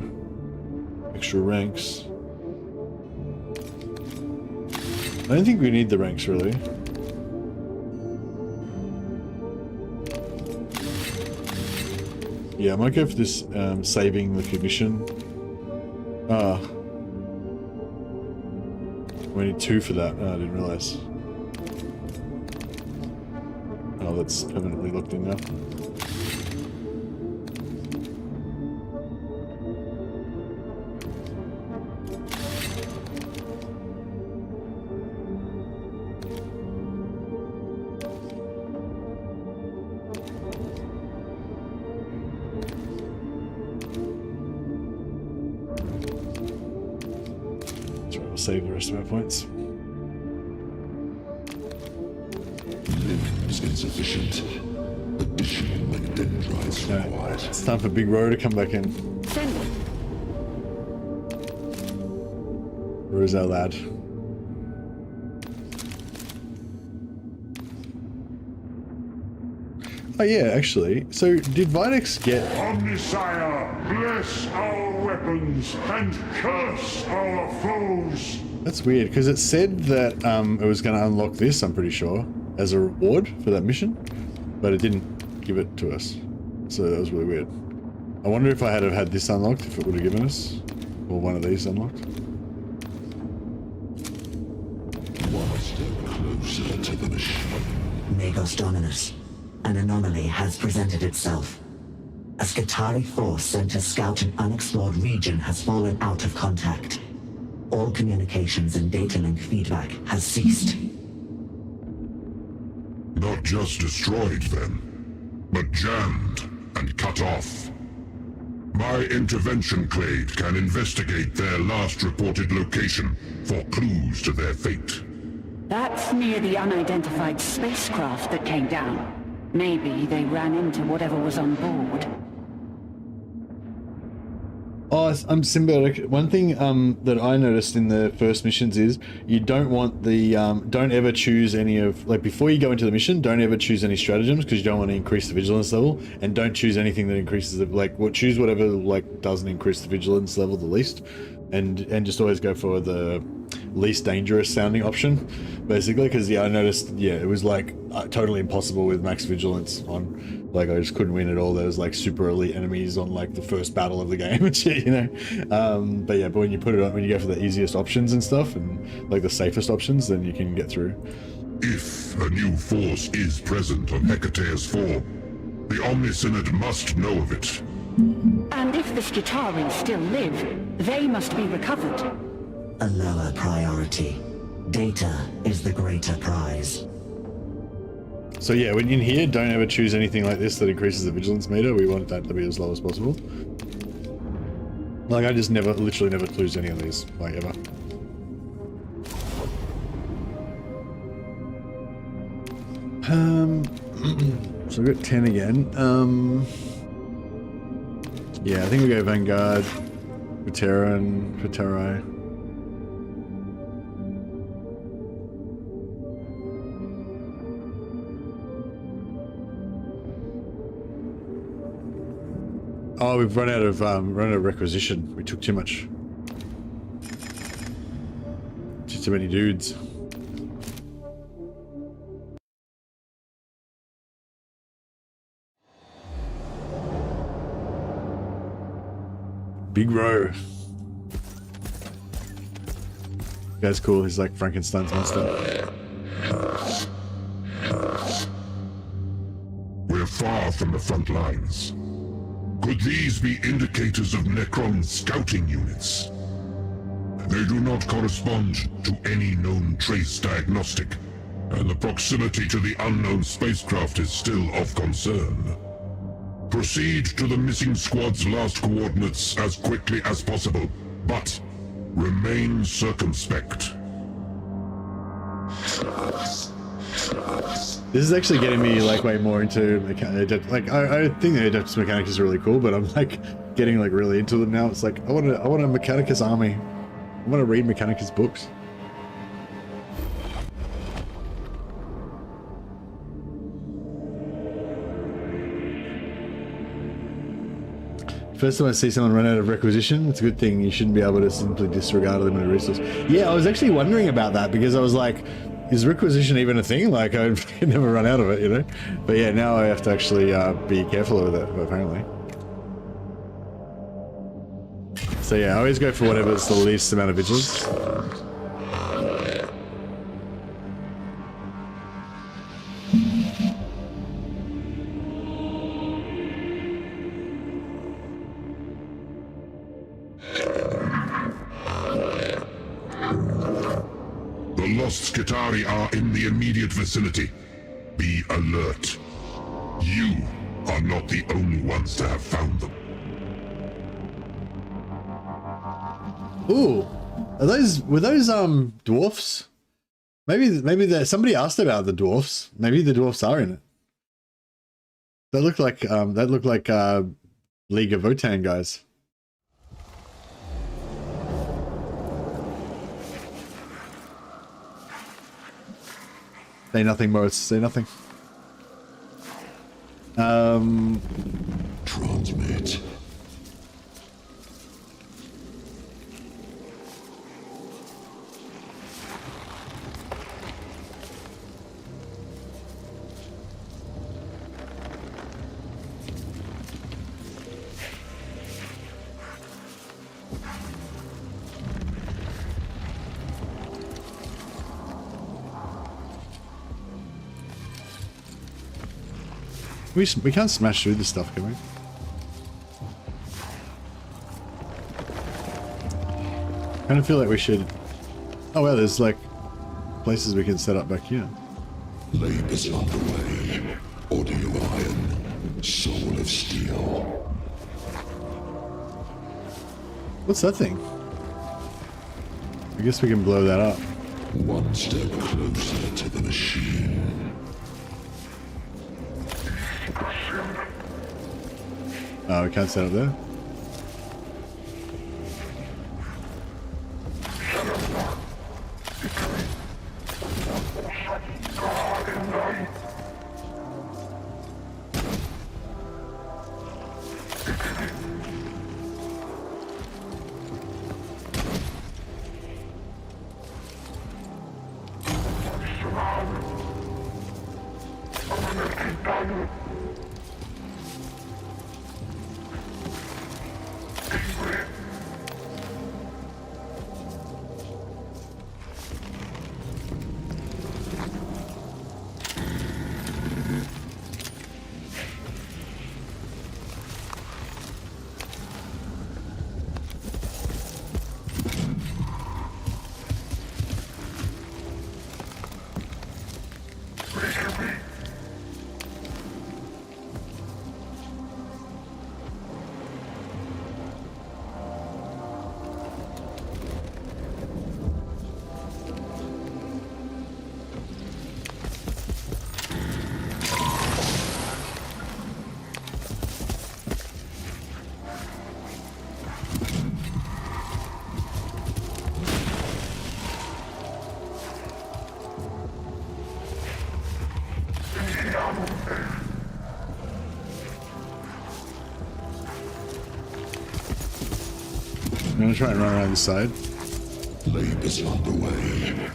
ranks. I don't think we need the ranks really. Yeah, I might go for this saving the cognition. We need 2 for that. Oh, I didn't realize. Oh, that's permanently locked in now. Save the rest of our points. Limb is insufficient. It's time for Big Ro to come back in. Send it. Where is our lad? Oh yeah, actually. So did Videx get... Omnisire, bless our weapons and curse our foes. That's weird, because it said that it was going to unlock this, I'm pretty sure, as a reward for that mission, but it didn't give it to us. So that was really weird. I wonder if I had have had this unlocked, if it would have given us, or one of these unlocked. One step closer to the machine. Magos Dominus, an anomaly has presented itself. A Skitarii force sent to scout an unexplored region has fallen out of contact. All communications and data link feedback has ceased. Not just destroyed then, but jammed and cut off. My intervention clade can investigate their last reported location for clues to their fate. That's near the unidentified spacecraft that came down. Maybe they ran into whatever was on board. Oh, I'm symbiotic. One thing that I noticed in the first missions is you don't want the don't ever choose any of, like, before you go into the mission, don't ever choose any stratagems because you don't want to increase the vigilance level, and don't choose anything that increases the, like, choose whatever like doesn't increase the vigilance level the least, and just always go for the least dangerous sounding option, basically, because yeah, I noticed, yeah, it was like totally impossible with max vigilance on. Like, I just couldn't win at all. There was like super elite enemies on like the first battle of the game and shit, you know. But yeah, but when you put it on, when you go for the easiest options and stuff, and like the safest options, then you can get through. If a new force is present on Hecateus 4, the Omnisynod must know of it. And if the Skitarii still live, they must be recovered. A lower priority. Data is the greater prize. So yeah, when in here, don't ever choose anything like this that increases the vigilance meter. We want that to be as low as possible. Like, I just literally never choose any of these, like, ever. So we've got 10 again. Yeah, I think we go Vanguard, Veteran, Veterai. Oh, we've run out of requisition. We took too much. Too many dudes. Big Ro. Guy's cool. He's like Frankenstein's monster. We're far from the front lines. Could these be indicators of Necron scouting units? They do not correspond to any known trace diagnostic, and the proximity to the unknown spacecraft is still of concern. Proceed to the missing squad's last coordinates as quickly as possible, but remain circumspect. This is actually getting me like way more into like I think the Adeptus Mechanicus is really cool, but I'm like getting like really into them now. It's like I want a Mechanicus army. I want to read Mechanicus books. First time I see someone run out of requisition, it's a good thing. You shouldn't be able to simply disregard a limited resource. Yeah, I was actually wondering about that because I was like, is requisition even a thing? Like, I never run out of it, you know? But yeah, now I have to actually be careful with it, apparently. So yeah, I always go for whatever's the least amount of vigilance. The lost Skitarii are in the immediate vicinity. Be alert. You are not the only ones to have found them. Ooh, were those dwarfs? Maybe somebody asked about the dwarfs. Maybe the dwarfs are in it. That looked like League of Votan guys. Say nothing, Morris. Say nothing. Transmit. We can't smash through this stuff, can we? I kind of feel like we should... Oh well, there's like places we can set up back here. Labor's underway. Audio iron. Soul of steel. What's that thing? I guess we can blow that up. One step closer to the machine. Oh, we can't set up there? I'm gonna try and run around the side. Labor's underway.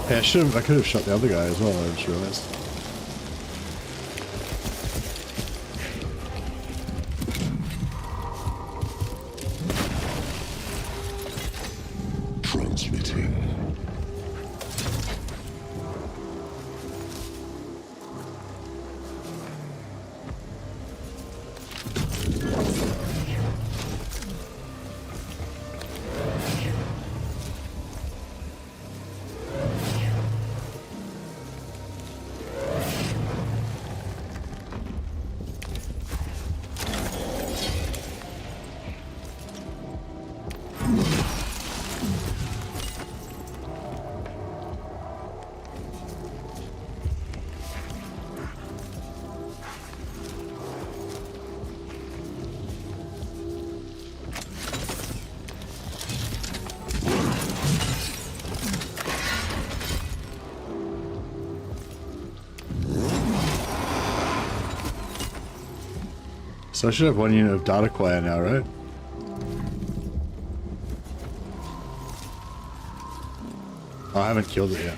Yeah, I could have shot the other guy as well, I just realized. Transmitting. So I should have one unit of data acquire now, right? Oh, I haven't killed it yet.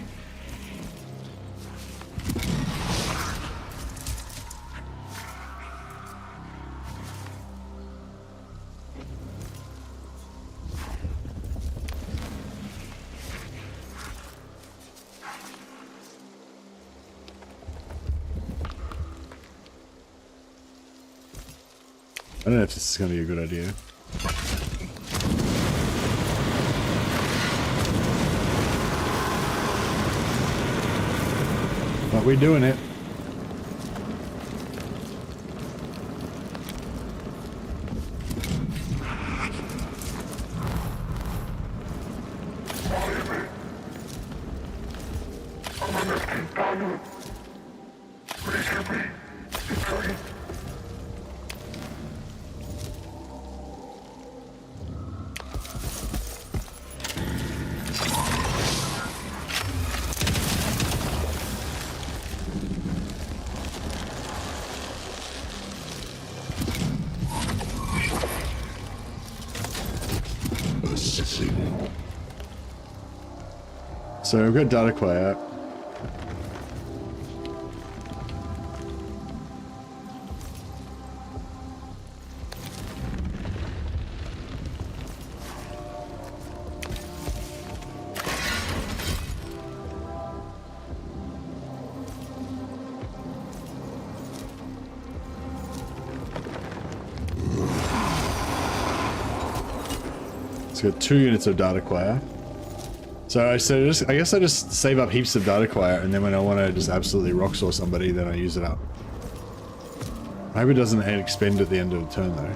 I don't know if this is going to be a good idea. We're doing it. So we've got data quiet. It's got 2 units of data quiet. So I guess I just save up heaps of data quiet, and then when I want to just absolutely rocksaw somebody, then I use it up. I hope it doesn't expend at the end of the turn though.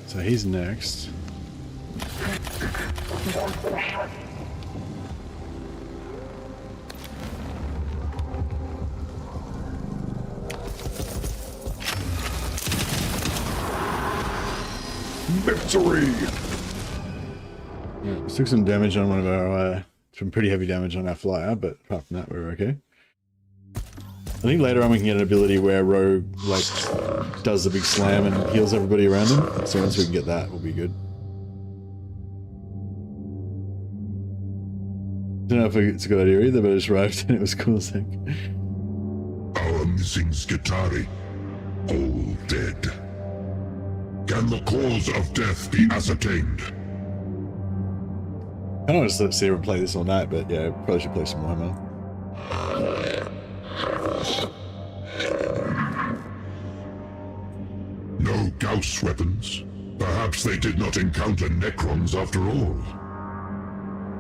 So he's next. Victory! Yeah, took some damage on one of our, some pretty heavy damage on our flyer, but apart from that, we're okay. I think later on we can get an ability where Rogue, like, does the big slam and heals everybody around him. So once we can get that, we'll be good. Don't know if it's a good idea either, but I just arrived and it was cool as heck. Our missing Skitari, all dead. Can the cause of death be ascertained? I don't want to sit here and play this all night, but yeah, probably should play some Warhammer. No Gauss weapons. Perhaps they did not encounter Necrons after all.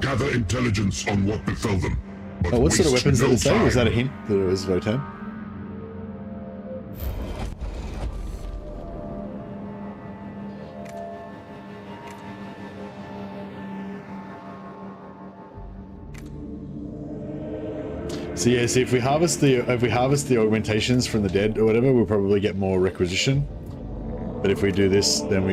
Gather intelligence on what befell them. Oh, what sort of weapons did it say? time. Was that a hint that it was Votan? So yeah, see if we harvest the augmentations from the dead or whatever, we'll probably get more requisition. But if we do this, then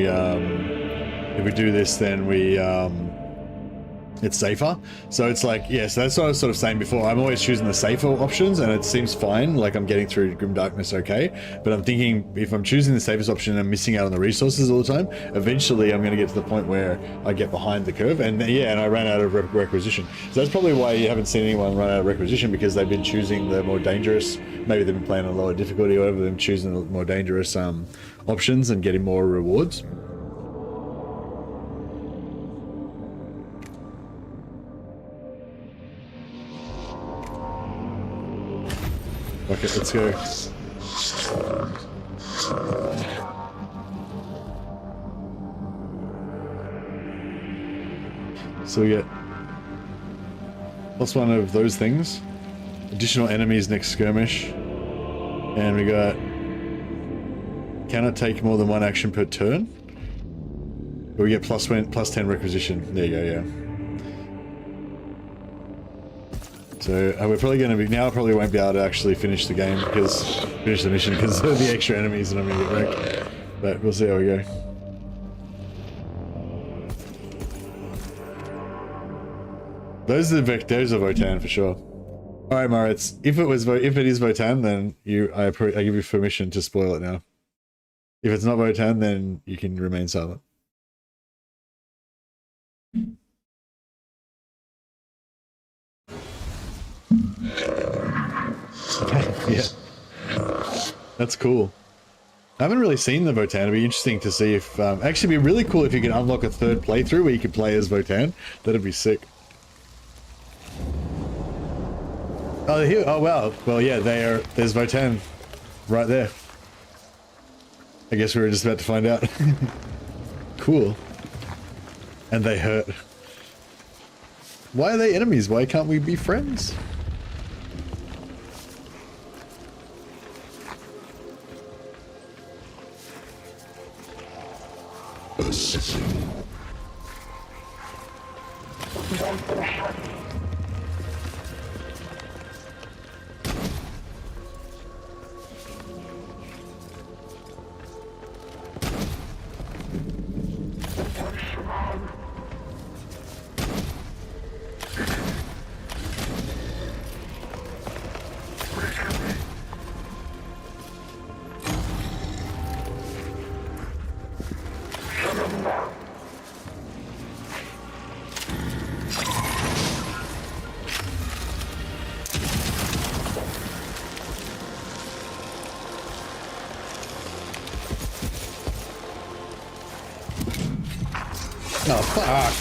it's safer. So it's like, yeah, so that's what I was sort of saying before. I'm always choosing the safer options and it seems fine. Like I'm getting through Grim Darkness okay. But I'm thinking if I'm choosing the safest option and I'm missing out on the resources all the time, eventually I'm going to get to the point where I get behind the curve. And yeah, and I ran out of requisition. So that's probably why you haven't seen anyone run out of requisition, because they've been choosing the more dangerous, maybe they've been playing on lower difficulty or whatever, they've been choosing the more dangerous options and getting more rewards. Okay, let's go. So we get +1 of those things. Additional enemies next skirmish. And we got cannot take more than 1 action per turn. But we get +10 requisition. There you go, yeah. So we're probably going to be now. I probably won't be able to actually finish the mission because of the extra enemies and I'm going to get wrecked. But we'll see how we go. Those are Votan for sure. All right, Moritz. If it is Votan, then I give you permission to spoil it now. If it's not Votan, then you can remain silent. Yeah, that's cool. I haven't really seen the Votan. It'd be interesting to see if actually it'd be really cool if you could unlock a 3rd playthrough where you could play as Votan. That'd be sick. Oh, here. Oh wow. Well, yeah, there's Votan right there. I guess we were just about to find out. Cool. And they hurt. Why are they enemies? Why can't we be friends? Oh, fuck.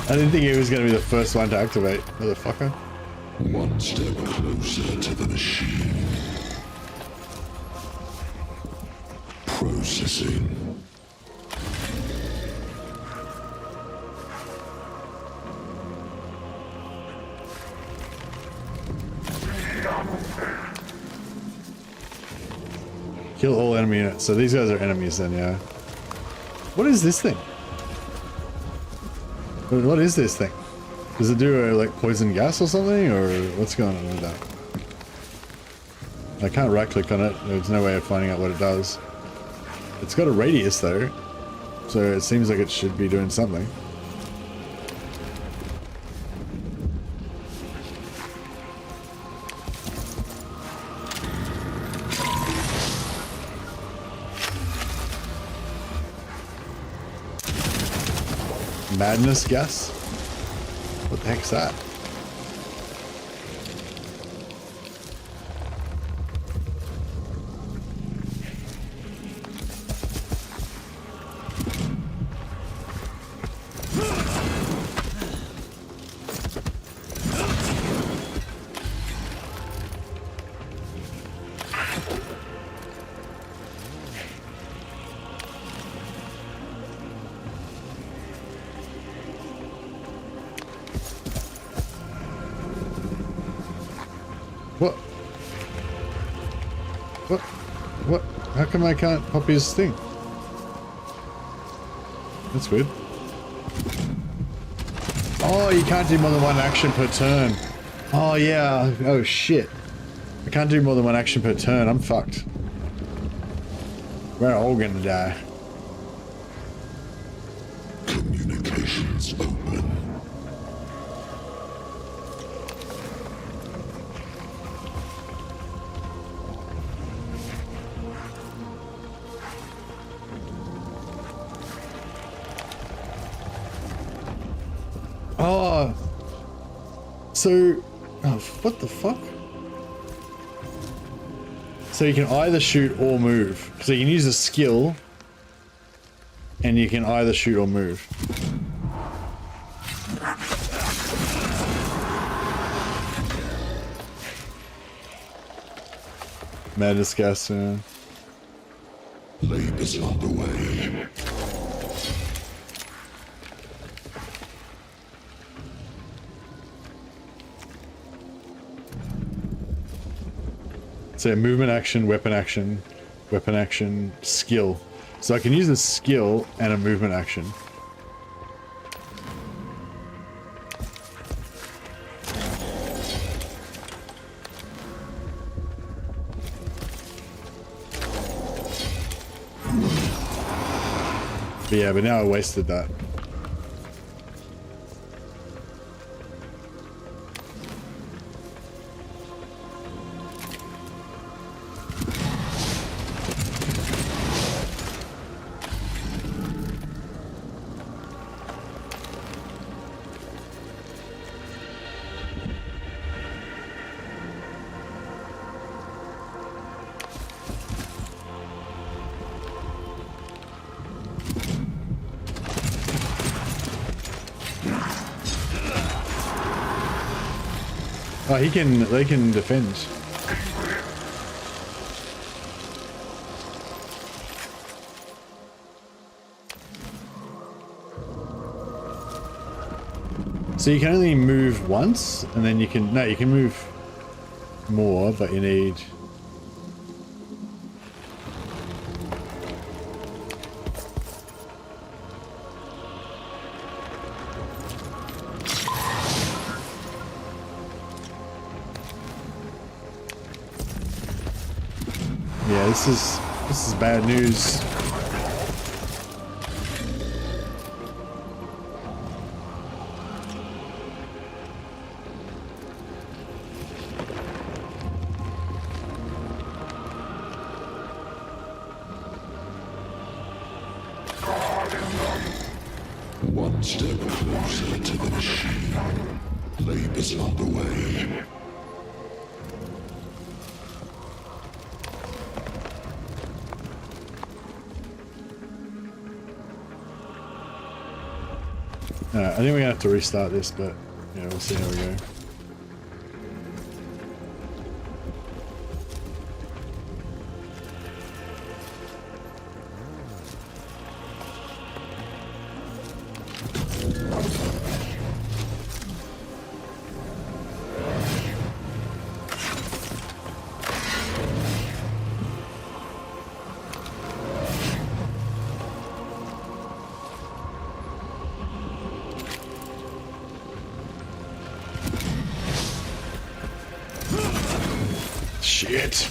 I didn't think he was going to be the first one to activate, motherfucker. One step closer to the machine. Processing. Kill all enemy units. So these guys are enemies then, yeah. What is this thing? What is this thing? Does it do like poison gas or something, or what's going on with that? I can't right click on it. There's no way of finding out what it does. It's got a radius though, so it seems like it should be doing something. Madness gas? What the heck's that? What? How come I can't pop his thing? That's weird. Oh, you can't do more than 1 action per turn. Oh, yeah. Oh, shit. I can't do more than 1 action per turn. I'm fucked. We're all gonna die. Communications open. Oh, so, oh, what the fuck? So you can either shoot or move. So you can use a skill, and you can either shoot or move. Madness gas, Labor's underway. So movement action, weapon action, skill. So I can use a skill and a movement action. But yeah, but now I wasted that. Oh, they can defend. So you can only move once, and then you can move more, but you need. Yeah, this is bad news. One step closer to the machine. Labor's underway. I think we're gonna have to restart this, but yeah, we'll see how we go. Shit.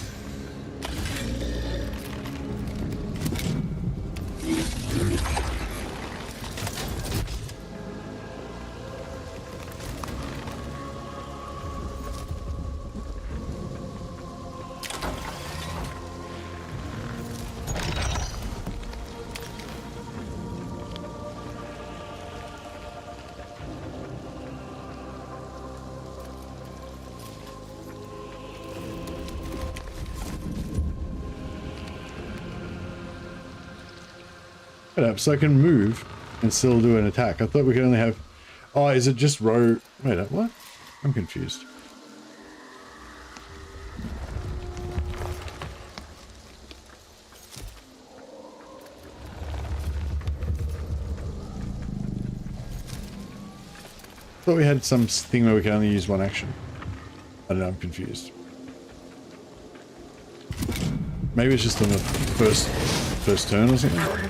Up so I can move and still do an attack. I thought we could only have. Oh, is it just row? Wait, what? I'm confused. I thought we had some thing where we can only use one action. I don't know. I'm confused. Maybe it's just on the first turn or something.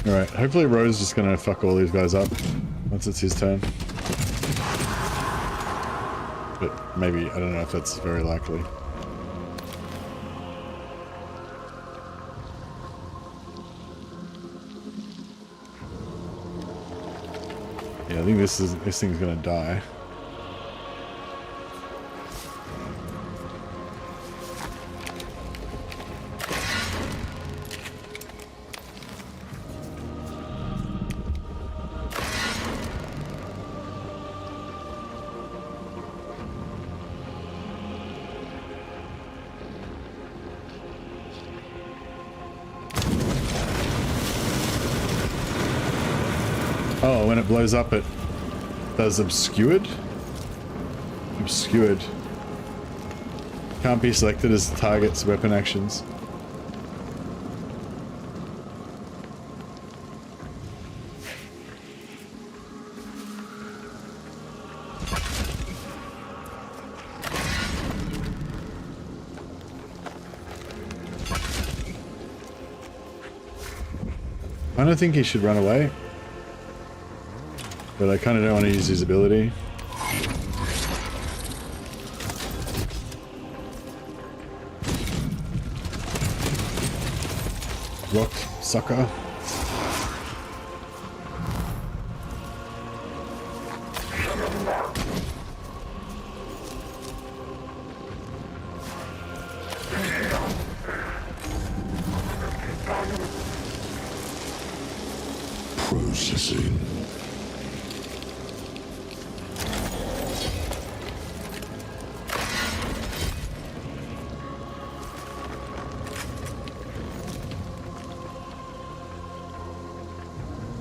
Alright, hopefully Rose is just gonna fuck all these guys up once it's his turn. But maybe, I don't know if that's very likely. Yeah, I think this thing's gonna die. Oh, when it blows up, it does obscured? Obscured. Can't be selected as targets, weapon actions. I don't think he should run away. But I kind of don't want to use his ability. Rock, sucker. Processing.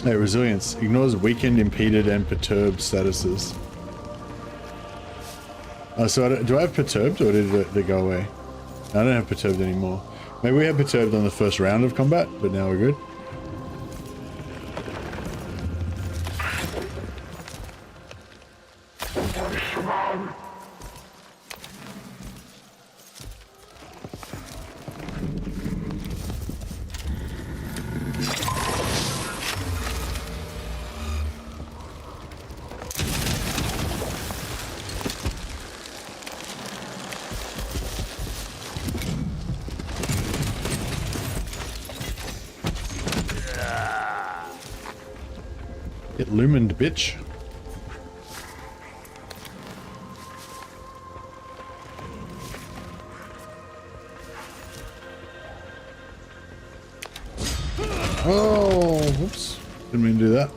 Hey, resilience. Ignores weakened, impeded, and perturbed statuses. Oh, so do I have perturbed, or did they go away? No, I don't have perturbed anymore. Maybe we had perturbed on the first round of combat, but now we're good. Get lumined, bitch. Oh, whoops. Didn't mean to do that.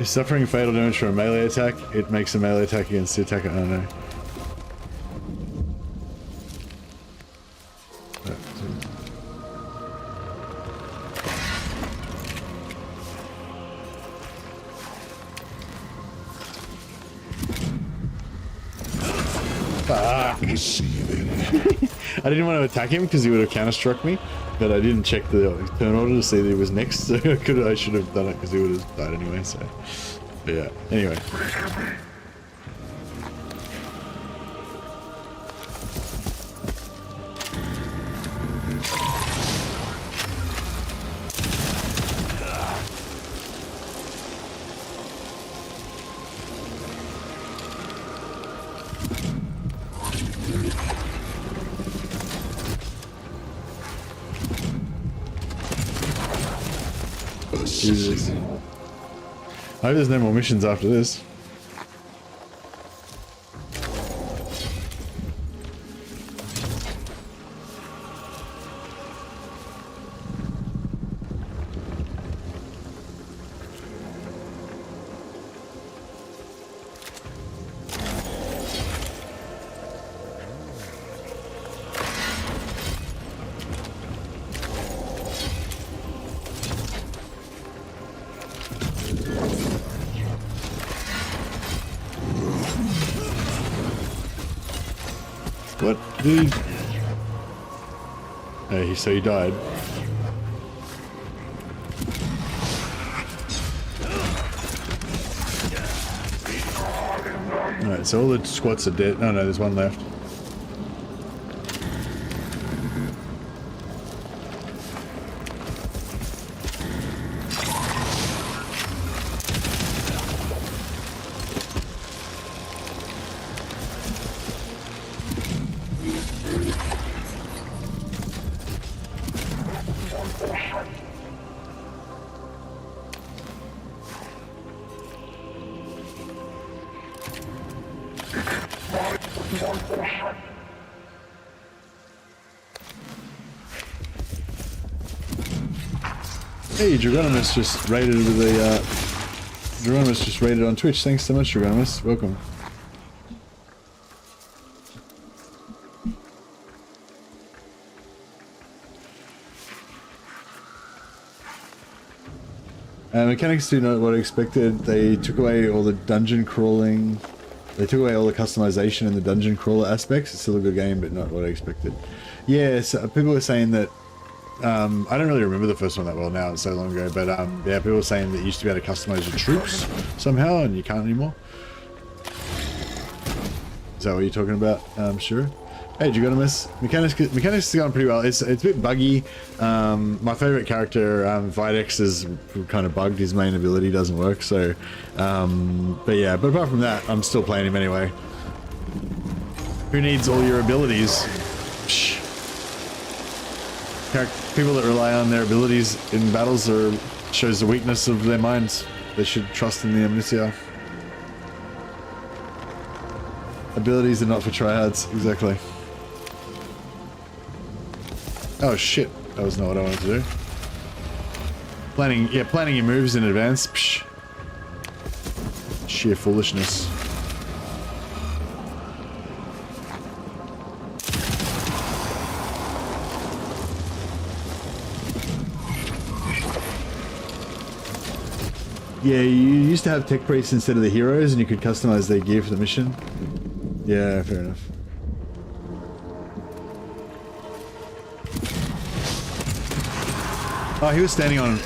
If suffering fatal damage from a melee attack, it makes a melee attack against the attacker. I don't know. I didn't want to attack him because he would have counter-struck me, but I didn't check the turn order to see that he was next, so I should have done it because he would have died anyway, so... But yeah, anyway. Jesus. I hope there's no more missions after this. What? Did he... Oh, so he died. Alright, so all the squats are dead. No, there's one left. Hey, Dragonimus just raided with a Dragonimus just raided on Twitch. Thanks so much, Dragonimus. Welcome. Mechanics do not what I expected. They took away all the dungeon crawling. They took away all the customization and the dungeon crawler aspects. It's still a good game, but not what I expected. Yeah, so people were saying that. I don't really remember the first one that well now, it's so long ago, but yeah, people were saying that you used to be able to customize your troops somehow, and you can't anymore. Is that what you're talking about? Sure. Hey, Dragonimus. Mechanics has gone pretty well. It's a bit buggy. My favorite character, Videx, is kind of bugged. His main ability doesn't work, so... but yeah, but apart from that, I'm still playing him anyway. Who needs all your abilities? Psh. People that rely on their abilities in battles shows the weakness of their minds. They should trust in the Omnicia. Abilities are not for tryhards, exactly. Oh shit, that was not what I wanted to do. Planning your moves in advance. Psh. Sheer foolishness. Yeah, you used to have tech priests instead of the heroes, and you could customize their gear for the mission. Yeah, fair enough. Oh, he was standing on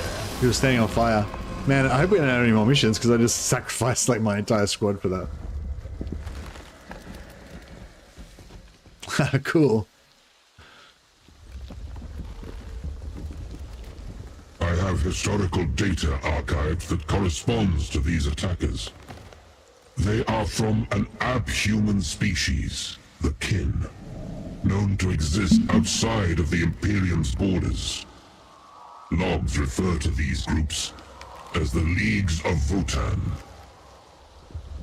fire. Man, I hope we don't have any more missions, because I just sacrificed like my entire squad for that. Cool. I have historical data archived that corresponds to these attackers. They are from an abhuman species, the Kin, known to exist outside of the Imperium's borders. Logs refer to these groups as the Leagues of Votan.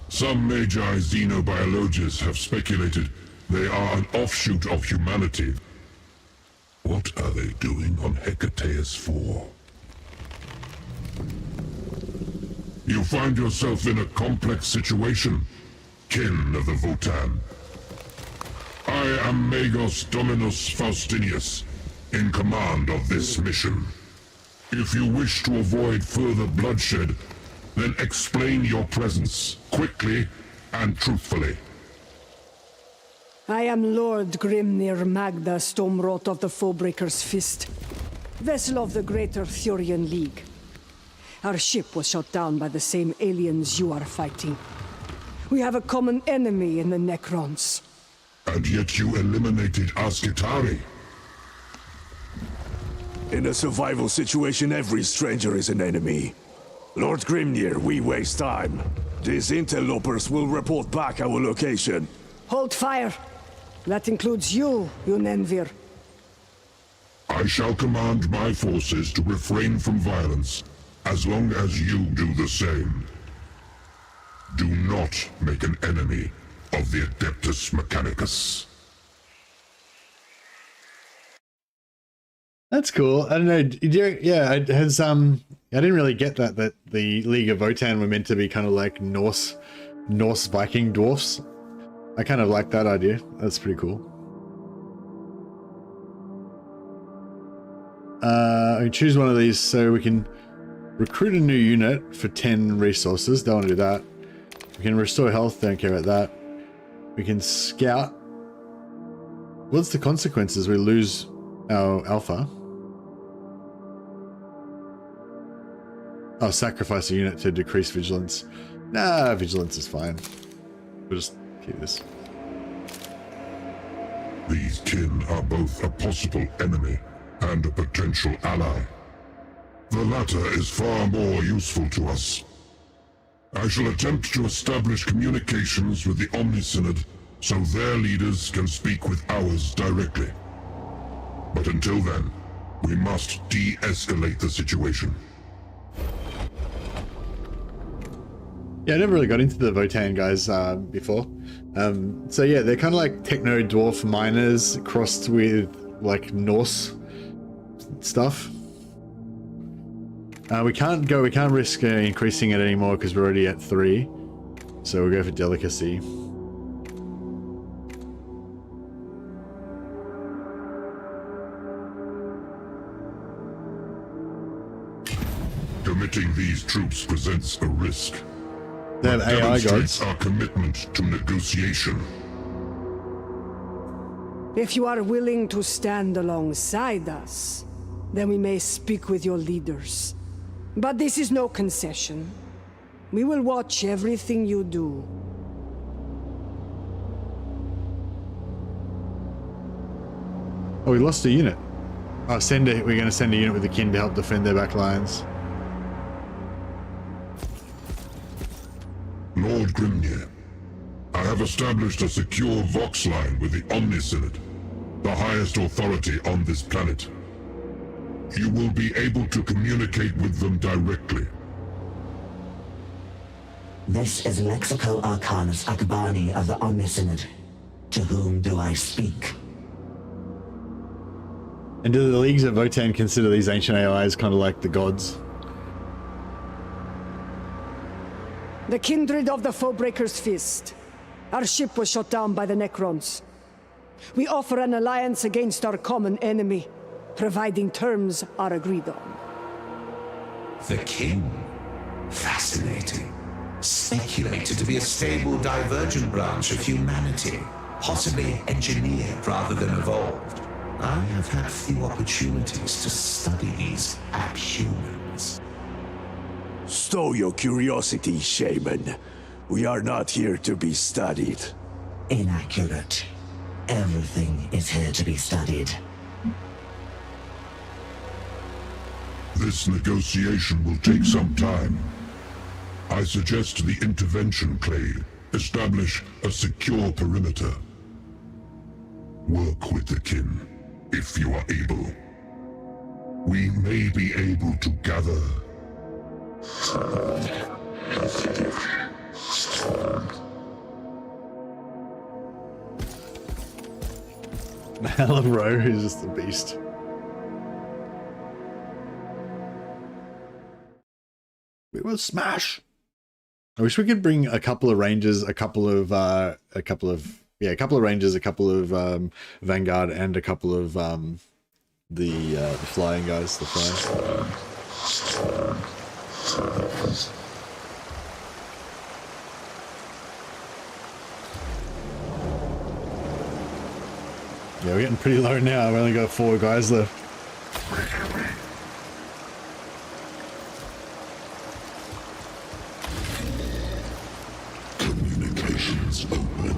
Some Magi xenobiologists have speculated they are an offshoot of humanity. What are they doing on Hecateus 4? You find yourself in a complex situation, kin of the Votan. I am Magos Dominus Faustinius, in command of this mission. If you wish to avoid further bloodshed, then explain your presence, quickly and truthfully. I am Lord Grimnir Magda Stormwrought of the Foebreaker's Fist, vessel of the Greater Thurian League. Our ship was shot down by the same aliens you are fighting. We have a common enemy in the Necrons. And yet you eliminated Askitari. In a survival situation, every stranger is an enemy. Lord Grimnir, we waste time. These interlopers will report back our location. Hold fire! That includes you, Unenvir. I shall command my forces to refrain from violence, as long as you do the same. Do not make an enemy of the Adeptus Mechanicus. That's cool. I don't know. Yeah, I didn't really get that the League of Votan were meant to be kind of like Norse Viking dwarfs. I kind of like that idea. That's pretty cool. I can choose one of these so we can recruit a new unit for 10 resources. Don't want to do that. We can restore health. Don't care about that. We can scout. What's the consequences? We lose our alpha. Oh, sacrifice a unit to decrease vigilance. Nah, vigilance is fine. We'll just keep this. These kin are both a possible enemy and a potential ally. The latter is far more useful to us. I shall attempt to establish communications with the Omnisynod so their leaders can speak with ours directly. But until then, we must de-escalate the situation. Yeah, I never really got into the Votan guys before. So yeah, they're kind of like techno-dwarf miners crossed with like Norse stuff. We can't risk increasing it anymore because we're already at 3. So we'll go for delicacy. Committing these troops presents a risk. They have AI Demonstrates gods. our commitment to negotiation. If you are willing to stand alongside us, then we may speak with your leaders. But this is no concession. We will watch everything you do. Oh, we lost a unit. Oh, we're going to send a unit with the kin to help defend their back lines. Lord Grimnir, I have established a secure Vox line with the Omnisynod, the highest authority on this planet. You will be able to communicate with them directly. This is Lexico Arcanus Akbani of the Omnisynod. To whom do I speak? And do the leagues of Votan consider these ancient AIs kind of like the gods? The kindred of the Foebreaker's Fist. Our ship was shot down by the Necrons. We offer an alliance against our common enemy, providing terms are agreed on. The king? Fascinating. Speculated to be a stable, divergent branch of humanity, possibly engineered rather than evolved. I have had few opportunities to study these abhumans. Stow your curiosity, shaman. We are not here to be studied. Inaccurate. Everything is here to be studied. This negotiation will take some time. I suggest the intervention clade establish a secure perimeter. Work with the kin, if you are able. We may be able to gather Malabro is just a beast. We will smash. I wish we could bring a couple of rangers, a couple of rangers, a couple of vanguard, and a couple of the flying guys. The flying. Yeah, we're getting pretty low now. We've only got 4 guys left. communications open.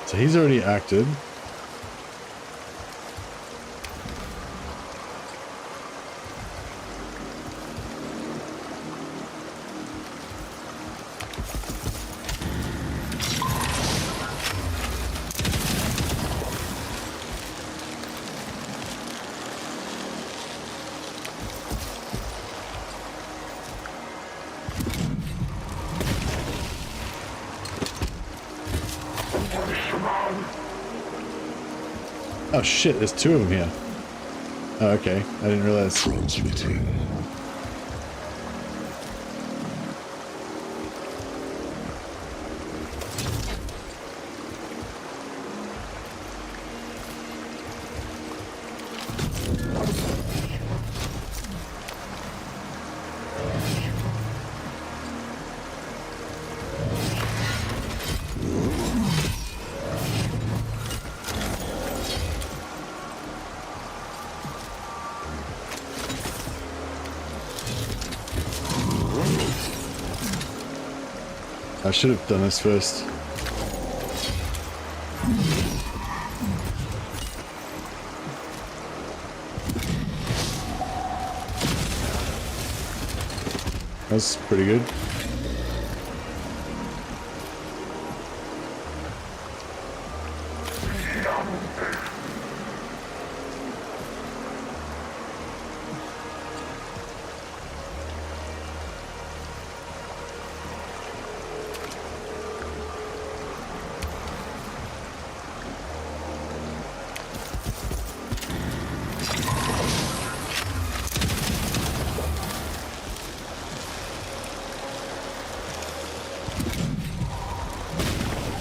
So he's already acted. Oh shit, there's 2 of them here. Oh, okay. I didn't realize. Transmitting. I should have done this first. That's pretty good.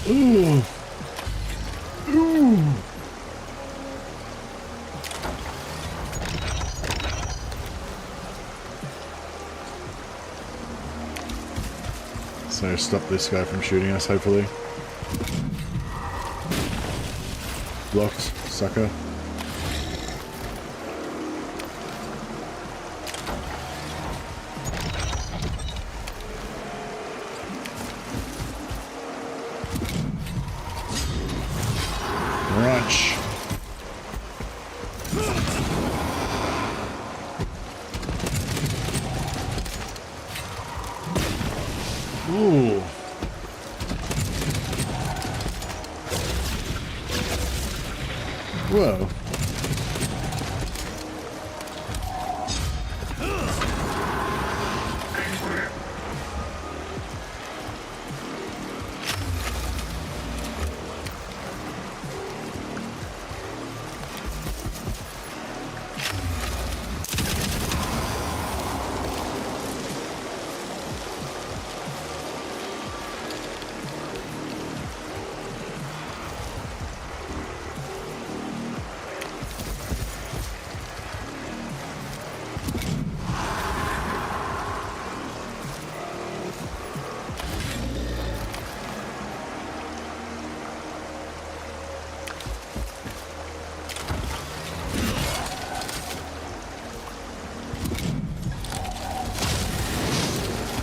Ooh. Ooh. So stop this guy from shooting us, hopefully. Blocked, sucker. Rematch. Ooh. Whoa.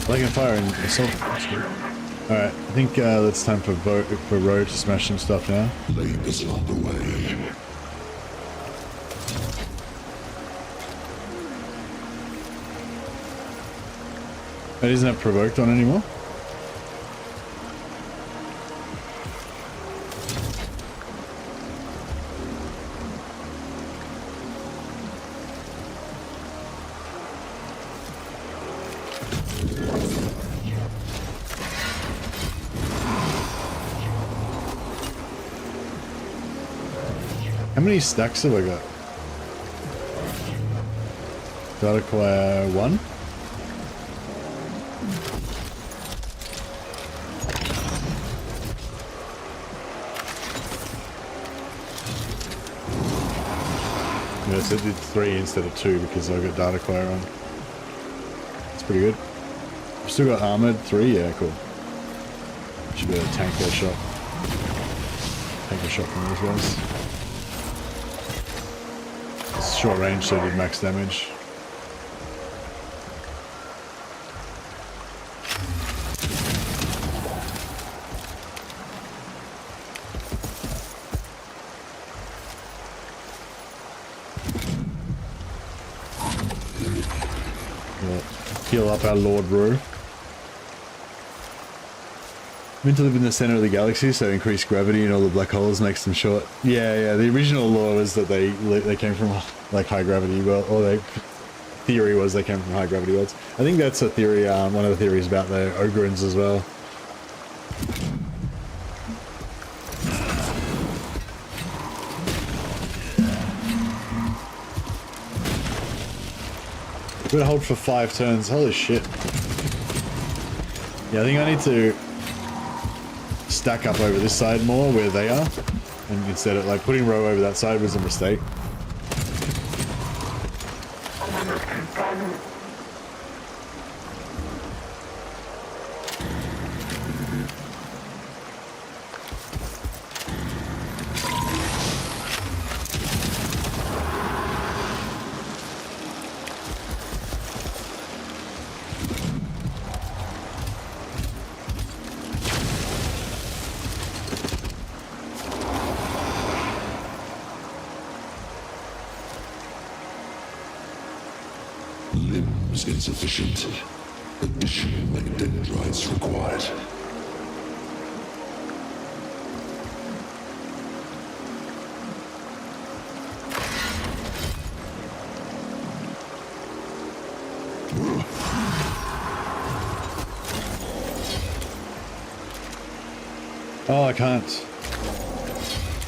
I can fire and assault. Alright, I think it's time for Road to smash some stuff now. Labor's underway. It isn't that provoked on anymore? How many stacks have I got? Data acquire 1? Yeah, so it did 3 instead of 2 because I got data acquire on. That's pretty good. I've still got armored 3, yeah, cool. Should be able to tank that shot. Tank a shot from those guys. It's short range, so it did max damage. Heal up our Lord Rue. Meant to live in the center of the galaxy, so increased gravity and all the black holes makes them short. Yeah, the original lore was that they came from like high gravity world, or the theory was they came from high gravity worlds. I think that's a theory, one of the theories about the Ogrins as well. Gotta hold for 5 turns. Holy shit. Yeah, I think I need to stack up over this side more where they are. And instead of like putting row over that side was a mistake. Limbs insufficient. Additional dendrites required. Oh, I can't.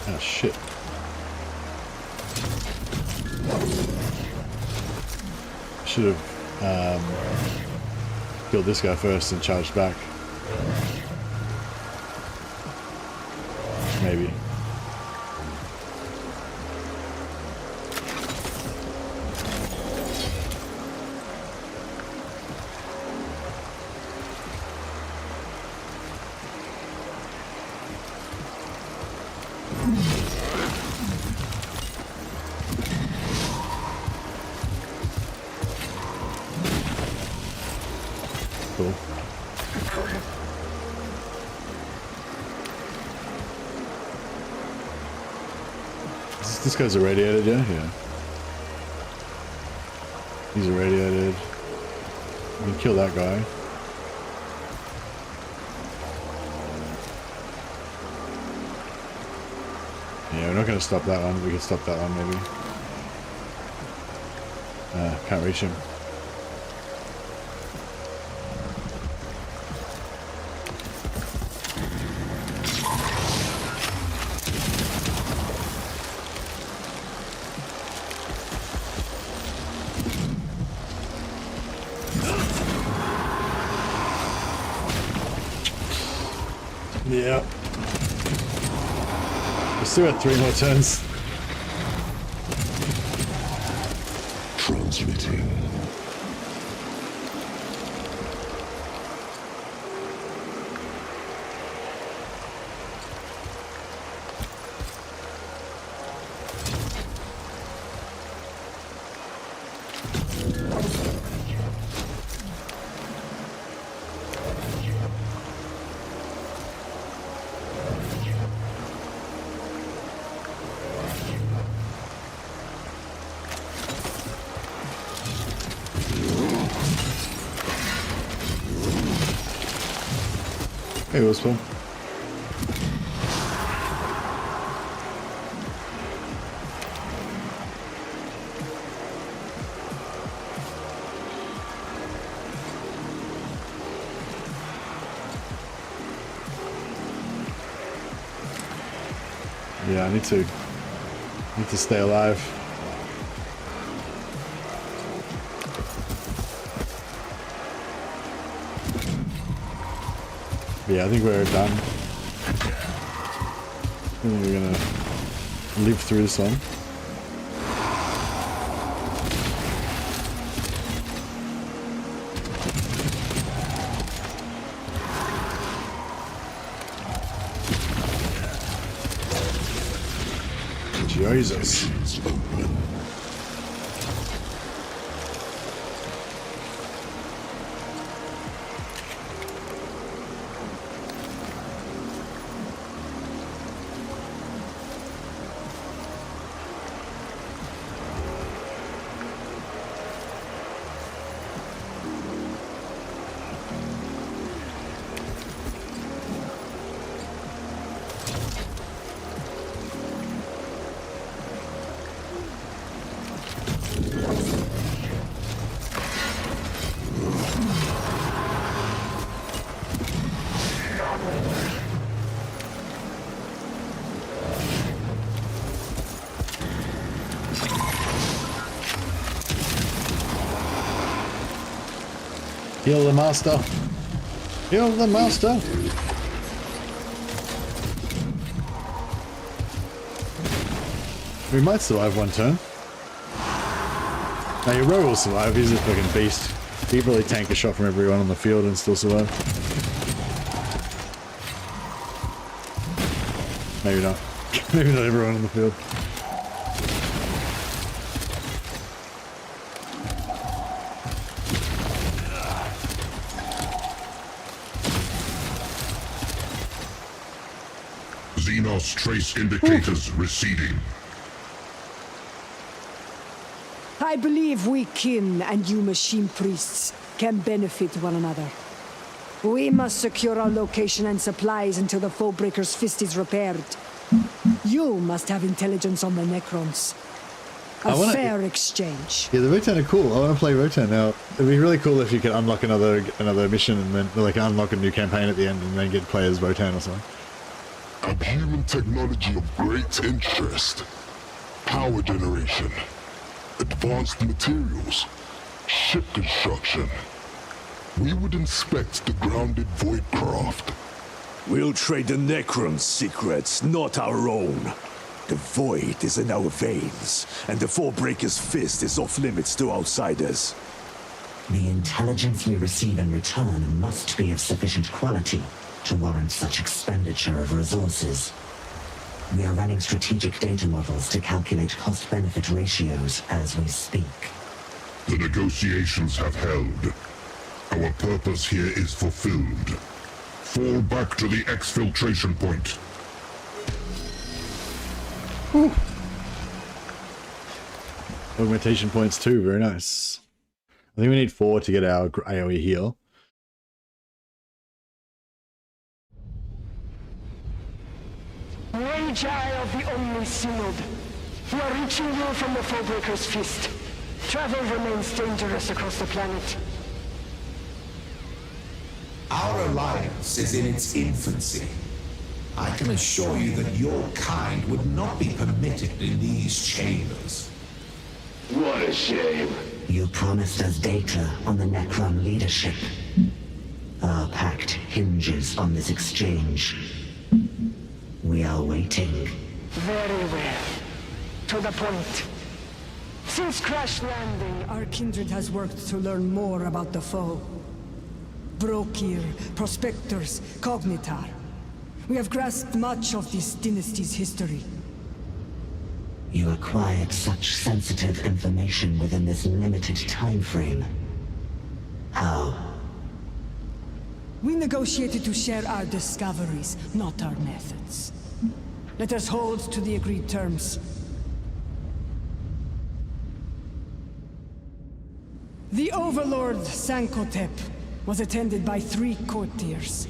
Oh, shit. Should have killed this guy first and charged back. Maybe. Cool. This guy's irradiated, yeah? Yeah. He's irradiated. We can kill that guy. Yeah, we're not going to stop that one. We can stop that one, maybe. Can't reach him. Yeah. We still got 3 more turns. Transmitting. Hey, Whistle. Yeah, I need to stay alive. Yeah, I think we're done. I think we're gonna live through this one. Jesus. Heal the master. Heal the master. We might survive one turn. Now your rogue will survive, he's a fucking beast. He can probably tank a shot from everyone on the field and still survive. Maybe not. Maybe not everyone on the field. Xenos trace indicators receding. I believe we kin and you machine priests can benefit one another. We must secure our location and supplies until the Foebreaker's fist is repaired. You must have intelligence on the Necrons. A fair exchange. Yeah, the Votan are cool. I want to play Votan now. It'd be really cool if you could unlock another mission and then like unlock a new campaign at the end and then get players Votan or something. And human technology of great interest. Power generation. Advanced materials. Ship construction. We would inspect the grounded void craft. We'll trade the Necron's secrets, not our own. The void is in our veins, and the Foebreaker's fist is off limits to outsiders. The intelligence we receive in return must be of sufficient quality to warrant such expenditure of resources. We are running strategic data models to calculate cost-benefit ratios as we speak. The negotiations have held. Our purpose here is fulfilled. Fall back to the exfiltration point. Ooh. Augmentation points too, very nice. I think we need 4 to get our AoE heal. Magi of the Omni Synod, we are reaching you from the Foebreaker's fist. Travel remains dangerous across the planet. Our alliance is in its infancy. I can assure you that your kind would not be permitted in these chambers. What a shame. You promised us data on the Necron leadership. Our pact hinges on this exchange. We are waiting. Very well. To the point. Since crash landing, Our kindred has worked to learn more about the foe. Brokir, Prospectors, Cognitar. We have grasped much of this dynasty's history. You acquired such sensitive information within this limited time frame. How? We negotiated to share our discoveries, not our methods. Let us hold to the agreed terms. The Overlord Sankotep was attended by 3 courtiers.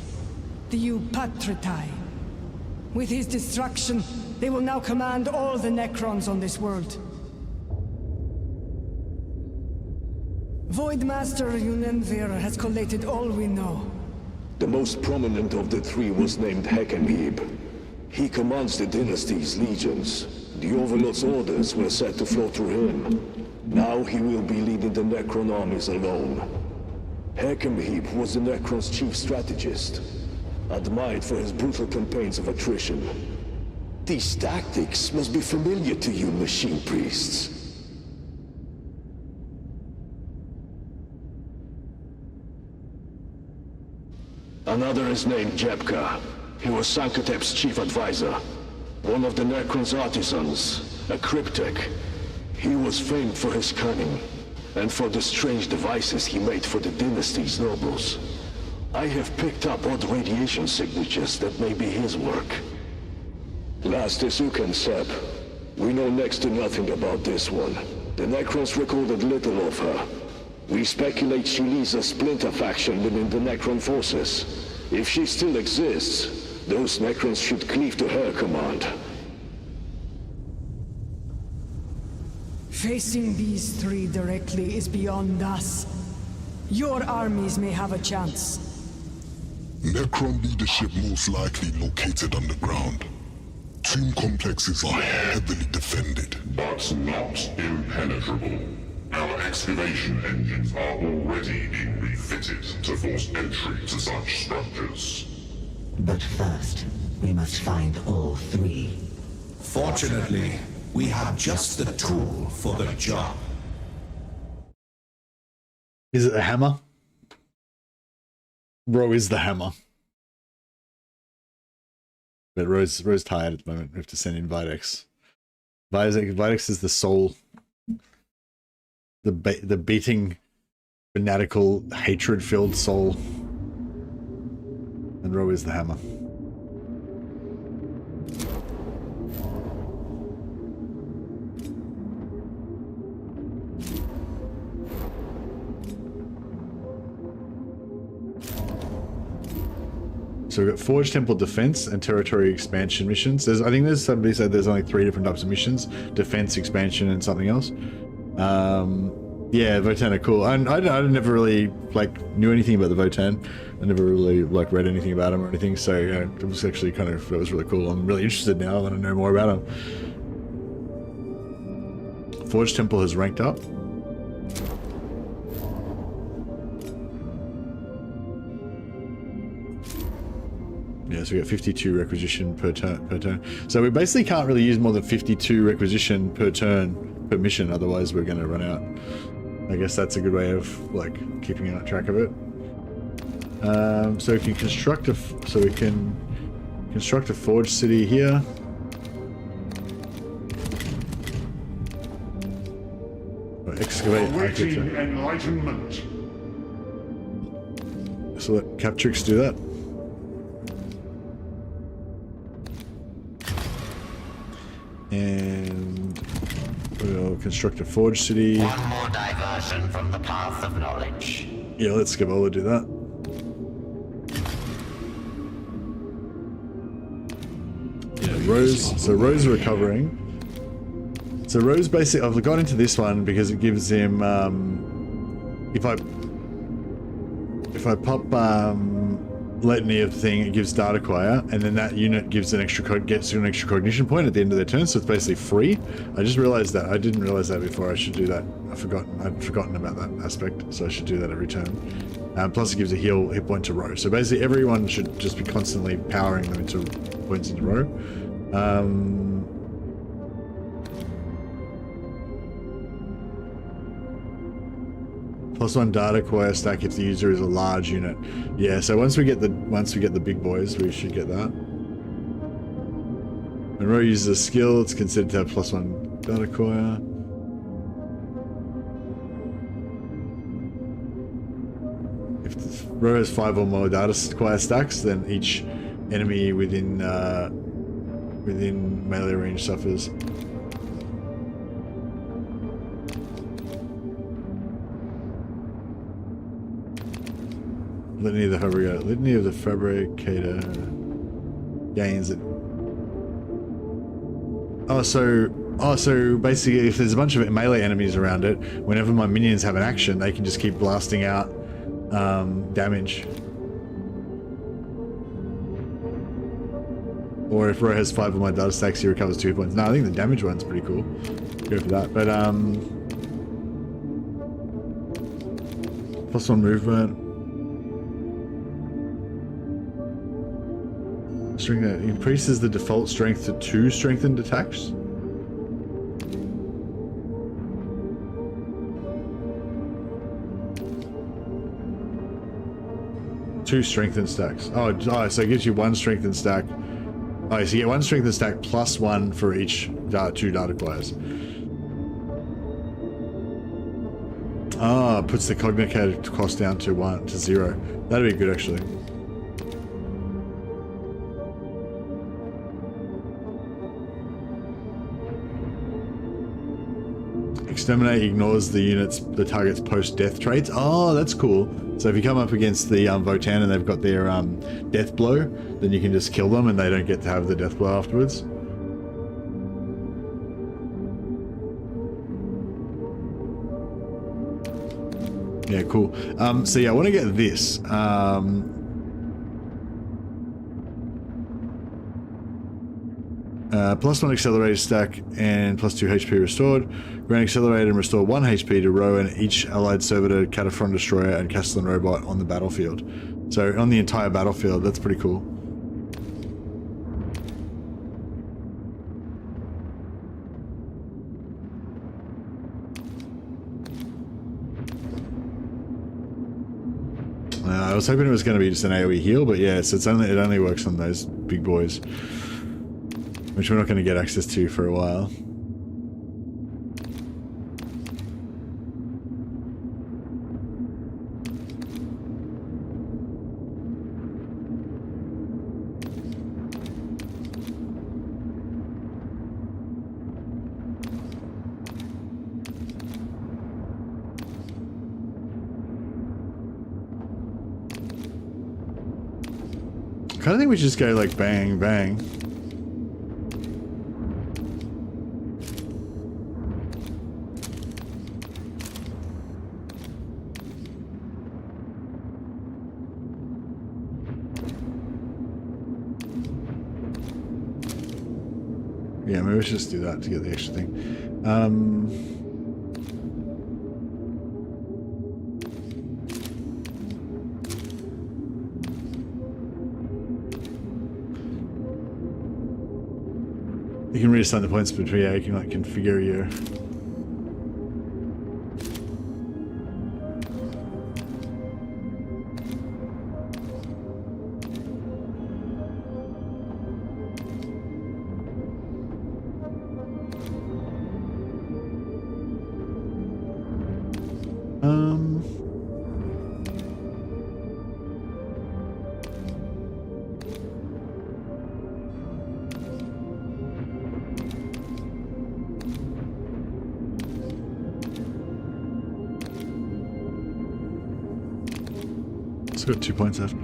The Pt.3. With his destruction, they will now command all the Necrons on this world. Voidmaster Unenvir has collated all we know. The most prominent of the 3 was named Heckenheeb. He commands the dynasty's legions. The Overlord's orders were set to flow through him. Now he will be leading the Necron armies alone. Heckenheeb was the Necron's chief strategist, admired for his brutal campaigns of attrition. These tactics must be familiar to you, machine priests. Another is named Jebka. He was Sankotep's chief advisor. One of the Necron's artisans, a cryptic. He was famed for his cunning, and for the strange devices he made for the dynasty's nobles. I have picked up odd radiation signatures that may be his work. Last is Ukensep. We know next to nothing about this one. The Necrons recorded little of her. We speculate she leads a splinter faction within the Necron forces. If she still exists, those Necrons should cleave to her command. Facing these 3 directly is beyond us. Your armies may have a chance. Necron leadership most likely located underground. Tomb complexes are heavily defended. But not impenetrable. Our excavation engines are already being refitted to force entry to such structures. But first, we must find all 3. Fortunately, we have just the tool for the job. Is it a hammer? Ro is the hammer. But Ro's tired at the moment. We have to send in Videx. Videx is the soul. The beating, fanatical, hatred-filled soul. And Ro is the hammer. So we've got Forge Temple Defense and Territory Expansion missions. I think there's somebody said there's only 3 different types of missions: Defense, Expansion, and something else. Yeah, Votan are cool. I never really knew anything about the Votan. I never really read anything about them or anything. So yeah, it was actually that was really cool. I'm really interested now. I want to know more about them. Forge Temple has ranked up. Yeah, so we got 52 requisition per turn. So we basically can't really use more than 52 requisition per turn per mission, otherwise we're going to run out. I guess that's a good way of keeping track of it. So we can construct a forge city here. Or excavate architecture. Enlightenment. So let Captrix do that. And we'll construct a forge city. One more diversion from the path of knowledge. Yeah, let Scabola do that. Yeah, Rose. So Rose recovering. So Rose basically, I've got into this one because it gives him. If I pop Litany of thing, it gives data acquire, and then that unit gets an extra cognition point at the end of their turn, so it's basically free. I just realized that. I didn't realize that before. I should do that. I'd forgotten about that aspect, so I should do that every turn. Plus it gives a hit point to Row. So basically everyone should just be constantly powering them into points into Row. +1 data acquire stack if the user is a large unit. Yeah, so once we get the big boys, we should get that. When Ro uses a skill, it's considered to have +1 data acquire. If Ro has 5 or more data acquire stacks, then each enemy within melee range suffers. Litany of the Fabricator gains it. So basically if there's a bunch of melee enemies around it, whenever my minions have an action, they can just keep blasting out damage. Or if Ro has 5 of my data stacks, he recovers 2 points. No, I think the damage one's pretty cool. Go for that. But +1 movement. Strength increases the default strength to 2 strengthened attacks. Two strengthened stacks. Oh, so it gives you 1 strengthened stack. Oh, so you get 1 strengthened stack +1 for each 2 data acquires. Ah, puts the cognicator cost down to 0. That'd be good actually. Exterminate ignores the target's post-death traits. Oh, that's cool. So if you come up against the Votan and they've got their death blow, then you can just kill them and they don't get to have the death blow afterwards. Yeah, cool. So yeah, I want to get this. +1 accelerated stack and +2 HP restored. Grant accelerated and restore 1 HP to Ro and each allied servitor, Cataphrone Destroyer, and Castellan Robot on the battlefield. So on the entire battlefield, that's pretty cool. I was hoping it was going to be just an AoE heal, but yeah, so it only works on those big boys, which we're not going to get access to for a while. I kind of think we should just go like bang, bang. Yeah, maybe we should just do that to get the extra thing. You can reassign the points between, yeah, you can like configure your... Got 2 points left.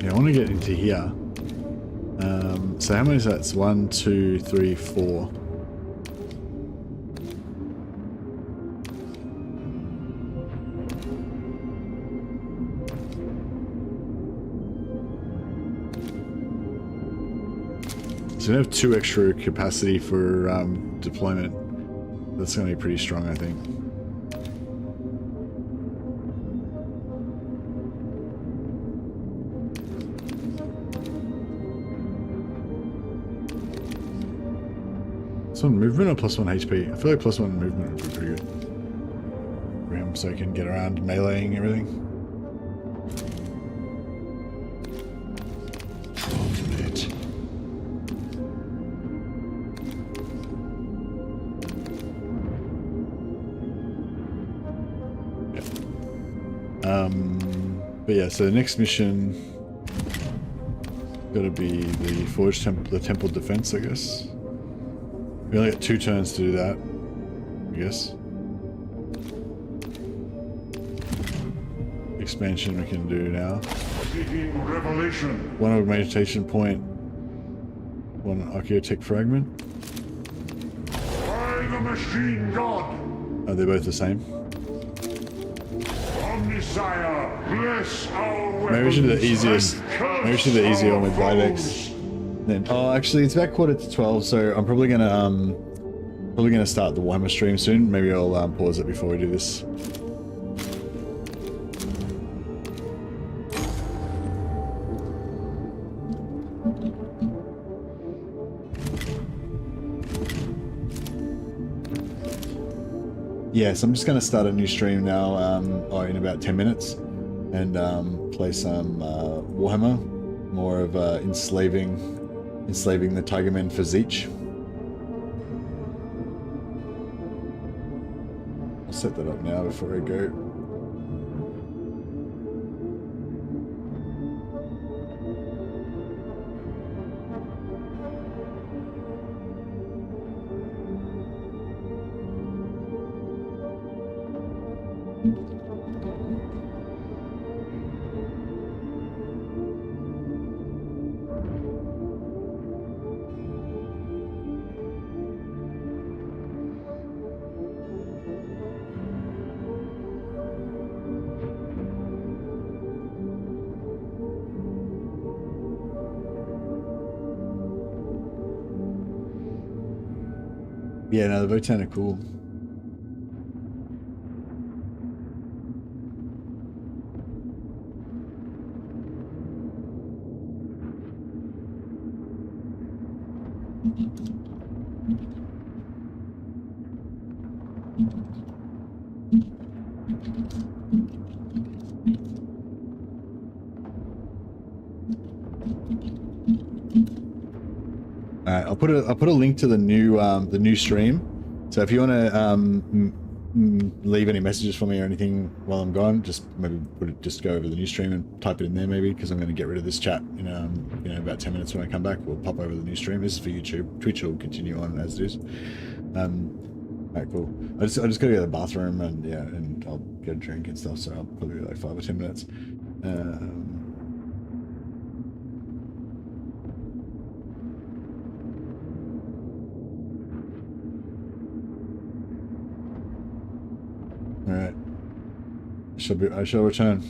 I want to get into here. So how many is that? It's 1, 2, 3, 4. So we have 2 extra capacity for deployment. That's going to be pretty strong, I think. +1 movement or +1 HP? I feel like +1 movement would be pretty good for him, so he can get around meleeing everything. Yeah. But yeah, so the next mission got to be the Forge Temple, the Temple Defense, I guess. We only got 2 turns to do that, I guess. Expansion we can do now. Revelation. 1 augmentation point, 1 archaeotech fragment. By the machine god. Are they both the same? Omnisire, bless our weapons. Maybe we should do the easiest. Maybe we should do the easier one with Lidex. Then, oh, actually, it's about 11:45, so I'm probably gonna start the Warhammer stream soon. Maybe I'll pause it before we do this. Yeah, so I'm just gonna start a new stream now. In about 10 minutes, and play some Warhammer, more of enslaving the Tigermen for Zeech. I'll set that up now before I go. Yeah, no, the Votan are cool. Alright, I'll put a link to the new stream. So if you want to leave any messages for me or anything while I'm gone, just maybe just go over the new stream and type it in there maybe, because I'm going to get rid of this chat in about 10 minutes when I come back. We'll pop over the new stream. This is for YouTube. Twitch will continue on as it is. Alright, cool. I just gotta go to the bathroom and yeah, and I'll get a drink and stuff. So I'll probably be like 5 or 10 minutes. All right. I shall return.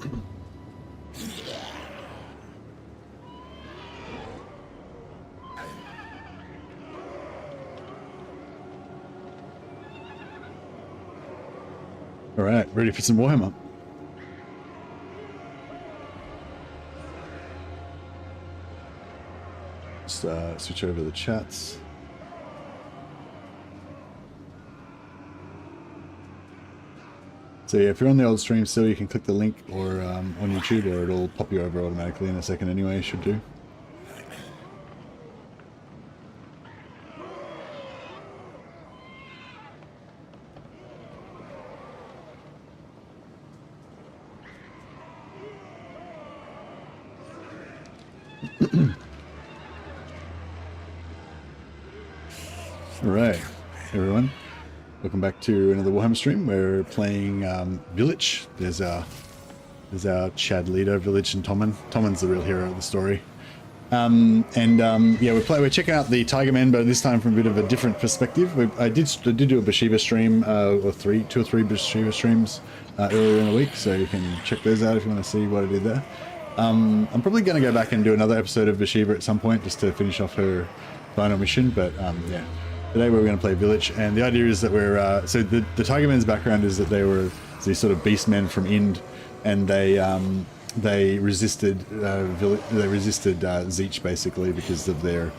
All right, ready for some Warhammer. Just switch over the chats. So yeah, if you're on the old stream still, you can click the link or on YouTube, or it'll pop you over automatically in a second anyway. Should do. Alright, everyone. Welcome back to another Warhammer stream. We're playing Village. There's our Chad leader, Village, and Tommen. Tommen's the real hero of the story. Yeah, we're checking out the Tiger Men, but this time from a bit of a different perspective. I did do a Bathsheba stream, two or three Bathsheba streams earlier in the week, so you can check those out if you want to see what I did there. I'm probably going to go back and do another episode of Bathsheba at some point just to finish off her final mission, but yeah. Today we're going to play Village, and the idea is that we're so the Tiger Men's background is that they were these sort of beast men from Ind, and they resisted Zeech basically because of their